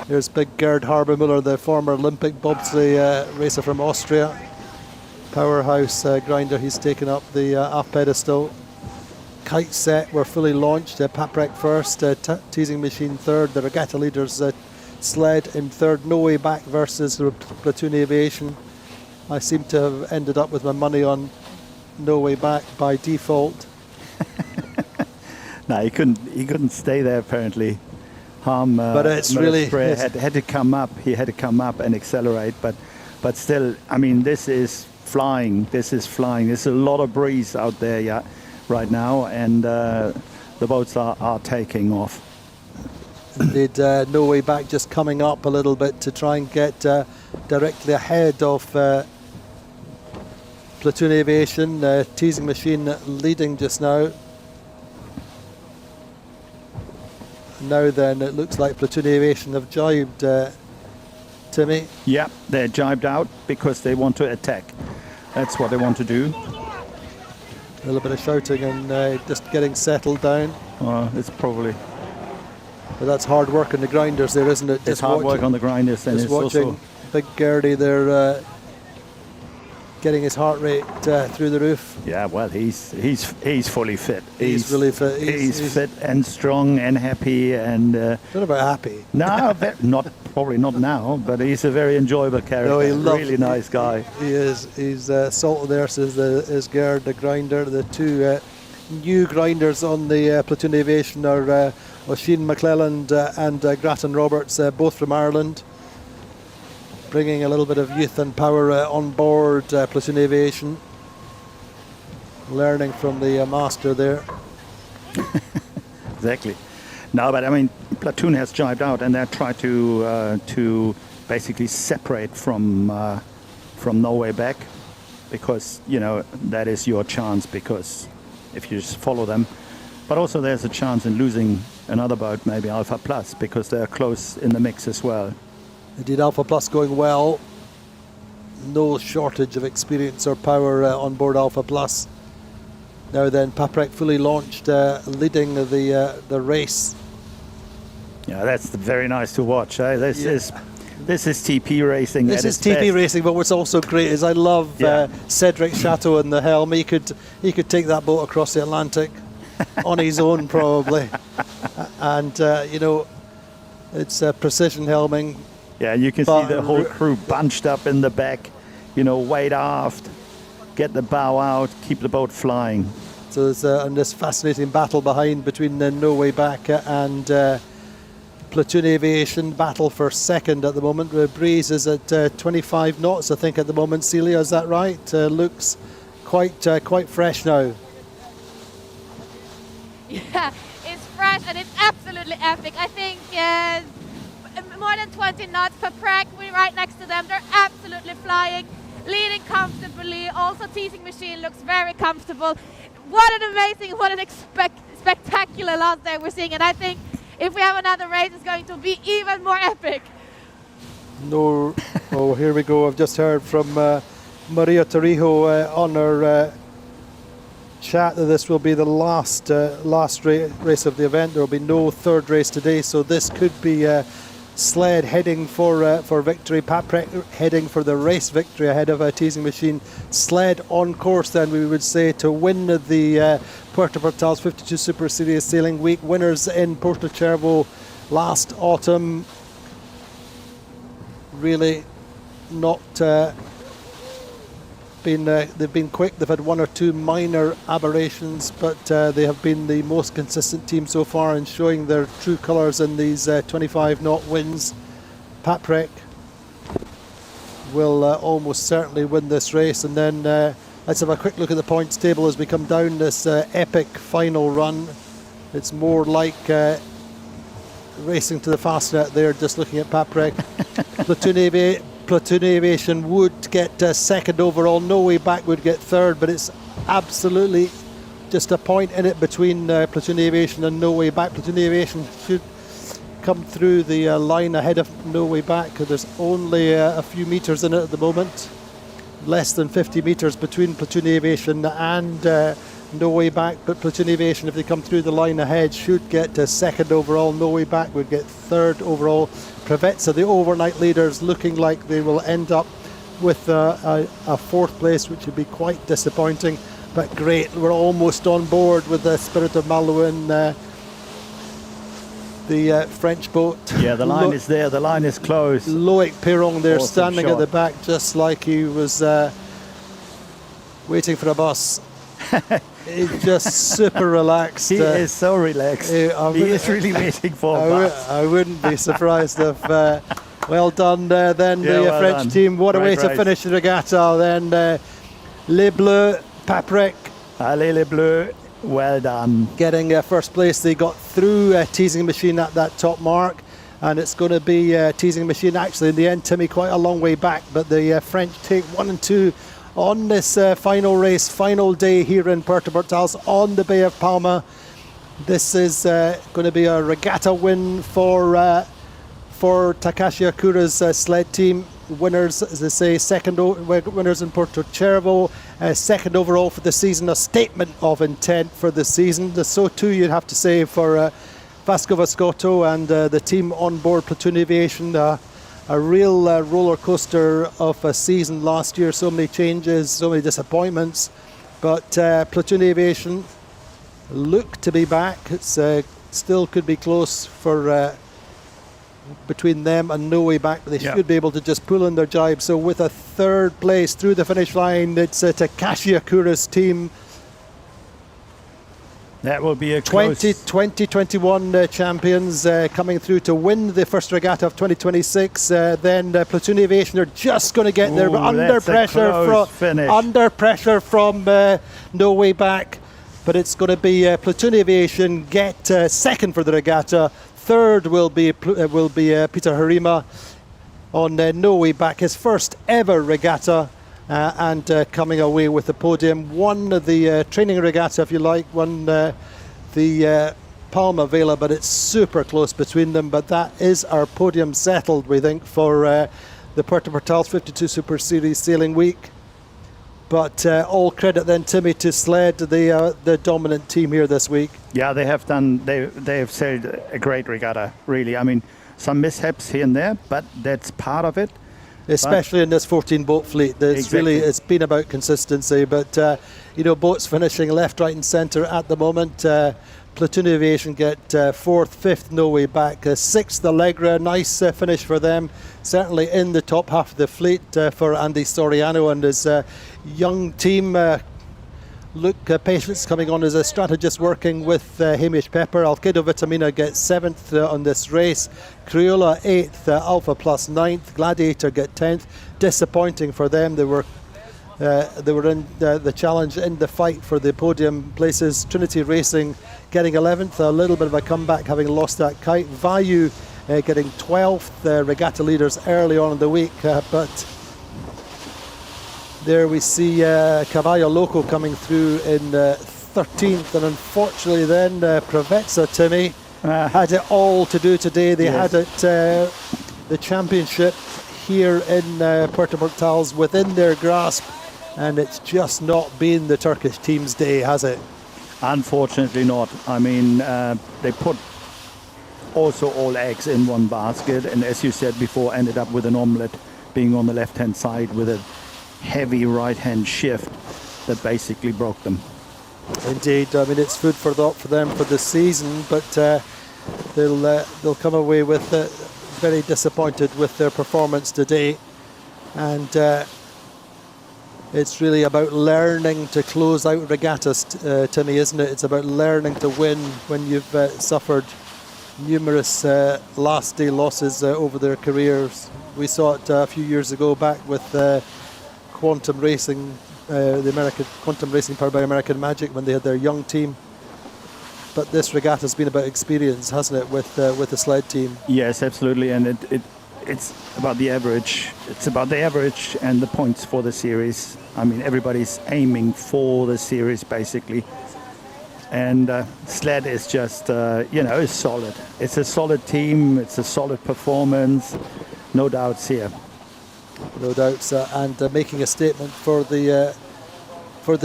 there's big Gerd Habermüller, the former Olympic bobsleigh racer from Austria. Powerhouse grinder, he's taken up the aft pedestal. Kite set were fully launched. Paprec first, Teasing Machine third, the Regatta leaders Sled in third. No Way Back versus Platoon Aviation. I seem to have ended up with my money on No Way Back by default. No, he couldn't stay there apparently. But it's really had to come up. He had to come up and accelerate. But still, I mean, this is flying. This is flying. There's a lot of breeze out there, right now, and the boats are taking off. Indeed, No Way Back just coming up a little bit to try and get directly ahead of Platoon Aviation. Teasing Machine leading just now. Now then, it looks like Platoon Aviation have jibed, Timmy. Yeah, they're jibed out because they want to attack. That's what they want to do. A little bit of shouting and just getting settled down. It's probably... But that's hard work on the grinders there, isn't it? It's hard work on the grinders. And just it's watching also Big Gerdy there getting his heart rate through the roof. Yeah, well, he's fully fit. He's really fit. He's fit and strong and happy and... Not about happy. No, probably not now, but he's a very enjoyable character. No, really nice guy. He is. He's salted there, says Gerd, the grinder. The two new grinders on the Platoon Aviation are Oisin McClelland and Grattan Roberts, both from Ireland, bringing a little bit of youth and power on board Platoon Aviation, learning from the master there. Exactly. No, but I mean, Platoon has jibed out, and they try to basically separate from No Way Back, because that is your chance, because if you just follow them. But also there's a chance in losing another boat, maybe Alpha Plus, because they're close in the mix as well. Indeed, Alpha Plus going well. No shortage of experience or power on board Alpha Plus. Now then, Paprec fully launched, leading the race. Yeah, that's very nice to watch. This is TP racing. This is TP racing, but what's also great is I love Cedric Chateau in the helm. He could take that boat across the Atlantic on his own probably, and it's precision helming. Yeah, you can see the whole crew bunched up in the back, wait aft, get the bow out, keep the boat flying. So there's this fascinating battle behind between No Way Back and Platoon Aviation. Battle for second at the moment. The breeze is at 25 knots, I think, at the moment. Celia, is that right? Looks quite fresh now. Yeah, it's fresh and it's absolutely epic. I think more than 20 knots per preg. We're right next to them. They're absolutely flying, leading comfortably. Also, Teasing machine looks very comfortable. What an amazing, what an spectacular last day we're seeing. And I think if we have another race, it's going to be even more epic. No, oh, here we go. I've just heard from Maria Torrijo on her chat that this will be the last race of the event. There will be no third race today, so this could be Sled heading for victory, Paprec heading for the race victory ahead of a Teasing machine. Sled on course then, we would say, to win the Puerto Portals 52 Super Series Sailing Week. Winners in Porto Cervo last autumn. Really not they've been quick. They've had one or two minor aberrations, but they have been the most consistent team so far in showing their true colours in these 25 knot wins. Paprec will almost certainly win this race, and then let's have a quick look at the points table as we come down this epic final run. It's more like racing to the fastnet there, just looking at Paprec. Platoon Aviation would get second overall. No Way Back would get third, but it's absolutely just a point in it between Platoon Aviation and No Way Back. Platoon Aviation should come through the line ahead of No Way Back. There's only a few metres in it at the moment. Less than 50 metres between Platoon Aviation and No Way Back, but Platoon Aviation, if they come through the line ahead, should get second overall. No Way Back would get third overall. Preveza, the overnight leaders, looking like they will end up with a fourth place, which would be quite disappointing, but great. We're almost on board with the Spirit of Malouin, the French boat. Yeah, the line is there, the line is closed. Loic Perron there, Awesome standing shot. at the back, just like he was waiting for a bus. He's just super relaxed. He is so relaxed. He is really waiting for a bus. I wouldn't be surprised if. Well done then, Yeah, the well French done. team. What a way Great to race. finish the regatta. Then Les Bleus, Paprec Allez les Bleus, well done. getting first place. They got through Teasing Machine at that top mark, and it's going to be Teasing Machine actually in the end, Timmy, quite a long way back, but the French take 1 and 2 on this final race, final day here in Puerto Portals on the Bay of Palma. This is going to be a regatta win for Takashi Akura's sled team. Winners, as I say, winners in Porto Cervo, second overall for the season, a statement of intent for the season. So too, you'd have to say, for Vasco Vascotto and the team on board Platoon Aviation. A real roller coaster of a season last year. So many changes, so many disappointments. But Platoon Aviation look to be back. It's still could be close for between them and No Way Back. They should be able to just pull in their jibe. So with a third place through the finish line, it's Takashi Akura's team. That will be a close. 2021 champions coming through to win the first regatta of 2026. Then Platoon Aviation are just going to get there, but under pressure from No Way Back. But it's going to be Platoon Aviation get second for the regatta. Third will be Peter Harima on No Way Back, his first ever regatta. And coming away with the podium. Won the training regatta, if you like, won the Palma Vela, but it's super close between them. But that is our podium settled, we think, for the Puerto Portals 52 Super Series Sailing Week. But all credit then, Timmy, to Sled, the dominant team here this week. Yeah, they have done. They have sailed a great regatta, really. I mean, some mishaps here and there, but that's part of it. Especially in this 14 boat fleet. It's been about consistency, but boats finishing left, right and centre at the moment. Platoon Aviation get fourth, fifth No Way Back, sixth Allegra, nice finish for them, certainly in the top half of the fleet for Andy Soriano and his young team. Luke Patience coming on as a strategist working with Hamish Pepper. Alkedo Vitamina gets 7th on this race. Crioula 8th, Alpha Plus 9th. Gladiator get 10th. Disappointing for them. They were They were in the challenge, in the fight for the podium places. Trinity Racing getting 11th, a little bit of a comeback having lost that kite. Vayu getting 12th, regatta leaders early on in the week, but there we see Caballo Loco coming through in 13th, and unfortunately then Provezza, Timmy, had it all to do today. They Yes. had it, the championship here in Puerto Portals within their grasp, and it's just not been the Turkish team's day, has it? Unfortunately not. I mean, they put also all eggs in one basket, and as you said before, ended up with an omelette being on the left-hand side with a heavy right-hand shift that basically broke them. Indeed, I mean it's food for thought for them for the season, but they'll come away with very disappointed with their performance today, and it's really about learning to close out regattas, Timmy, isn't it? It's about learning to win when you've suffered numerous last day losses over their careers. We saw it a few years ago back with Quantum Racing, the American Quantum Racing powered by American Magic, when they had their young team. But this regatta has been about experience, hasn't it, with the sled team? Yes, absolutely, and it's about the average. It's about the average and the points for the series. I mean, everybody's aiming for the series basically, and sled is just is solid. It's a solid team. It's a solid performance. No doubts here. No doubts, and making a statement for the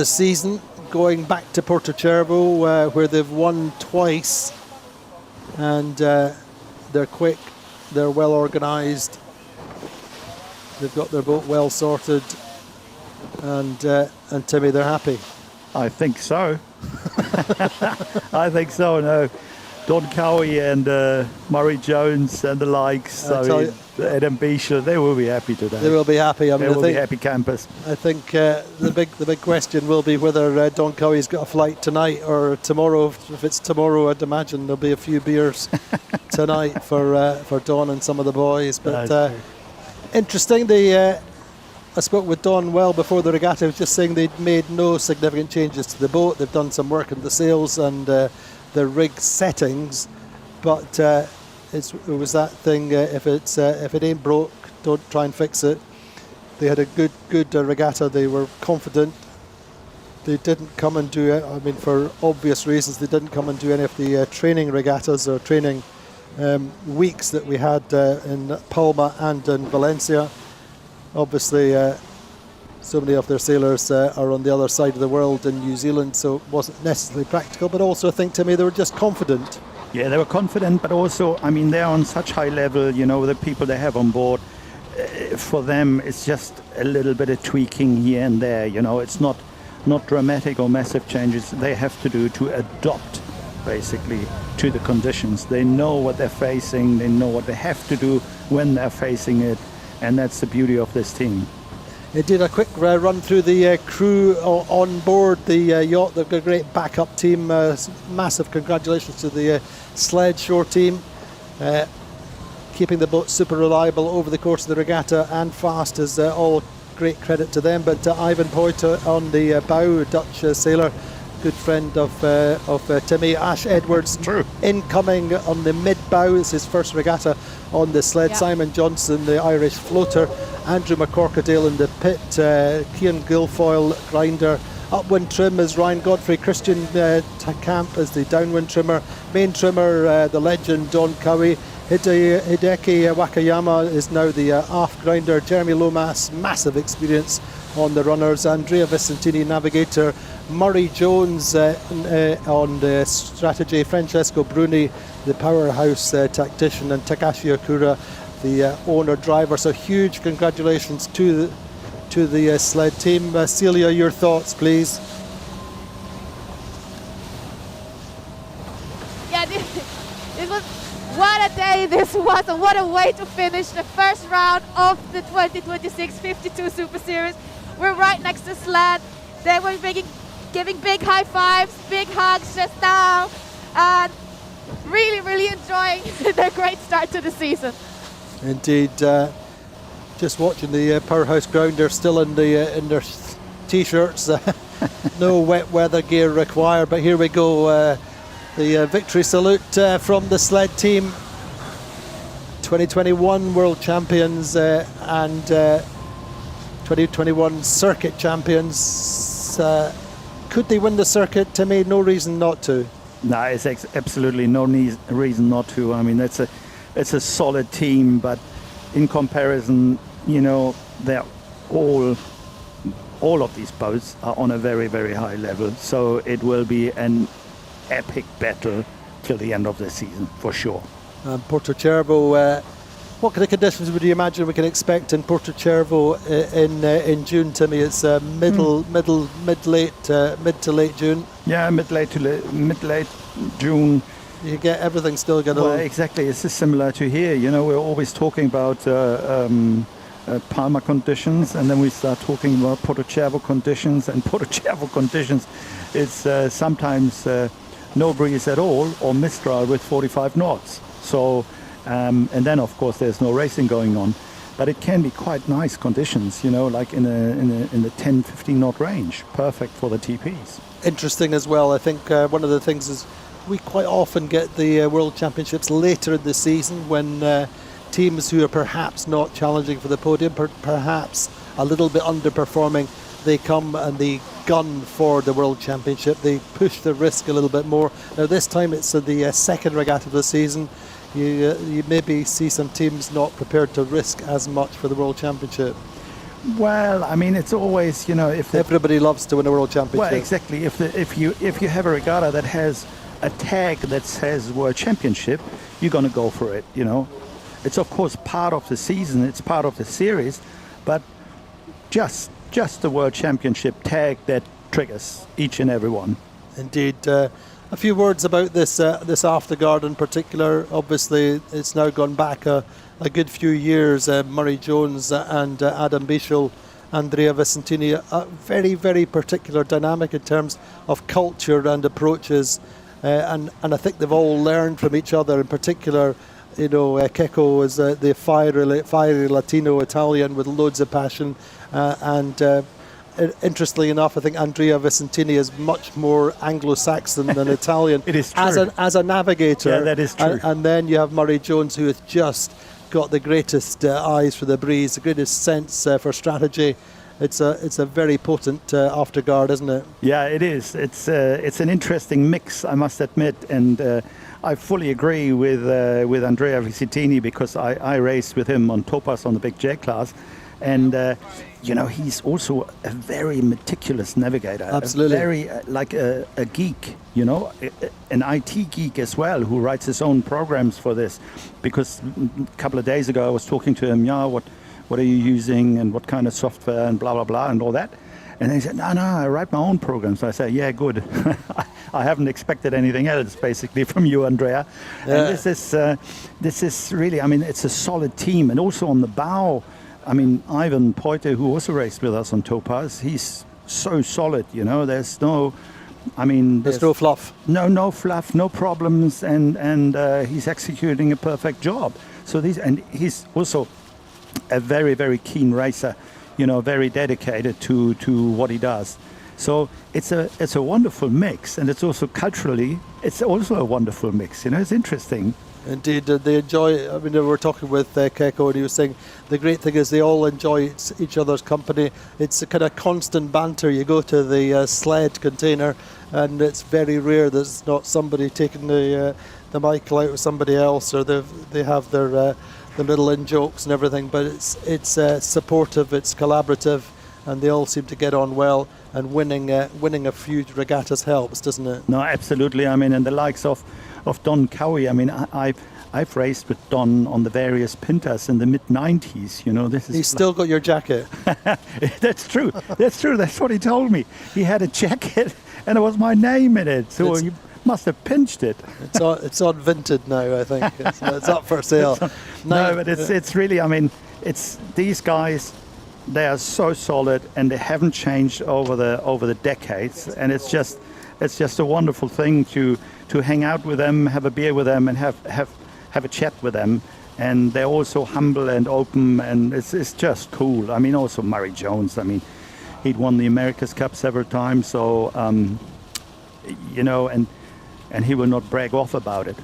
season, going back to Porto Cervo, where they've won twice, and they're quick, they're well organised, they've got their boat well sorted, and Timmy, they're happy. I think so. I think so. No, Don Cowie and Murray Jones and the likes. Adam Beecher, they will be happy today. They will be happy. I mean, they will be happy campers. I think the big question will be whether Don Cowie's got a flight tonight or tomorrow. If it's tomorrow, I'd imagine there'll be a few beers tonight for Don and some of the boys. But interesting. I spoke with Don well before the regatta. He was just saying they'd made no significant changes to the boat. They've done some work in the sails and the rig settings, but it was that thing. If it ain't broke, don't try and fix it. They had a good regatta. They were confident. They didn't come and do it. I mean, for obvious reasons, they didn't come and do any of the training regattas or training weeks that we had in Palma and in Valencia. Obviously, so many of their sailors are on the other side of the world in New Zealand, so it wasn't necessarily practical. But also, I think, Timmy, they were just confident. Yeah, they were confident, but also, I mean, they're on such high level, the people they have on board. For them, it's just a little bit of tweaking here and there, It's not dramatic or massive changes they have to do to adopt, basically, to the conditions. They know what they're facing, they know what they have to do when they're facing it, and that's the beauty of this team. They did a quick run through the crew on board the yacht. They've got a great backup team. Massive congratulations to the sled shore team. Keeping the boat super reliable over the course of the regatta and fast is all great credit to them. But Ivan Puerto on the bow, Dutch sailor, good friend of Timmy. Ash Edwards, True. Incoming on the mid bow. It's his first regatta on the sled. Yeah. Simon Johnson, the Irish floater. Andrew McCorkadale in the pit. Cian Guilfoyle, grinder. Upwind trim is Ryan Godfrey. Christian Camp is the downwind trimmer. Main trimmer, the legend Don Cowie. Hideki Wakayama is now the aft grinder. Jeremy Lomas, massive experience on the runners. Andrea Vicentini, navigator. Murray Jones on the strategy. Francesco Bruni, the powerhouse tactician, and Takashi Okura, the owner driver. So huge congratulations to the sled team. Celia, your thoughts, please. Yeah, this was what a day this was, and what a way to finish the first round of the 2026 52 Super Series. We're right next to sled. They were giving big high fives, big hugs just now, and really enjoying their great start to the season. Indeed, just watching the powerhouse grounder still in their t-shirts. No wet weather gear required, but here we go. The victory salute from the sled team. 2021 world champions and 2021 circuit champions. Could they win the circuit? To me, no reason not to. No, it's absolutely no reason not to. I mean, it's a solid team, but in comparison, you know, they're all of these boats are on a very, very high level. So it will be an epic battle till the end of the season, for sure. Porto Cervo, what kind of conditions would you imagine we can expect in Porto Cervo in June, Timmy? It's mid to late June. Yeah, mid late June. You get everything still going Well, on. exactly. It's just similar to here. You know, we're always talking about Palma conditions, and then we start talking about Porto Cervo conditions. And Porto Cervo conditions, it's sometimes no breeze at all, or Mistral with 45 knots. So, and then of course there's no racing going on, but it can be quite nice conditions. You know, like in the 10-15 knot range, perfect for the TPs. Interesting as well. I think one of the things is we quite often get the World Championships later in the season when teams who are perhaps not challenging for the podium, perhaps a little bit underperforming, they come and they gun for the World Championship. They push the risk a little bit more. Now this time it's the second regatta of the season. You maybe see some teams not prepared to risk as much for the World Championship. Well, I mean, it's always, you know, if Everybody loves to win a World Championship. well, exactly. If you have a regatta that has a tag that says World Championship, you're going to go for it. You know, it's of course part of the season, it's part of the series, but just the World Championship tag that triggers each and every one. Indeed. A few words about this afterguard in particular. Obviously, it's now gone back a good few years. Murray Jones and Adam Bischel, Andrea Vicentini, a very, very particular dynamic in terms of culture and approaches. And I think they've all learned from each other. In particular, you know, Keko is the fiery Latino Italian with loads of passion. Interestingly enough, I think Andrea Vicentini is much more Anglo-Saxon than Italian. It is true. As a navigator. Yeah, that is true. And then you have Murray Jones, who has just got the greatest eyes for the breeze, the greatest sense for strategy. It's a very potent afterguard, isn't it? Yeah, it is. It's an interesting mix, I must admit, and I fully agree with Andrea Vicentini because I raced with him on Topaz on the big J class, and you know, he's also a very meticulous navigator. Absolutely. Very like a geek, you know, an IT geek as well, who writes his own programs for this. Because a couple of days ago I was talking to him, what are you using and what kind of software and blah, blah, blah and all that. And he said, no, I write my own programs. I said, yeah, good. I haven't expected anything else, basically, from you, Andrea. Yeah. And this is really, I mean, it's a solid team. And also on the bow, I mean, Ivan Puerto, who also raced with us on Topaz, he's so solid, you know. There's no fluff. No fluff, no problems, and he's executing a perfect job. So he's also a very, very keen racer, you know, very dedicated to what he does. So it's a wonderful mix, and it's also culturally, it's also a wonderful mix. You know, it's interesting. Indeed, they enjoy. I mean, we were talking with Keko, and he was saying the great thing is they all enjoy each other's company. It's a kind of constant banter. You go to the sled container, and it's very rare there's not somebody taking the mic out with somebody else, or they have their little in jokes and everything. But it's supportive, it's collaborative, and they all seem to get on well. And winning a few regattas helps, doesn't it? No, absolutely. I mean, and the likes of Don Cowie. I mean, I've raced with Don on the various Pintas in the mid-90s. You know, He's still got your jacket. That's true. That's true. That's what he told me. He had a jacket, and it was my name in it. So you must have pinched it. It's on Vinted now, I think. It's up for sale. No, but it's really. I mean, it's these guys. They are so solid, and they haven't changed over the decades. And it's just a wonderful thing to hang out with them, have a beer with them, and have a chat with them. And they're also humble and open, and it's just cool. I mean, also Murray Jones. I mean, He'd won the America's Cup several times, so you know, and he will not brag off about it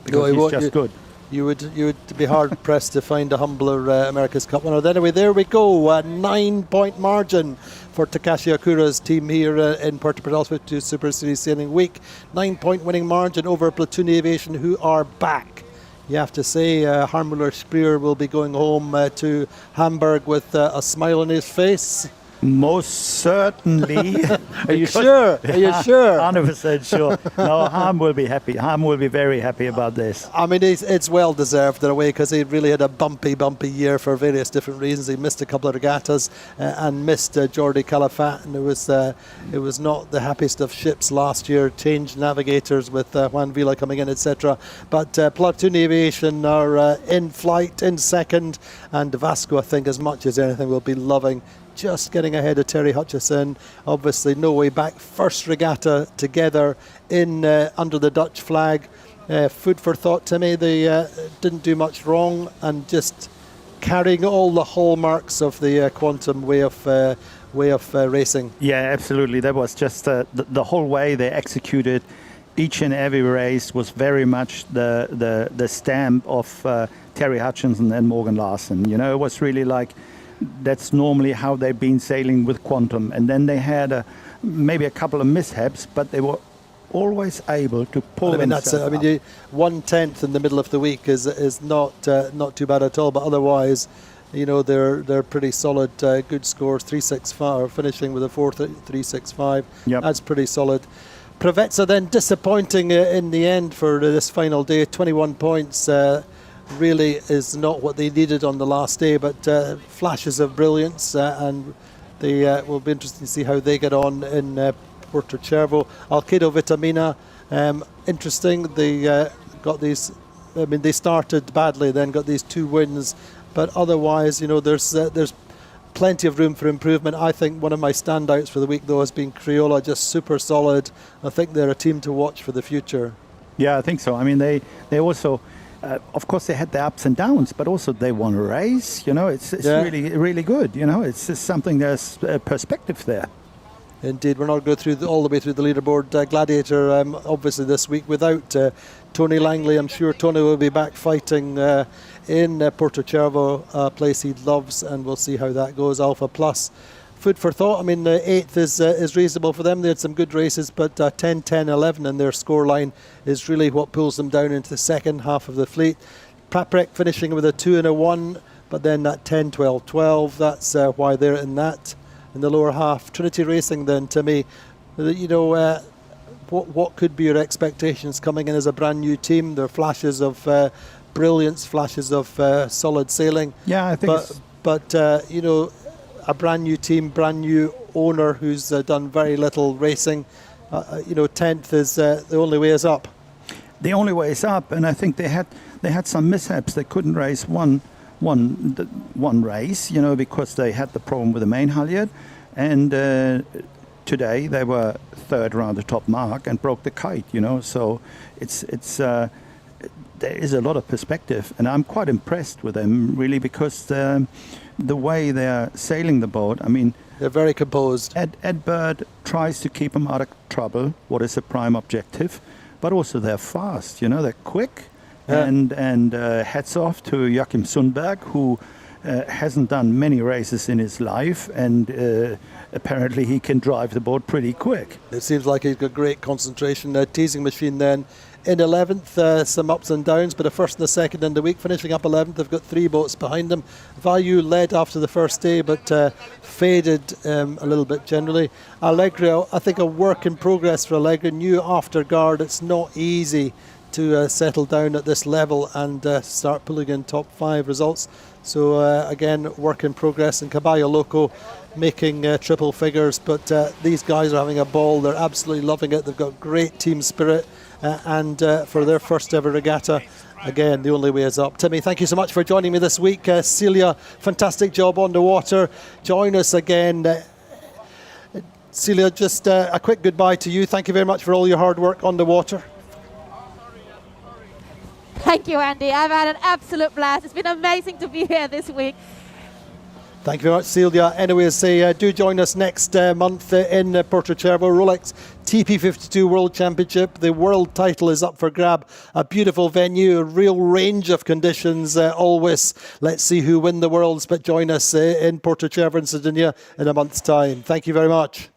because he's just good. You would be hard pressed to find a humbler America's Cup winner. Anyway, there we go. A 9-point margin for Takashi Akura's team here in Puerto Portal to Super Series Sailing Week. 9-point winning margin over Platoon Aviation, who are back. You have to say, Harmuller Spreer will be going home to Hamburg with a smile on his face. Most certainly. Are you sure? Are you sure? 100% sure. No, Harm will be happy. Harm will be very happy about this. I mean, it's well deserved in a way because he really had a bumpy year for various different reasons. He missed a couple of regattas and missed Jordi Calafat, and it was not the happiest of ships last year. Changed navigators with Juan Villa coming in, etc. But Platoon Aviation are in flight, in second, and Vasco, I think, as much as anything, will be loving just getting ahead of Terry Hutchison. Obviously, no way back. First regatta together in under the Dutch flag. Food for thought, Timmy. They didn't do much wrong and just carrying all the hallmarks of the quantum way of racing. Yeah, absolutely. That was just the whole way they executed each and every race was very much the stamp of Terry Hutchinson and Morgan Larson. You know, it was really like that's normally how they've been sailing with quantum, and then they had maybe a couple of mishaps, but they were always able to pull themselves up. 1/10 in the middle of the week is not too bad at all, but otherwise, you know, they're pretty solid, good scores. 365, finishing with a 4.365. Yep. That's pretty solid. Preveza then disappointing in the end for this final day. 21 points. Really is not what they needed on the last day, but flashes of brilliance, and they will be interesting to see how they get on in Puerto Cervo. Alkedo Vitamina, interesting. They got these. I mean, they started badly, then got these 2 wins, but otherwise, you know, there's plenty of room for improvement. I think one of my standouts for the week, though, has been Crioula, just super solid. I think they're a team to watch for the future. Yeah, I think so. I mean, they also. Of course, they had their ups and downs, but also they won a race. You know, it's really good. You know, it's just something. There's perspective there. Indeed, we're not going all the way through the leaderboard. Gladiator, obviously this week without Tony Langley. I'm sure Tony will be back fighting in Puerto Cervo, a place he loves, and we'll see how that goes. Alpha Plus. Food for thought. I mean, 8th is reasonable for them. They had some good races, but 10, 10, 11 in their scoreline is really what pulls them down into the second half of the fleet. Paprec finishing with a 2 and a 1, but then that 10, 12, 12. That's why they're in the lower half. Trinity Racing then, Timmy, you know, what could be your expectations coming in as a brand new team? There are flashes of brilliance, flashes of solid sailing. Yeah, I think. But you know, a brand new team, brand new owner who's done very little racing. You know, 10th is the only way is up. The only way is up, and I think they had some mishaps. They couldn't race one race, you know, because they had the problem with the main halyard, and today they were 3rd around the top mark and broke the kite. You know, so it's there is a lot of perspective, and I'm quite impressed with them really because. The way they're sailing the boat, I mean... They're very composed. Ed Bird tries to keep them out of trouble, what is the prime objective, but also they're fast, you know, they're quick. Yeah. And hats off to Joachim Sundberg, who hasn't done many races in his life, and apparently he can drive the boat pretty quick. It seems like he's got great concentration. Teasing Machine then in 11th, some ups and downs, but a first and a second in the week, finishing up 11th. They've got 3 boats behind them. Vayu led after the first day, but faded a little bit generally. Allegria, I think a work in progress for Allegria. New after guard. It's not easy to settle down at this level and start pulling in top 5 results. So again, work in progress. And Caballo Loco making triple figures, but these guys are having a ball. They're absolutely loving it. They've got great team spirit. And for their first ever regatta, again, the only way is up. Timmy, thank you so much for joining me this week. Celia, fantastic job on the water. Join us again. Celia, just a quick goodbye to you. Thank you very much for all your hard work on the water. Thank you, Andy. I've had an absolute blast. It's been amazing to be here this week. Thank you very much, Celia. Anyways, do join us next month in Puerto Rolex TP52 World Championship. The world title is up for grab. A beautiful venue, a real range of conditions always. Let's see who win the worlds, but join us in Puerto in Sardinia in a month's time. Thank you very much.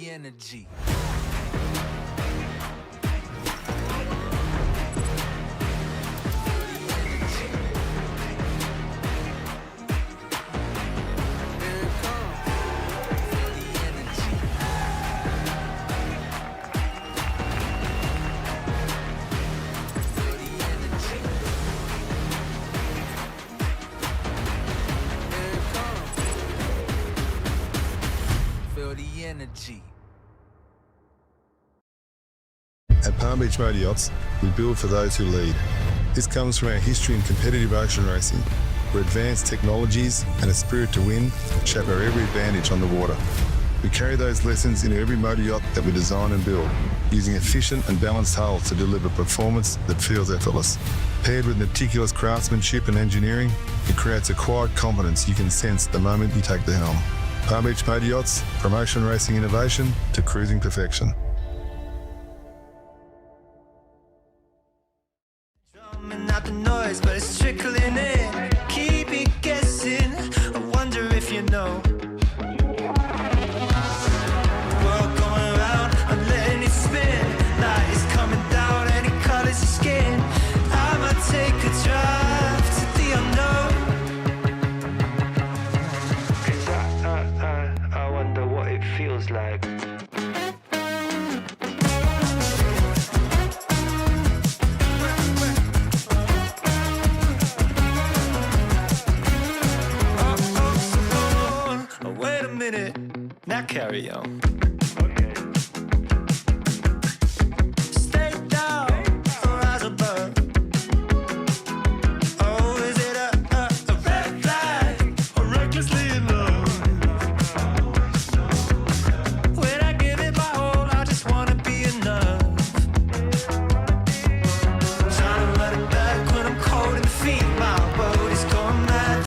Energy. Feel the energy. At Palm Beach Motor Yachts, we build for those who lead. This comes from our history in competitive ocean racing, where advanced technologies and a spirit to win shape our every advantage on the water. We carry those lessons into every motor yacht that we design and build, using efficient and balanced hulls to deliver performance that feels effortless. Paired with meticulous craftsmanship and engineering, it creates a quiet confidence you can sense the moment you take the helm. Palm Beach Motor Yachts, from ocean racing innovation to cruising perfection. Not the noise, but it's trickling in. Keep me guessing. I wonder if you know. World going round, I'm letting it spin. Light is coming down, and it colors your skin. I'ma take a drive to the unknown. 'Cause I wonder what it feels like. Now carry on.